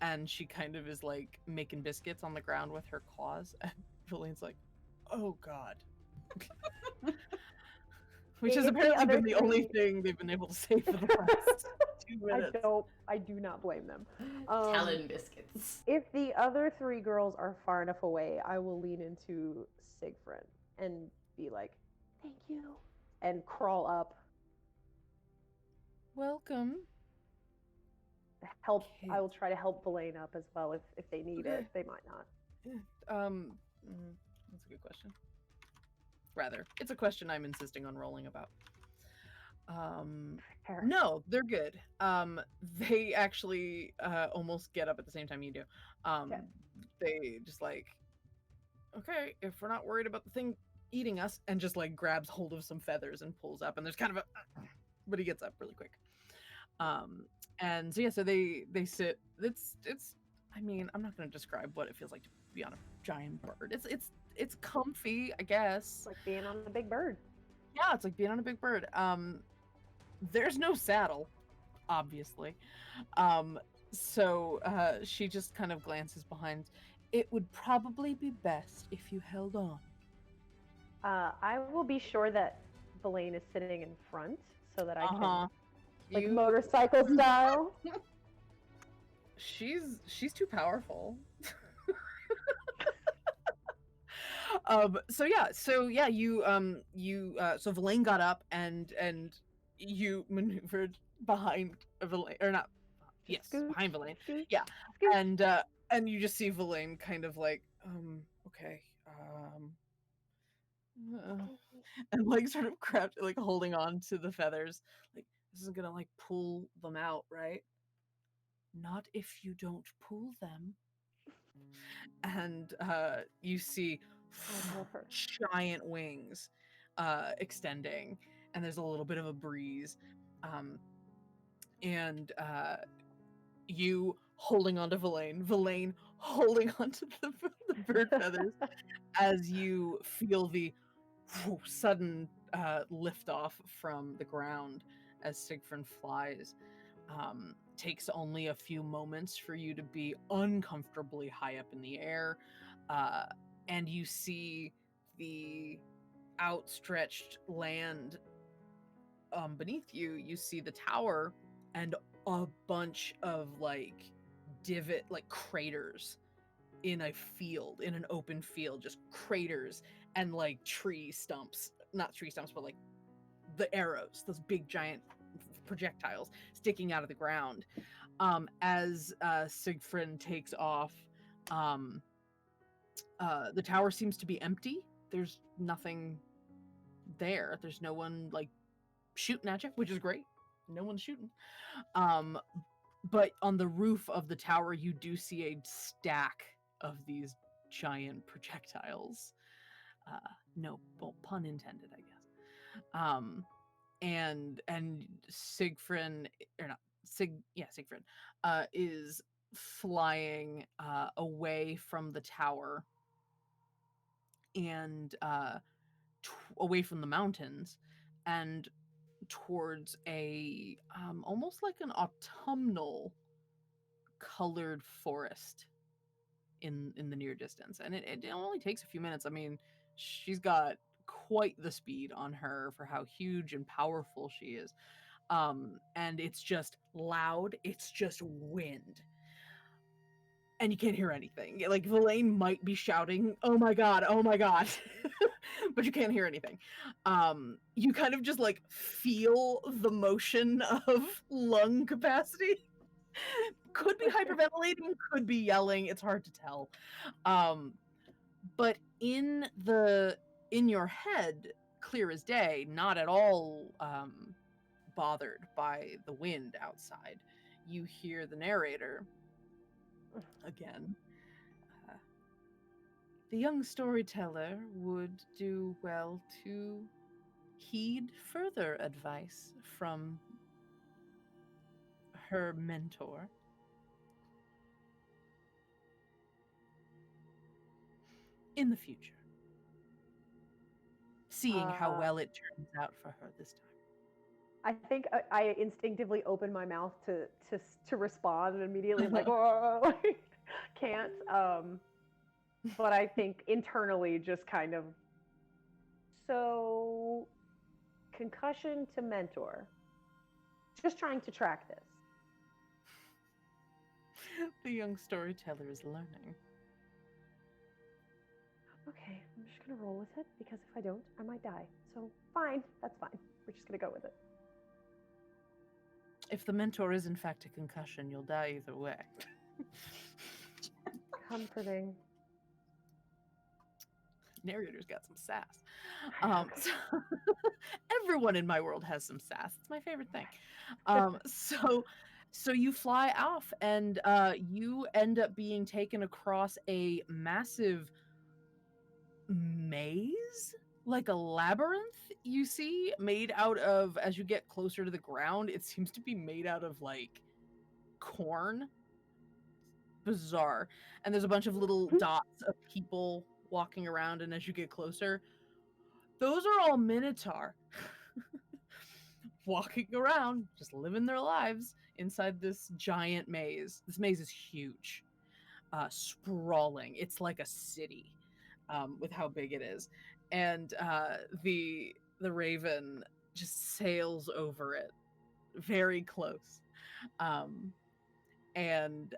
And she kind of is, like, making biscuits on the ground with her claws. And Valaine's like, oh, God. Which has apparently been the only thing they've been able to say for the past 2 minutes. I do not blame them. Talon biscuits. If the other three girls are far enough away, I will lean into Sigfrin and be like, thank you, and crawl up. Welcome. Help. I will try to help Valaine up as well if they need it. They might not. That's a good question. Rather, it's a question I'm insisting on rolling about. Fair. No, they're good. They actually almost get up at the same time you do. Okay. They just like, okay, if we're not worried about the thing eating us, and just like grabs hold of some feathers and pulls up, and there's kind of a, but he gets up really quick. And so yeah, so they sit. It's. I mean, I'm not going to describe what it feels like to be on a giant bird. It's comfy, I guess. It's like being on a big bird. Yeah, it's like being on a big bird. There's no saddle, obviously. So she just kind of glances behind. It would probably be best if you held on. I will be sure that Valaine is sitting in front so that I can, like, You- motorcycle style. She's too powerful. So Valaine got up and you maneuvered behind Valaine, or not? Yes, Scoot, behind Valaine. scoot, Yeah, scoot. and you just see Valaine kind of like, okay, and like sort of crouch, like holding on to the feathers, like this isn't gonna like pull them out, right? Not if you don't pull them. And you see I love her. giant wings extending, and there's a little bit of a breeze. And you holding onto Villain holding onto the bird feathers as you feel the sudden lift off from the ground as Siegfried flies. Takes only a few moments for you to be uncomfortably high up in the air, and you see the outstretched land beneath you. You see the tower and a bunch of like craters in a field, in an open field, just craters and like not tree stumps, but like the arrows, those big giant projectiles sticking out of the ground. As Siegfried takes off, the tower seems to be empty. There's nothing there. There's no one like shooting at you, which is great. No one's shooting. But on the roof of the tower, you do see a stack of these giant projectiles. No, well, pun intended, I guess. And Siegfried, or not Siegfried, is flying away from the tower and away from the mountains and towards a almost like an autumnal colored forest in the near distance. And it only takes a few minutes. I mean, she's got quite the speed on her for how huge and powerful she is. And it's just loud. It's just wind. And you can't hear anything. Like, Villain might be shouting, "Oh my god, oh my god." But you can't hear anything. You kind of just like feel the motion of lung capacity. Could be hyperventilating, could be yelling. It's hard to tell. But in your head, clear as day, not at all bothered by the wind outside, you hear the narrator again. The young storyteller would do well to heed further advice from her mentor. In the future. Seeing how well it turns out for her this time. I think I instinctively open my mouth to respond, and immediately I'm like, "Whoa!" Can't. But I think internally, just kind of. So, concussion to mentor. Just trying to track this. The young storyteller is learning. Okay, I'm just gonna roll with it, because if I don't, I might die. So fine, that's fine. We're just gonna go with it. If the mentor is in fact a concussion, you'll die either way. Comforting. Narrator's got some sass. So everyone in my world has some sass. It's my favorite thing. So you fly off, and you end up being taken across a massive maze, like a labyrinth, you see, made out of, as you get closer to the ground, it seems to be made out of like corn. Bizarre. And there's a bunch of little dots of people walking around, and as you get closer, those are all Minotaur walking around, just living their lives inside this giant maze. This maze is huge, sprawling. It's like a city. With how big it is, and the raven just sails over it, very close, and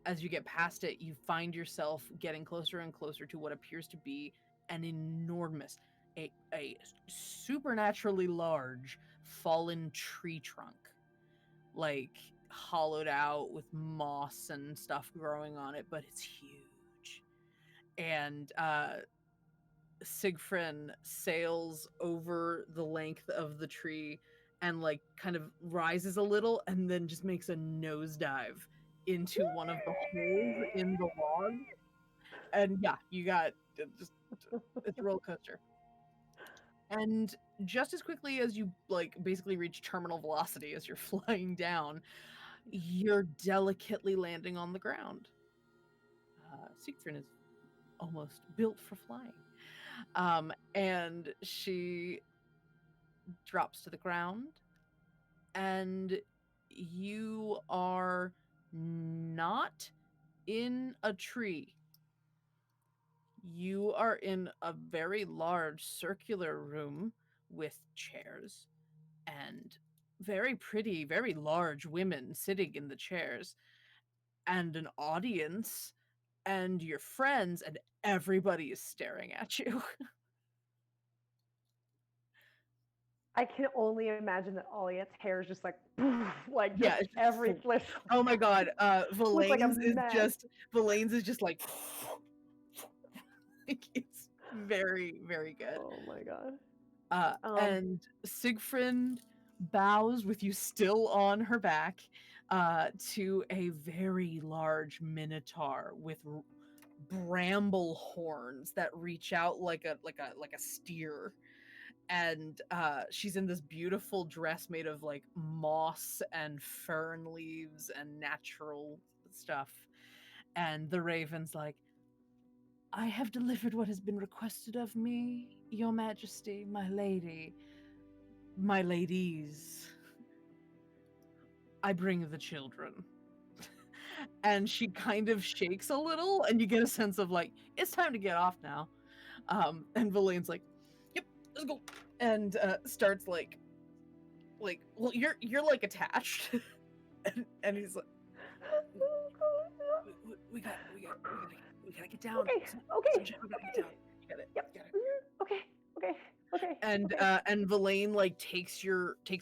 as you get past it, you find yourself getting closer and closer to what appears to be an enormous, a supernaturally large fallen tree trunk, like hollowed out with moss and stuff growing on it, but it's huge. And Siegfried sails over the length of the tree and like kind of rises a little and then just makes a nosedive into one of the holes in the log. And yeah, you got just It's a roller coaster. And just as quickly as you like basically reach terminal velocity as you're flying down, you're delicately landing on the ground. Siegfried is almost built for flying. And she drops to the ground, and you are not in a tree. You are in a very large circular room with chairs and very pretty, very large women sitting in the chairs, and an audience, and your friends, and everybody is staring at you. I can only imagine that Oliet's hair is just like, like Yeah, just it's just every full- flip. Oh my god, Looks like a Valane's mess. is just like it's very, very good. Oh my god. And Siegfried bows with you still on her back to a very large minotaur with bramble horns that reach out like a steer. And she's in this beautiful dress made of like moss and fern leaves and natural stuff. And the raven's like, I have delivered what has been requested of me, your majesty, my lady, my ladies. I bring the children. And she kind of shakes a little, and you get a sense of like, it's time to get off now. And Valane's like, yep, let's go. And starts like, well, you're like attached. and he's like, we gotta get down. Okay. Sunshine, we gotta get down. You got it. Yep. You got it. Okay. And okay. And Valane like takes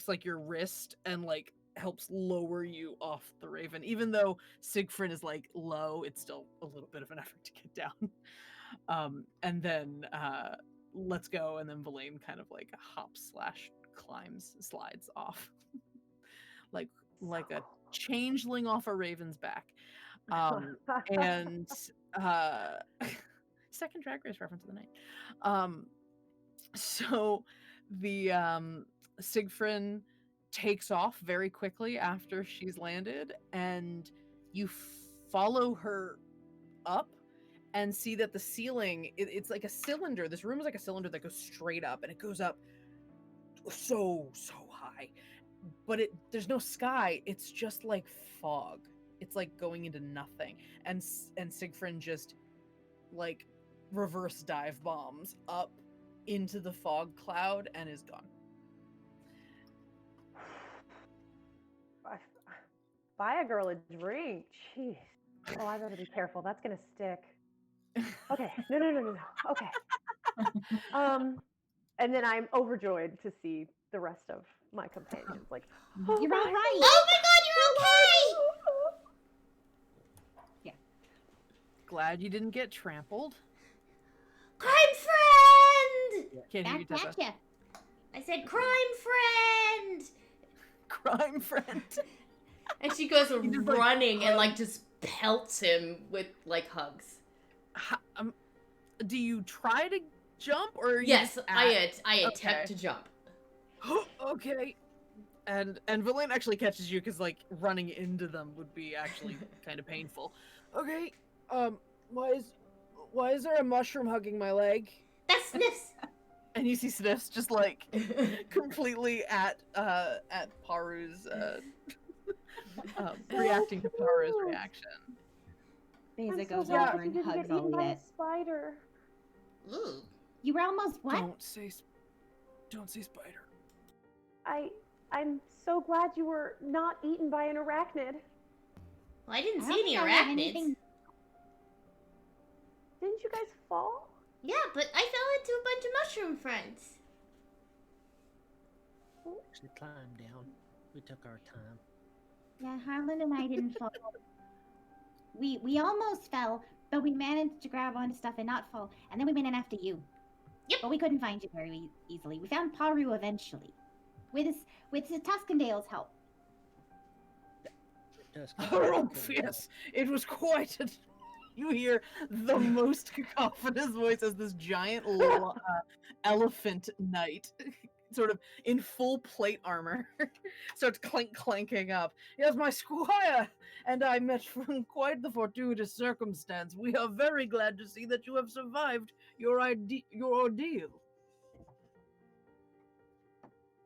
like your wrist and like helps lower you off the raven. Even though Siegfried is like low, it's still a little bit of an effort to get down. And then let's go, and then Valane kind of like hops / slides off. like a changeling off a raven's back. And second Drag Race reference of the night. So the Siegfried takes off very quickly after she's landed, and you follow her up and see that the ceiling, it's like a cylinder. This room is like a cylinder that goes straight up, and it goes up so high. But there's no sky. It's just like fog. It's like going into nothing. And Siegfried just like reverse dive bombs up into the fog cloud and is gone. Buy a girl a drink. Jeez. Oh, I better be careful. That's gonna stick. Okay. No. Okay. And then I'm overjoyed to see the rest of my companions. Like, oh, You're all right. Oh my god, you're okay! Glad you didn't get trampled. Crime friend! Can't hear you, Back Tessa. ya. I said crime friend! Crime friend. And she goes just, like, running and like just pelts him with like hugs. Do you try to jump, or Yes, just I Okay. attempt to jump. Okay. And Valane actually catches you because like running into them would be actually kind of painful. Okay. Why is there a mushroom hugging my leg? That's Sniffs! And you see Sniffs just like completely at Paru's reacting to Paru's reaction. Beza I'm goes so glad over you and didn't hugs get eaten by a Oliet. spider. Ooh. You were almost what? Don't say spider. I'm so glad you were not eaten by an arachnid. Well, I didn't I see don't any think I had arachnids. anything- Didn't you guys fall? Yeah, but I fell into a bunch of mushroom friends. Actually climbed down. We took our time. Yeah, Harlan and I didn't fall. We almost fell, but we managed to grab onto stuff and not fall, and then we went in after you. Yep. But we couldn't find you very easily. We found Paru eventually, with Tuskendale's help. Does Oh, yes, it was quite a You hear the most cacophonous voice as this giant elephant knight, sort of in full plate armor, starts clanking up. Yes, my squire and I met from quite the fortuitous circumstance. We are very glad to see that you have survived your ordeal.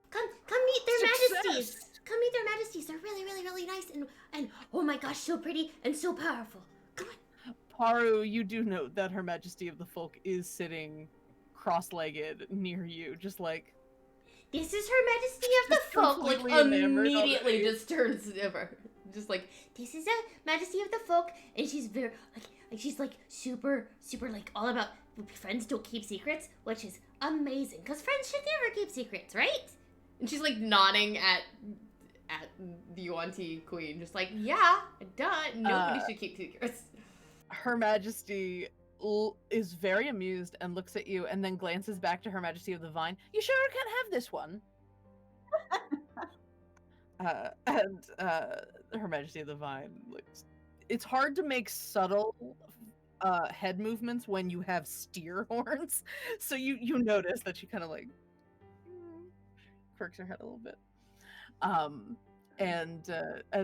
Come meet their Success! majesties. Come meet their majesties. They're really, really, really nice and oh my gosh, so pretty and so powerful. Come on. Paru, you do note that Her Majesty of the Folk is sitting cross-legged near you, just like... This is Her Majesty of the Just Folk. Like completely enamored Immediately already. just turns over. Just like, This is a Majesty of the Folk, and she's very like she's like super like all about friends don't keep secrets, which is amazing because friends should never keep secrets, right? and she's like nodding at the Yuan-Ti queen, just like, yeah, duh, nobody should keep secrets. Her Majesty is very amused and looks at you and then glances back to Her Majesty of the Vine. You sure can't have this one? And Her Majesty of the Vine looks... It's hard to make subtle head movements when you have steer horns. So you notice that she kind of like quirks her head a little bit. And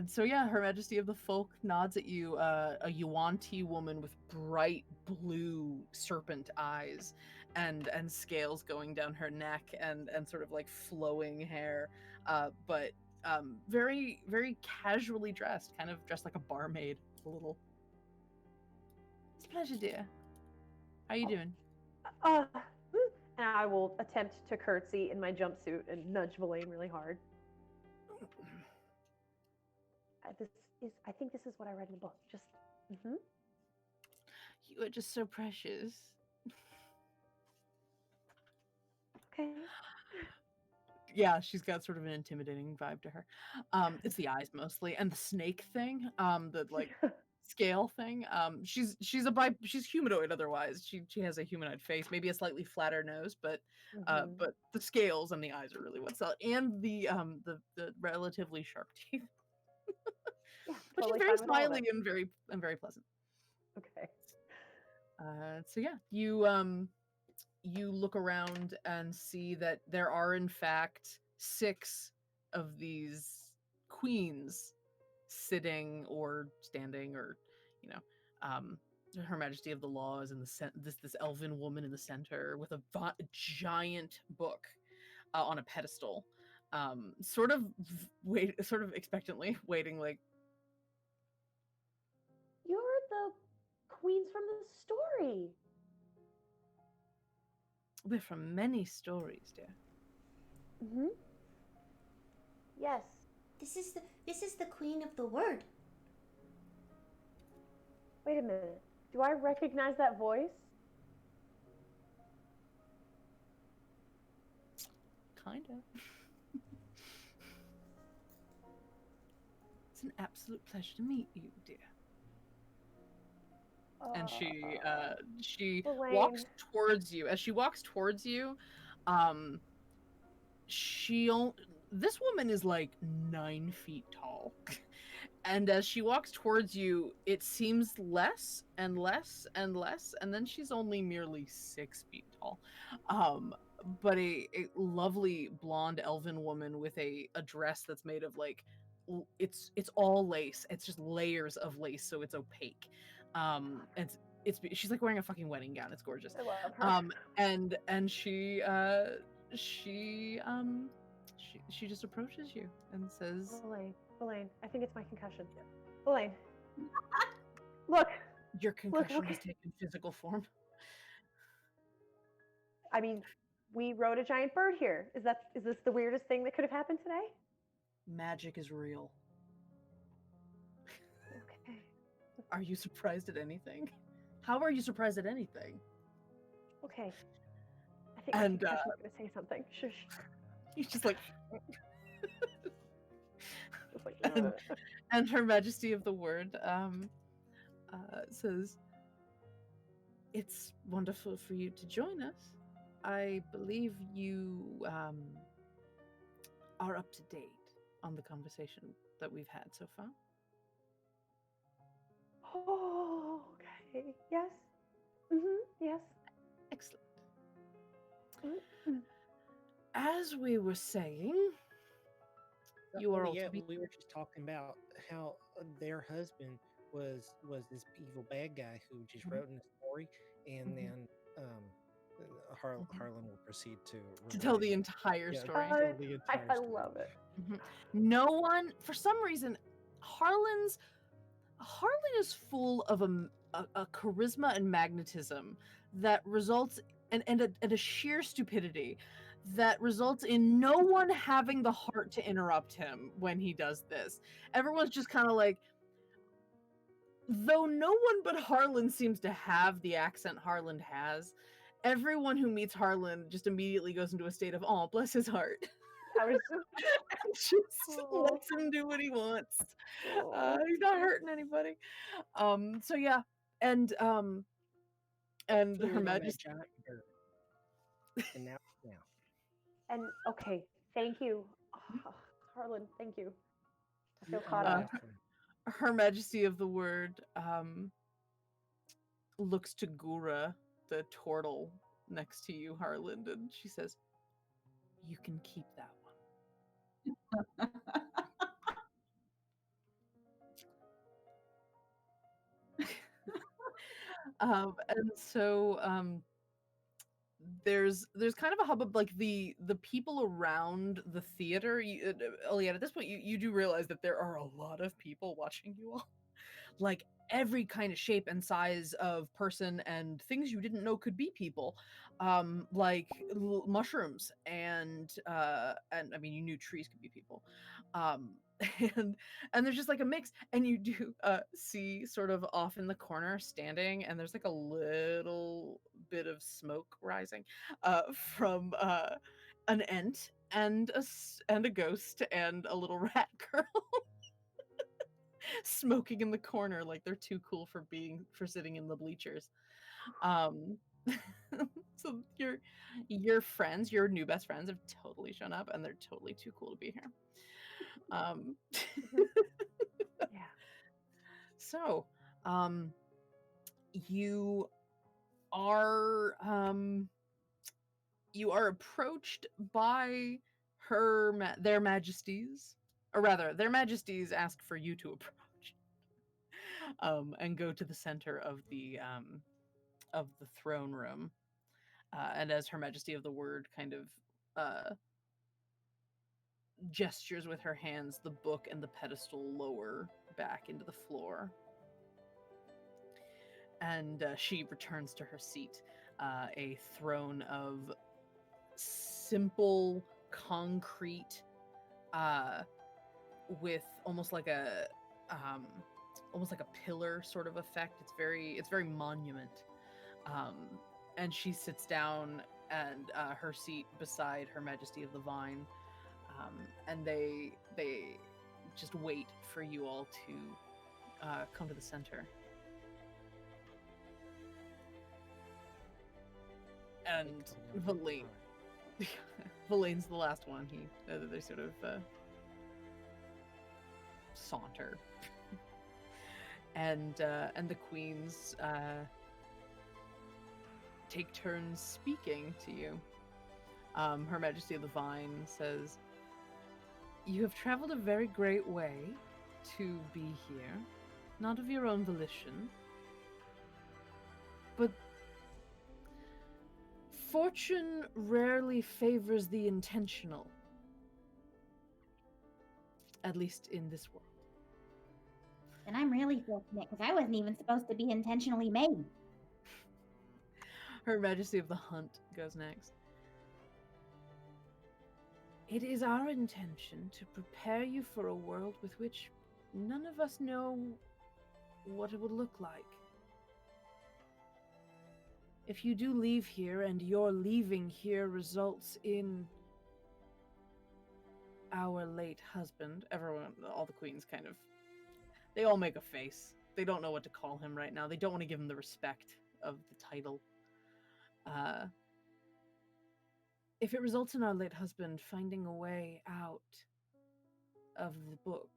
so yeah, Her Majesty of the Folk nods at you, a Yuan-Ti woman with bright blue serpent eyes and scales going down her neck and sort of like flowing hair, but very, very casually dressed, kind of dressed like a barmaid a little. It's a pleasure, dear. How you doing? And I will attempt to curtsy in my jumpsuit and nudge Villain really hard. I think this is what I read in the book. Just, You are just so precious. Okay. Yeah, she's got sort of an intimidating vibe to her. It's the eyes mostly, and the snake thing, the like scale thing. She's humanoid otherwise. She has a humanoid face, maybe a slightly flatter nose, but the scales and the eyes are really what's up, and the relatively sharp teeth. Yeah, But totally she's very fine with all of smiley it. and very pleasant. Okay. So yeah, you look around and see that there are in fact 6 of these queens sitting or standing, or Her Majesty of the Law is in the this elven woman in the center with a giant book on a pedestal, sort of expectantly waiting, like, You're the queens from the story. we're from many stories, dear. Yes. This is the Queen of the Word. Wait a minute. Do I recognize that voice? Kinda. It's an absolute pleasure to meet you, dear. And she Elaine. walks towards you. As she walks towards you, this woman is like 9 feet tall. And as she walks towards you, it seems less and less and less, and then she's only merely 6 feet tall. But a lovely blonde elven woman with a dress that's made of like, it's all lace. It's just layers of lace, so it's opaque. And she's like wearing a fucking wedding gown. It's gorgeous. I love her. And she just approaches you and says, Elaine, I think it's my concussion. Elaine, look. your concussion look. has taken physical form. I mean, we rode a giant bird here. Is this the weirdest thing that could have happened today? Magic is real. Okay. Are you surprised at anything? How are you surprised at anything? Okay. I think And, my concussion's gonna say something. Shush. He's just like, Just like, and Her Majesty of the Word says, it's wonderful for you to join us. I believe you are up to date on the conversation that we've had so far. Oh, okay. Okay. Yes. Yes. Excellent. Mhm. As we were saying, you are all to be... We were just talking about how their husband was this evil bad guy who just wrote in the story, and then Harlan will proceed to tell the relate- entire story. tell the entire I story. love it. No one, for some reason, Harlan is full of a charisma and magnetism that results and a sheer stupidity that results in no one having the heart to interrupt him when he does this. Everyone's just kind of like, though no one but Harlan seems to have the accent Harlan has, everyone who meets Harlan just immediately goes into a state of, oh, bless his heart. I was Just lets him do what he wants. He's not hurting anybody. So yeah, and Flew Her in on that Majesty. giant bird. And now. and okay. Thank you, Harlan. Thank you. I feel You're caught up. welcome. Her Majesty of the Word looks to Gura, the turtle next to you, Harlan, and she says, "You can keep that one." And so there's kind of a hubbub, like the people around the theater. At this point, you do realize that there are a lot of people watching you all, like every kind of shape and size of person and things you didn't know could be people, like mushrooms and I mean, you knew trees could be people, and there's just like a mix, and you do see sort of off in the corner standing, and there's like a little bit of smoke rising from an ent and a ghost and a little rat girl smoking in the corner like they're too cool for sitting in the bleachers. So your friends, your new best friends, have totally shown up, and they're totally too cool to be here. Yeah. So you are approached by their majesties, or rather, their majesties ask for you to approach, and go to the center of the throne room. And as Her Majesty of the Word kind of gestures with her hands, the book and the pedestal lower back into the floor. And she returns to her seat, a throne of simple concrete, with almost like a pillar sort of effect. It's very monument. And she sits down and her seat beside Her Majesty of the Vine, and they just wait for you all to come to the center. And Valaine's the last one. They sort of saunter, and the queens take turns speaking to you. Her Majesty of the Vine says, "You have traveled a very great way to be here, not of your own volition, but fortune rarely favors the intentional, at least in this world." And I'm really fortunate because I wasn't even supposed to be intentionally made. Her Majesty of the Hunt goes next. "It is our intention to prepare you for a world with which none of us know what it would look like. If you do leave here, and your leaving here results in our late husband," everyone, all the queens they all make a face. They don't know what to call him right now. They don't want to give him the respect of the title. If it results in our late husband finding a way out of the book,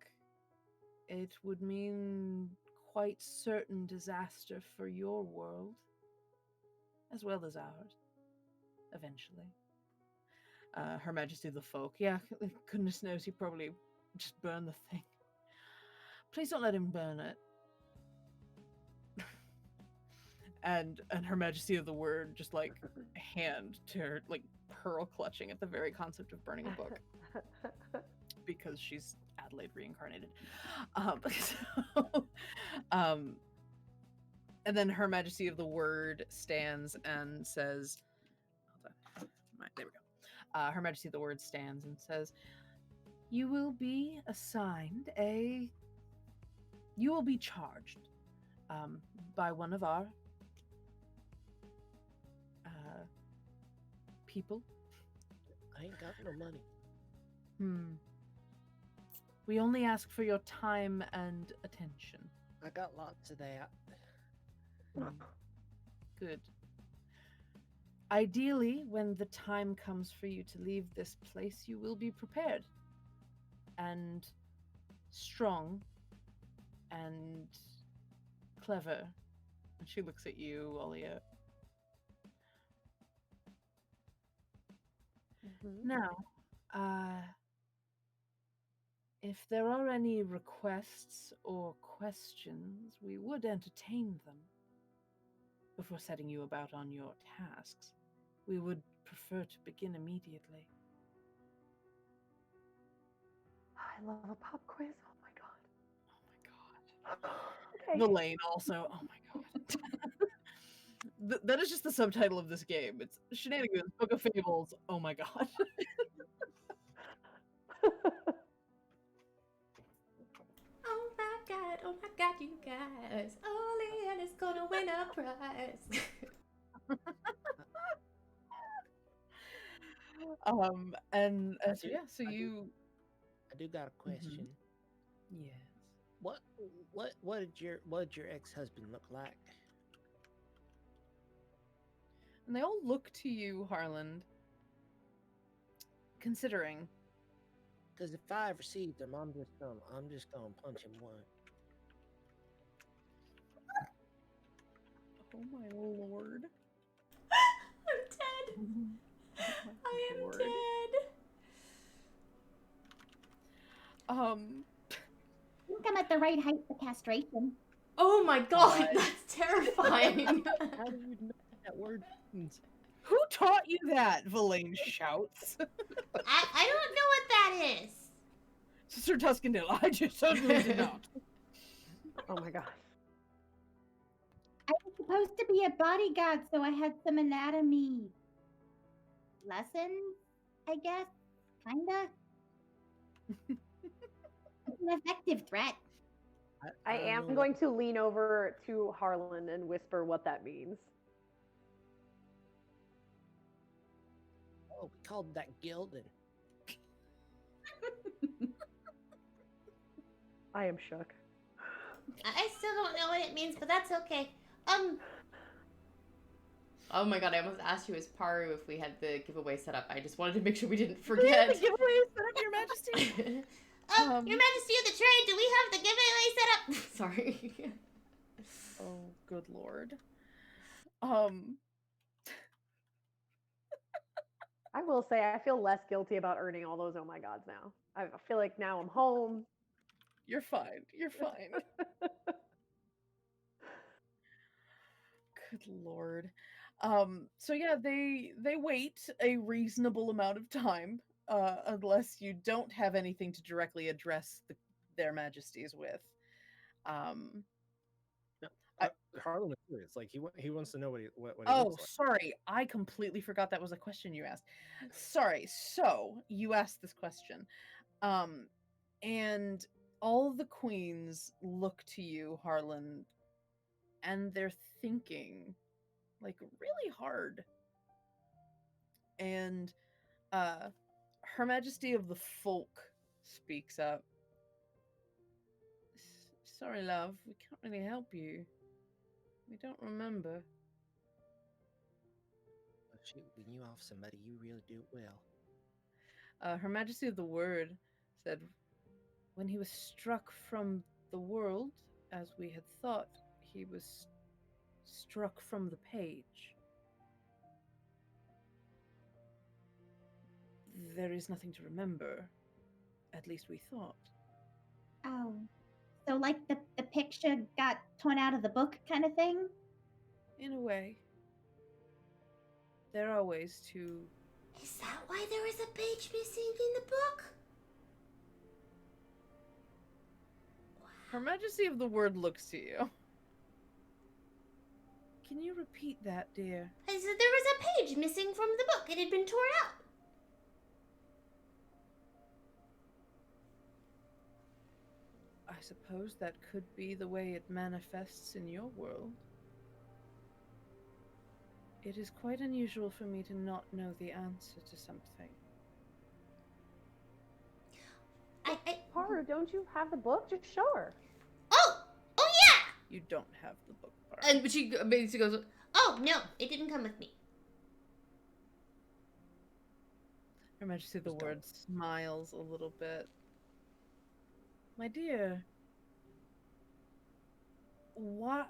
it would mean quite certain disaster for your world, as well as ours, eventually. Her Majesty the Folk, yeah, goodness knows he probably just burned the thing. Please don't let him burn it. and Her Majesty of the Word just like hand to her, like pearl clutching at the very concept of burning a book. Because she's Adelaide reincarnated. And then Her Majesty of the Word stands and says, hold on. There we go. Her Majesty of the Word stands and says, you will be assigned you will be charged by one of our people. I ain't got no money. We only ask for your time and attention. I got lots of that. Good. Ideally, when the time comes for you to leave this place, you will be prepared and strong and clever. And she looks at you, Olia. Now, if there are any requests or questions, we would entertain them before setting you about on your tasks. We would prefer to begin immediately. I love a pop quiz. Oh my god. Oh my god. Okay. Villain also. Oh my god. That is just the subtitle of this game. It's Shenanigoons, Book of Faebles. Oh my god. Oh my god, you guys. Olean is gonna win a prize. So you... I do got a question. Yes. What did your ex-husband look like? And they all look to you, Harland, considering. Because if I ever see them, I'm just gonna punch him one. Oh my lord. I'm dead. I am dead. I think I'm at the right height for castration. Oh my god, that's terrifying. How do you know that word means? Who taught you that? Villain shouts. I don't know what that is. Sir Tuskendale, I just suddenly did not. Oh my god. I was supposed to be a bodyguard, so I had some anatomy lessons, I guess. Kinda. It's an effective threat. I am going to lean over to Harlan and whisper what that means. Oh, we called that gilding. I am shook. I still don't know what it means, but that's okay. Oh my god, I almost asked you as Paru if we had the giveaway set up. I just wanted to make sure we didn't forget. The giveaway set up, Your Majesty? Your Majesty of the Trade, do we have the giveaway set up? Sorry. Oh, good lord. I will say I feel less guilty about earning all those oh my gods now. I feel like now I'm home. You're fine. You're fine. Good lord. So yeah, they wait a reasonable amount of time, unless you don't have anything to directly address their majesties with. Harlan is curious. Like he wants to know what he Oh, looks like. sorry. I completely forgot that was a question you asked. Sorry. So you asked this question. And all the queens look to you, Harlan, and they're thinking like really hard. And Her Majesty of the Folk speaks up. Sorry, love, we can't really help you. We don't remember. Oh, shoot, when you off somebody, you really do it well. Her Majesty of the Word said, when he was struck from the world, as we had thought, he was struck from the page. There is nothing to remember. At least we thought. Oh. So like the picture got torn out of the book kind of thing? In a way. There are ways to... Is that why there is a page missing in the book? Her Majesty of the Word looks to you. Can you repeat that, dear? I said there was a page missing from the book. It had been torn out. I suppose that could be the way it manifests in your world. It is quite unusual for me to not know the answer to something. Haru, don't you have the book? Just show her. Oh yeah! You don't have the book part. And she basically goes, Oh no, it didn't come with me. Her Majesty of the Just Word smiles a little bit. My dear,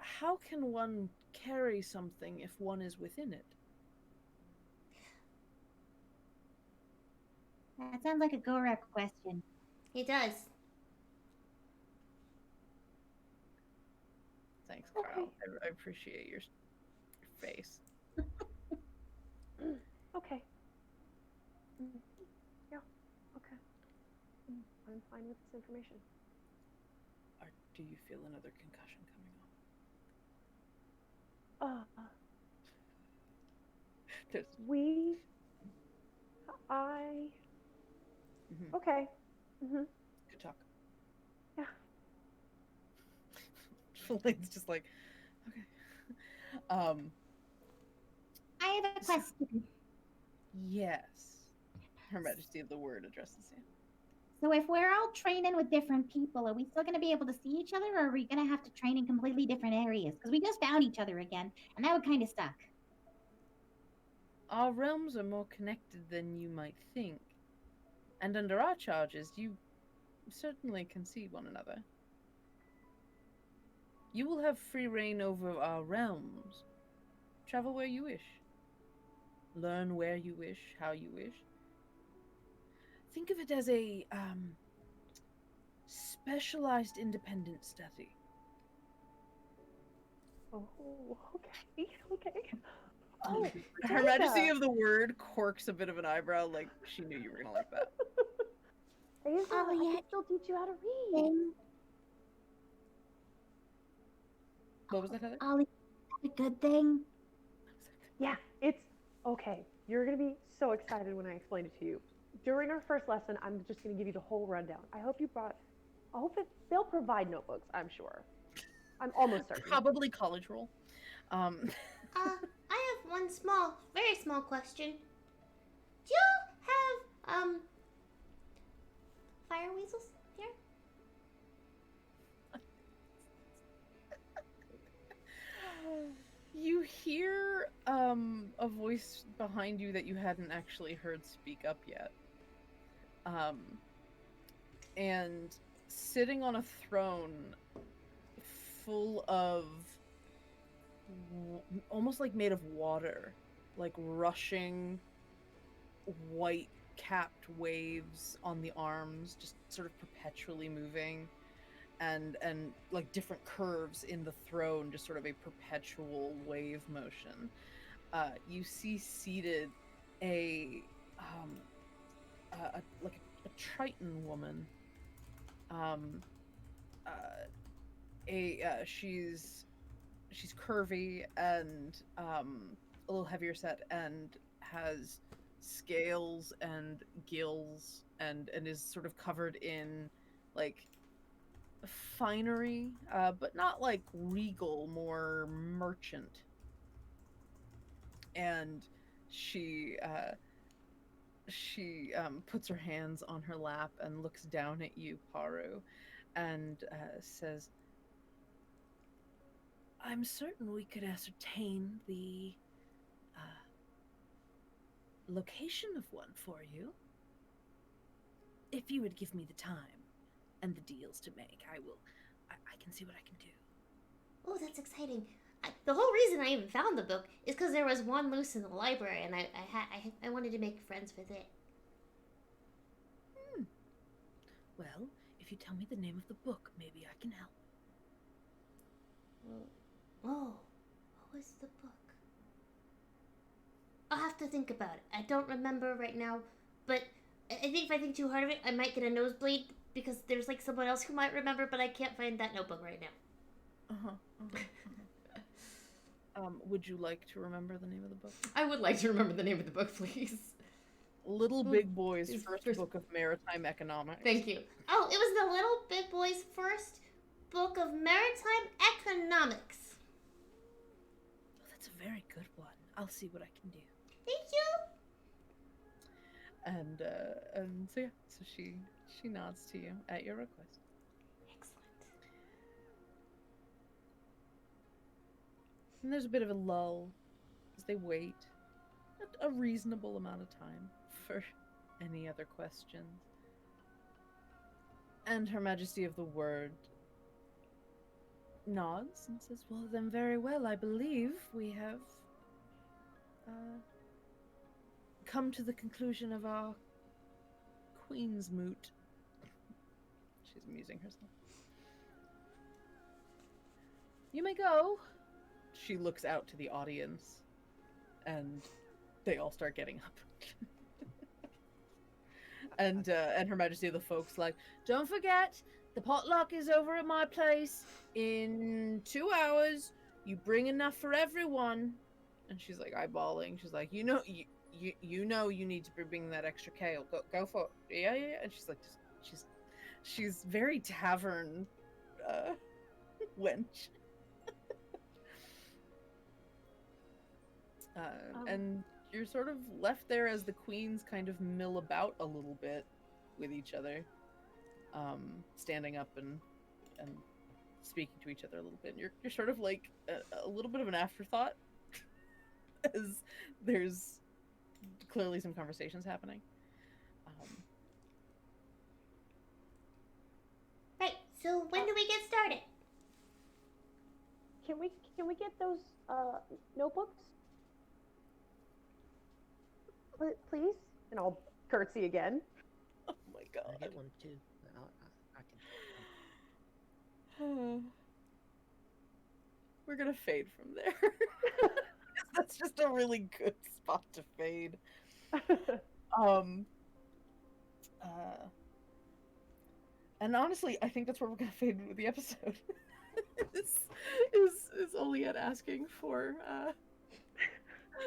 how can one carry something if one is within it? That sounds like a Gorak question. It does. Thanks, Okay. Carl. I appreciate your face. Okay. Yeah. Okay. I'm fine with this information. Do you feel another concussion coming on? We. I. Mhm. Okay. Mm-hmm. Good talk. Yeah. Elaine's just like, okay. I have a question. Yes. Her Majesty of the Word addresses you. So if we're all training with different people, are we still going to be able to see each other, or are we going to have to train in completely different areas? Because we just found each other again, and that would kind of suck. Our realms are more connected than you might think. And under our charges, you certainly can see one another. You will have free reign over our realms. Travel where you wish. Learn where you wish, how you wish. Think of it as a specialized independent study. Oh, okay. Okay. Oh, Her Majesty of the Word quirks a bit of an eyebrow, like she knew you were gonna like that. Asa, Oh, I yeah. can still teach you how to read. What was that, Heather? Ollie, a good thing. Yeah, it's okay. You're gonna be so excited when I explain it to you. During our first lesson, I'm just gonna give you the whole rundown. I hope they'll provide notebooks, I'm sure. I'm almost certain. Probably college roll. I have one very small question. Do you have fire weasels here? You hear a voice behind you that you hadn't actually heard speak up yet. And sitting on a throne full of almost like made of water, like rushing white capped waves on the arms, just sort of perpetually moving, and like different curves in the throne, just sort of a perpetual wave motion. You see seated a Triton woman. She's curvy and a little heavier set, and has scales and gills, and is sort of covered in like finery, but not like regal, more merchant. And she puts her hands on her lap and looks down at you, Paru, and says, I'm certain we could ascertain the location of one for you. If you would give me the time and the deals to make, I will I can see what I can do. Oh, that's exciting. The whole reason I even found the book is because there was one loose in the library, and I wanted to make friends with it. Well, if you tell me the name of the book, maybe I can help. Oh, what was the book? I'll have to think about it. I don't remember right now, but I think if I think too hard of it, I might get a nosebleed because there's like someone else who might remember, but I can't find that notebook right now. Would you like to remember the name of the book? I would like to remember the name of the book, please. Little Big Boy's His first first- book of maritime economics. Thank you. Oh, it was the Little Big Boy's first book of maritime economics. Oh, that's a very good one. I'll see what I can do. Thank you. And so yeah, so she nods to you at your request. Excellent. And there's a bit of a lull as they wait a reasonable amount of time for any other questions. And Her Majesty of the Word nods and says, well then, very well, I believe we have come to the conclusion of our Queen's moot. She's amusing herself. You may go. She looks out to the audience, and they all start getting up. and Her Majesty of the folks like, don't forget, the potluck is over at my place in 2 hours. You bring enough for everyone. And she's like eyeballing. She's like, you know you need to be bringing that extra kale. Go for it. Yeah. And she's like, she's very tavern wench. And you're sort of left there as the queens kind of mill about a little bit with each other, standing up and speaking to each other a little bit. And you're sort of like a little bit of an afterthought, as there's clearly some conversations happening. Right. So when do we get started? Can we get those notebooks? Please? And I'll curtsy again. Oh my I god. get one too. I can. We're gonna fade from there. That's just a really good spot to fade. And honestly, I think that's where we're gonna fade with the episode. is Oliet asking for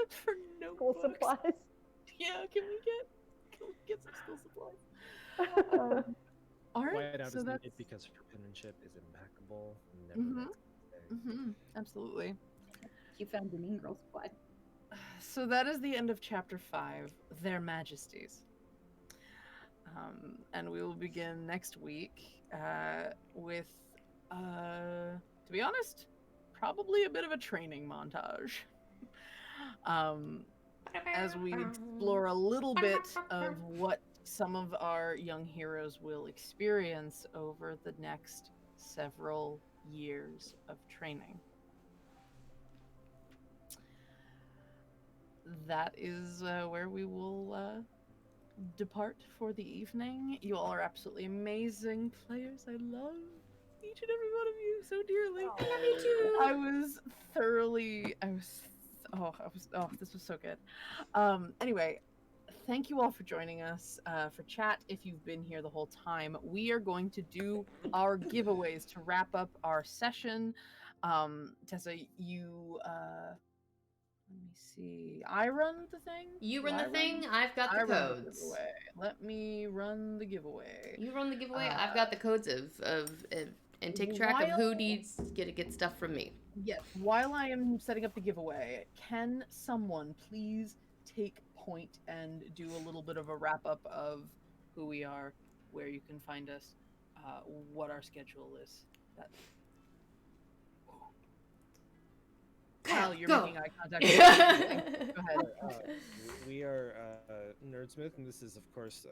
School notebooks. supplies. Yeah, can we get some school supplies? All right, Whiteout so is that's needed because her penmanship is impeccable. Never makes a mistake. absolutely. You found the Mean Girl squad. So that is the end of chapter 5, Their Majesties. And we will begin next week with, to be honest, probably a bit of a training montage. As we explore a little bit of what some of our young heroes will experience over the next several years of training. That is where we will depart for the evening. You all are absolutely amazing players. I love each and every one of you so dearly. I love you too. I was thoroughly. This was so good. Anyway, thank you all for joining us for chat. If you've been here the whole time, we are going to do our giveaways to wrap up our session. Tessa, you. Let me see. I run the thing. You run Do the I thing. I've got the I run the codes. giveaway. Let me run the giveaway. You run the giveaway. I've got the codes of and take track of who needs to get stuff from me. Yes. While I am setting up the giveaway, can someone please take point and do a little bit of a wrap up of who we are, where you can find us, what our schedule is. Kyle, you're Go. making eye contact. With Go ahead. We are Nerdsmith, and this is, of course,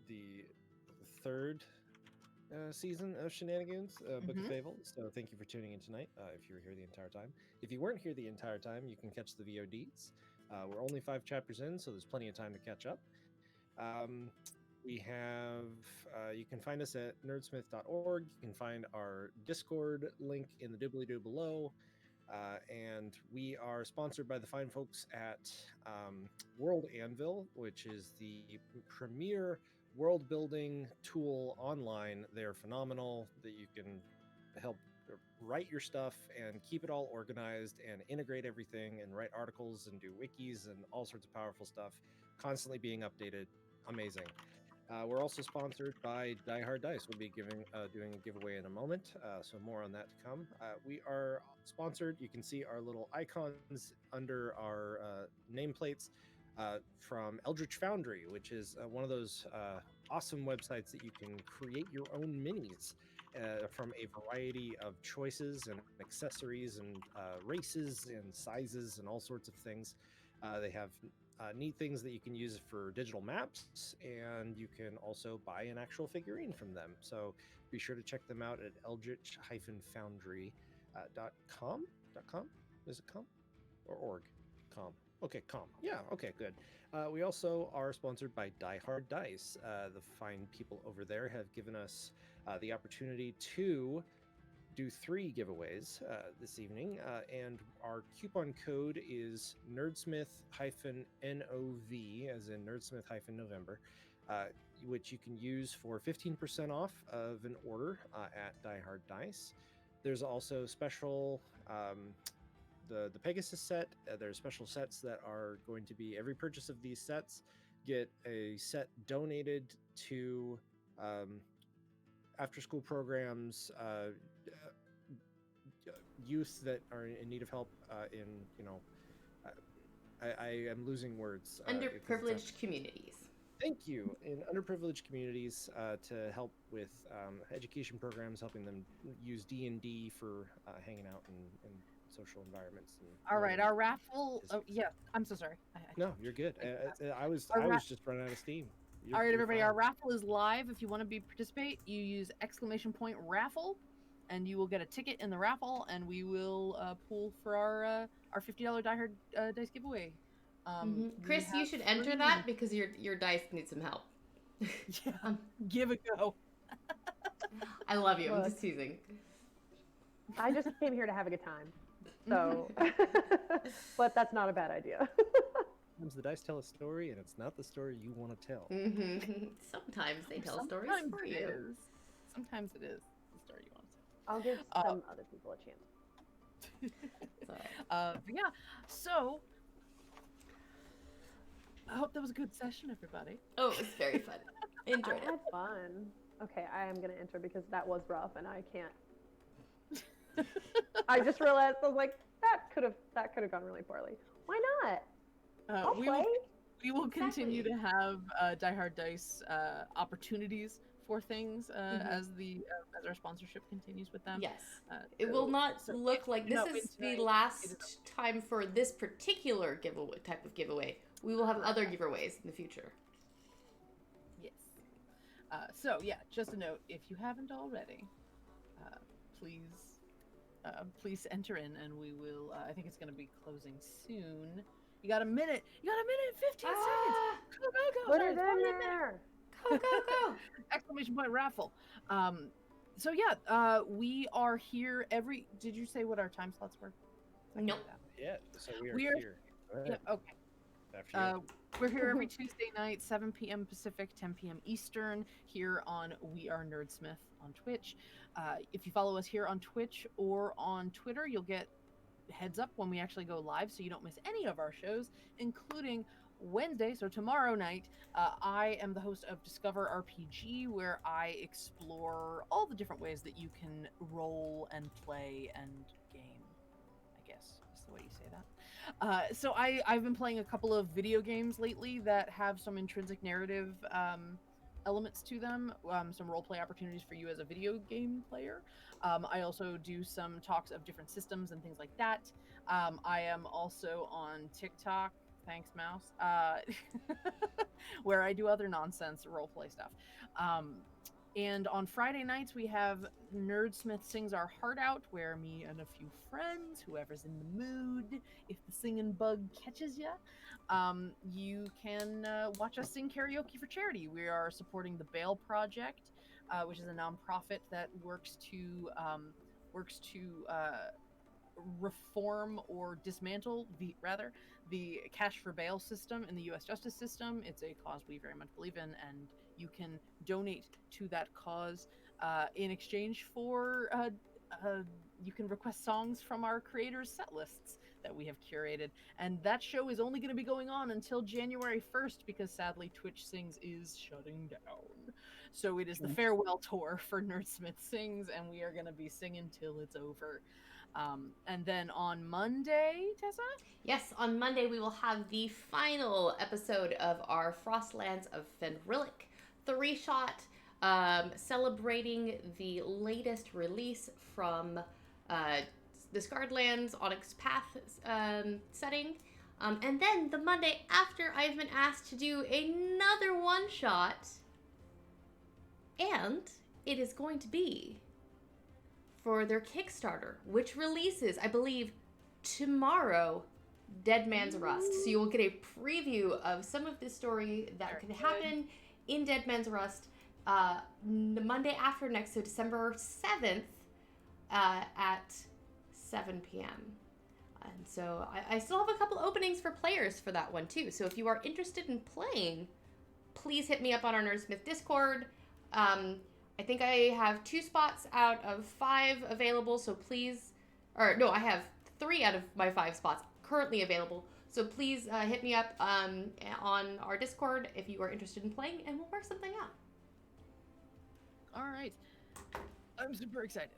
the third season of Shenanigoons, Book of Mhm. Faebles. So thank you for tuning in tonight. If you were here the entire time, if you weren't here the entire time, you can catch the VODs. We're only 5 chapters in, so there's plenty of time to catch up. We have, you can find us at nerdsmith.org. You can find our Discord link in the doobly-doo below. And we are sponsored by the fine folks at World Anvil, which is the premier world building tool online. They're phenomenal, that you can help write your stuff and keep it all organized and integrate everything and write articles and do wikis and all sorts of powerful stuff, constantly being updated. Amazing. We're also sponsored by Die Hard Dice. We'll be doing a giveaway in a moment, so more on that to come. We are sponsored. You can see our little icons under our nameplates from Eldritch Foundry, which is one of those awesome websites that you can create your own minis from a variety of choices and accessories and races and sizes and all sorts of things. They have neat things that you can use for digital maps, and you can also buy an actual figurine from them. So be sure to check them out at eldritch-foundry.com. .com? Is it com? Or org? Com. Okay, com. Yeah, okay, good. We also are sponsored by Die Hard Dice. The fine people over there have given us the opportunity to do 3 giveaways this evening, and our coupon code is Nerdsmith-NOV, as in Nerdsmith-November, which you can use for 15% off of an order at Die Hard Dice. There's also special the Pegasus set. There's special sets that are going to be, every purchase of these sets get a set donated to after school programs, youth that are in need of help in, I am losing words. Underprivileged communities. Thank you. In underprivileged communities to help with education programs, helping them use D&D for hanging out in social environments. And All right, our raffle. Oh, yeah, I'm so sorry. No, you're good. I was just running out of steam. All right, everybody, fine. our raffle is live. If you want to participate, you use !raffle, and you will get a ticket in the raffle, and we will pool for our $50 Die Hard Dice giveaway. Chris, you should enter that because your dice need some help. Yeah, give a go. I love you. I'm just teasing. I just came here to have a good time. So, but that's not a bad idea. Sometimes the dice tell a story, and it's not the story you want to tell. Sometimes they tell stories for you. Sometimes it is the story you want to tell. I'll give some other people a chance. Yeah, so I hope that was a good session, everybody. Oh, it was very fun. Enjoyed I it. had fun. Okay, I am gonna enter because that was rough, and I can't. I just realized, I was like, that could have gone really poorly. Why not? I'll play. We will continue to have Die Hard Dice opportunities for things as our sponsorship continues with them. Yes. It will not look like this is the last time for this particular type of giveaway. We will have other giveaways in the future. Yes. So yeah, just a note, if you haven't already, please enter in, and we will. I think it's going to be closing soon. You got a minute. You got a minute and 15 seconds. Go, go, go. Put it in there. Go, go, go. Exclamation point raffle. So yeah, we are here every. Did you say what our time slots were? Nope. Yeah. So we are here. Yeah, okay. We're here every Tuesday night, 7 p.m. Pacific, 10 p.m. Eastern, here on We Are Nerdsmith on Twitch. If you follow us here on Twitch or on Twitter, you'll get heads up when we actually go live, so you don't miss any of our shows, including Wednesday, so tomorrow night. I am the host of Discover RPG, where I explore all the different ways that you can roll and play and game, I guess is the way you say that. So I've been playing a couple of video games lately that have some intrinsic narrative elements to them, some roleplay opportunities for you as a video game player. I also do some talks of different systems and things like that. I am also on TikTok, thanks mouse, where I do other nonsense roleplay stuff. And on Friday nights, we have Nerdsmith Sings Our Heart Out, where me and a few friends, whoever's in the mood, if the singing bug catches ya, you can watch us sing karaoke for charity. We are supporting the Bail Project, which is a nonprofit that works to reform or dismantle the cash for bail system in the U.S. justice system. It's a cause we very much believe in, and you can donate to that cause in exchange for you can request songs from our creators' set lists that we have curated. And that show is only going to be going on until January 1st because sadly Twitch Sings is shutting down. So it is the farewell tour for Nerdsmith Sings, and we are going to be singing till it's over. And then on Monday, Tessa? Yes, on Monday we will have the final episode of our Frostlands of Fenrillic 3-shot, celebrating the latest release from the Scarred Lands Onyx Path setting. And then the Monday after, I've been asked to do another one-shot, and it is going to be for their Kickstarter, which releases, I believe, tomorrow, Dead Man's Rust. So you will get a preview of some of the story that could happen in Dead Man's Rust the Monday after next, so December 7th at 7 p.m. And so I still have a couple openings for players for that one too. So if you are interested in playing, please hit me up on our Nerdsmith Discord. I think I have 2 spots out of 5 available, so please, or no, I have 3 out of my 5 spots currently available. So please hit me up on our Discord if you are interested in playing, and we'll work something out. All right. I'm super excited.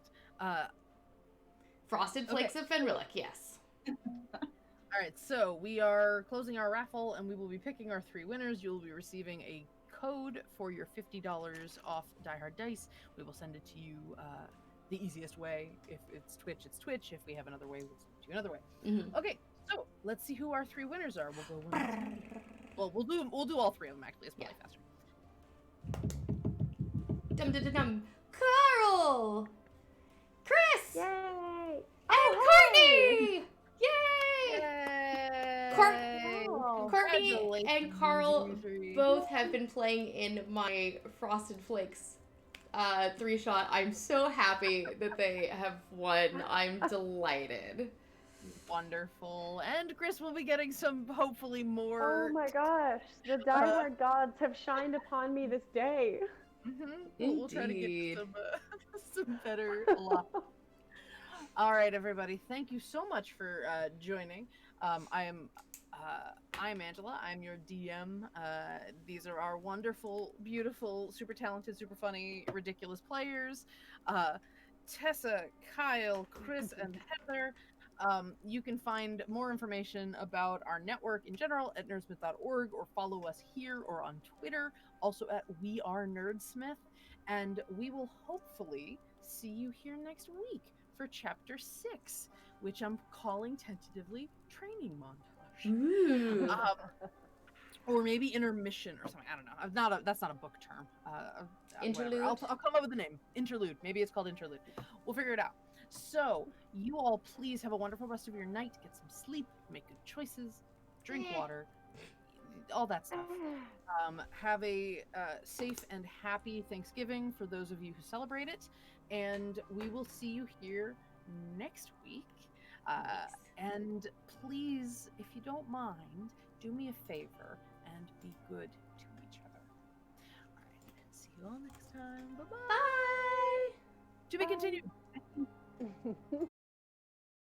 Frosted Flakes of Fenrillic, yes. All right, so we are closing our raffle, and we will be picking our 3 winners. You'll be receiving a code for your $50 off Die Hard Dice. We will send it to you the easiest way. If it's Twitch, it's Twitch. If we have another way, we'll send it to you another way. Mm-hmm. Okay, so let's see who our 3 winners are. We'll go one. Well, we'll do all 3 of them actually. It's probably faster. Dum dum dum dum. Carl, Chris, Yay! and Courtney. Yay! Yay! Courtney and Carl both have been playing in my Frosted Flakes 3-shot. I'm so happy that they have won. I'm delighted. Wonderful. And Chris will be getting some, hopefully, more. Oh my gosh, the diehard gods have shined upon me this day. Mm-hmm. We'll try to get you some better luck. All right, everybody. Thank you so much for joining. I'm Angela. I'm your DM. These are our wonderful, beautiful, super talented, super funny, ridiculous players. Tessa, Kyle, Chris, and Heather. You can find more information about our network in general at nerdsmith.org, or follow us here or on Twitter, also at We Are Nerdsmith. And we will hopefully see you here next week for Chapter 6, which I'm calling tentatively Training Montage. Ooh. Or maybe intermission or something. I don't know. That's not a book term. Interlude? I'll come up with a name. Interlude. Maybe it's called interlude. We'll figure it out. So, you all please have a wonderful rest of your night. Get some sleep. Make good choices. Drink water. All that stuff. Have a safe and happy Thanksgiving for those of you who celebrate it. And we will see you here next week. And please, if you don't mind, do me a favor and be good to each other. All right. See you all next time. Bye-bye. Bye. To be continued.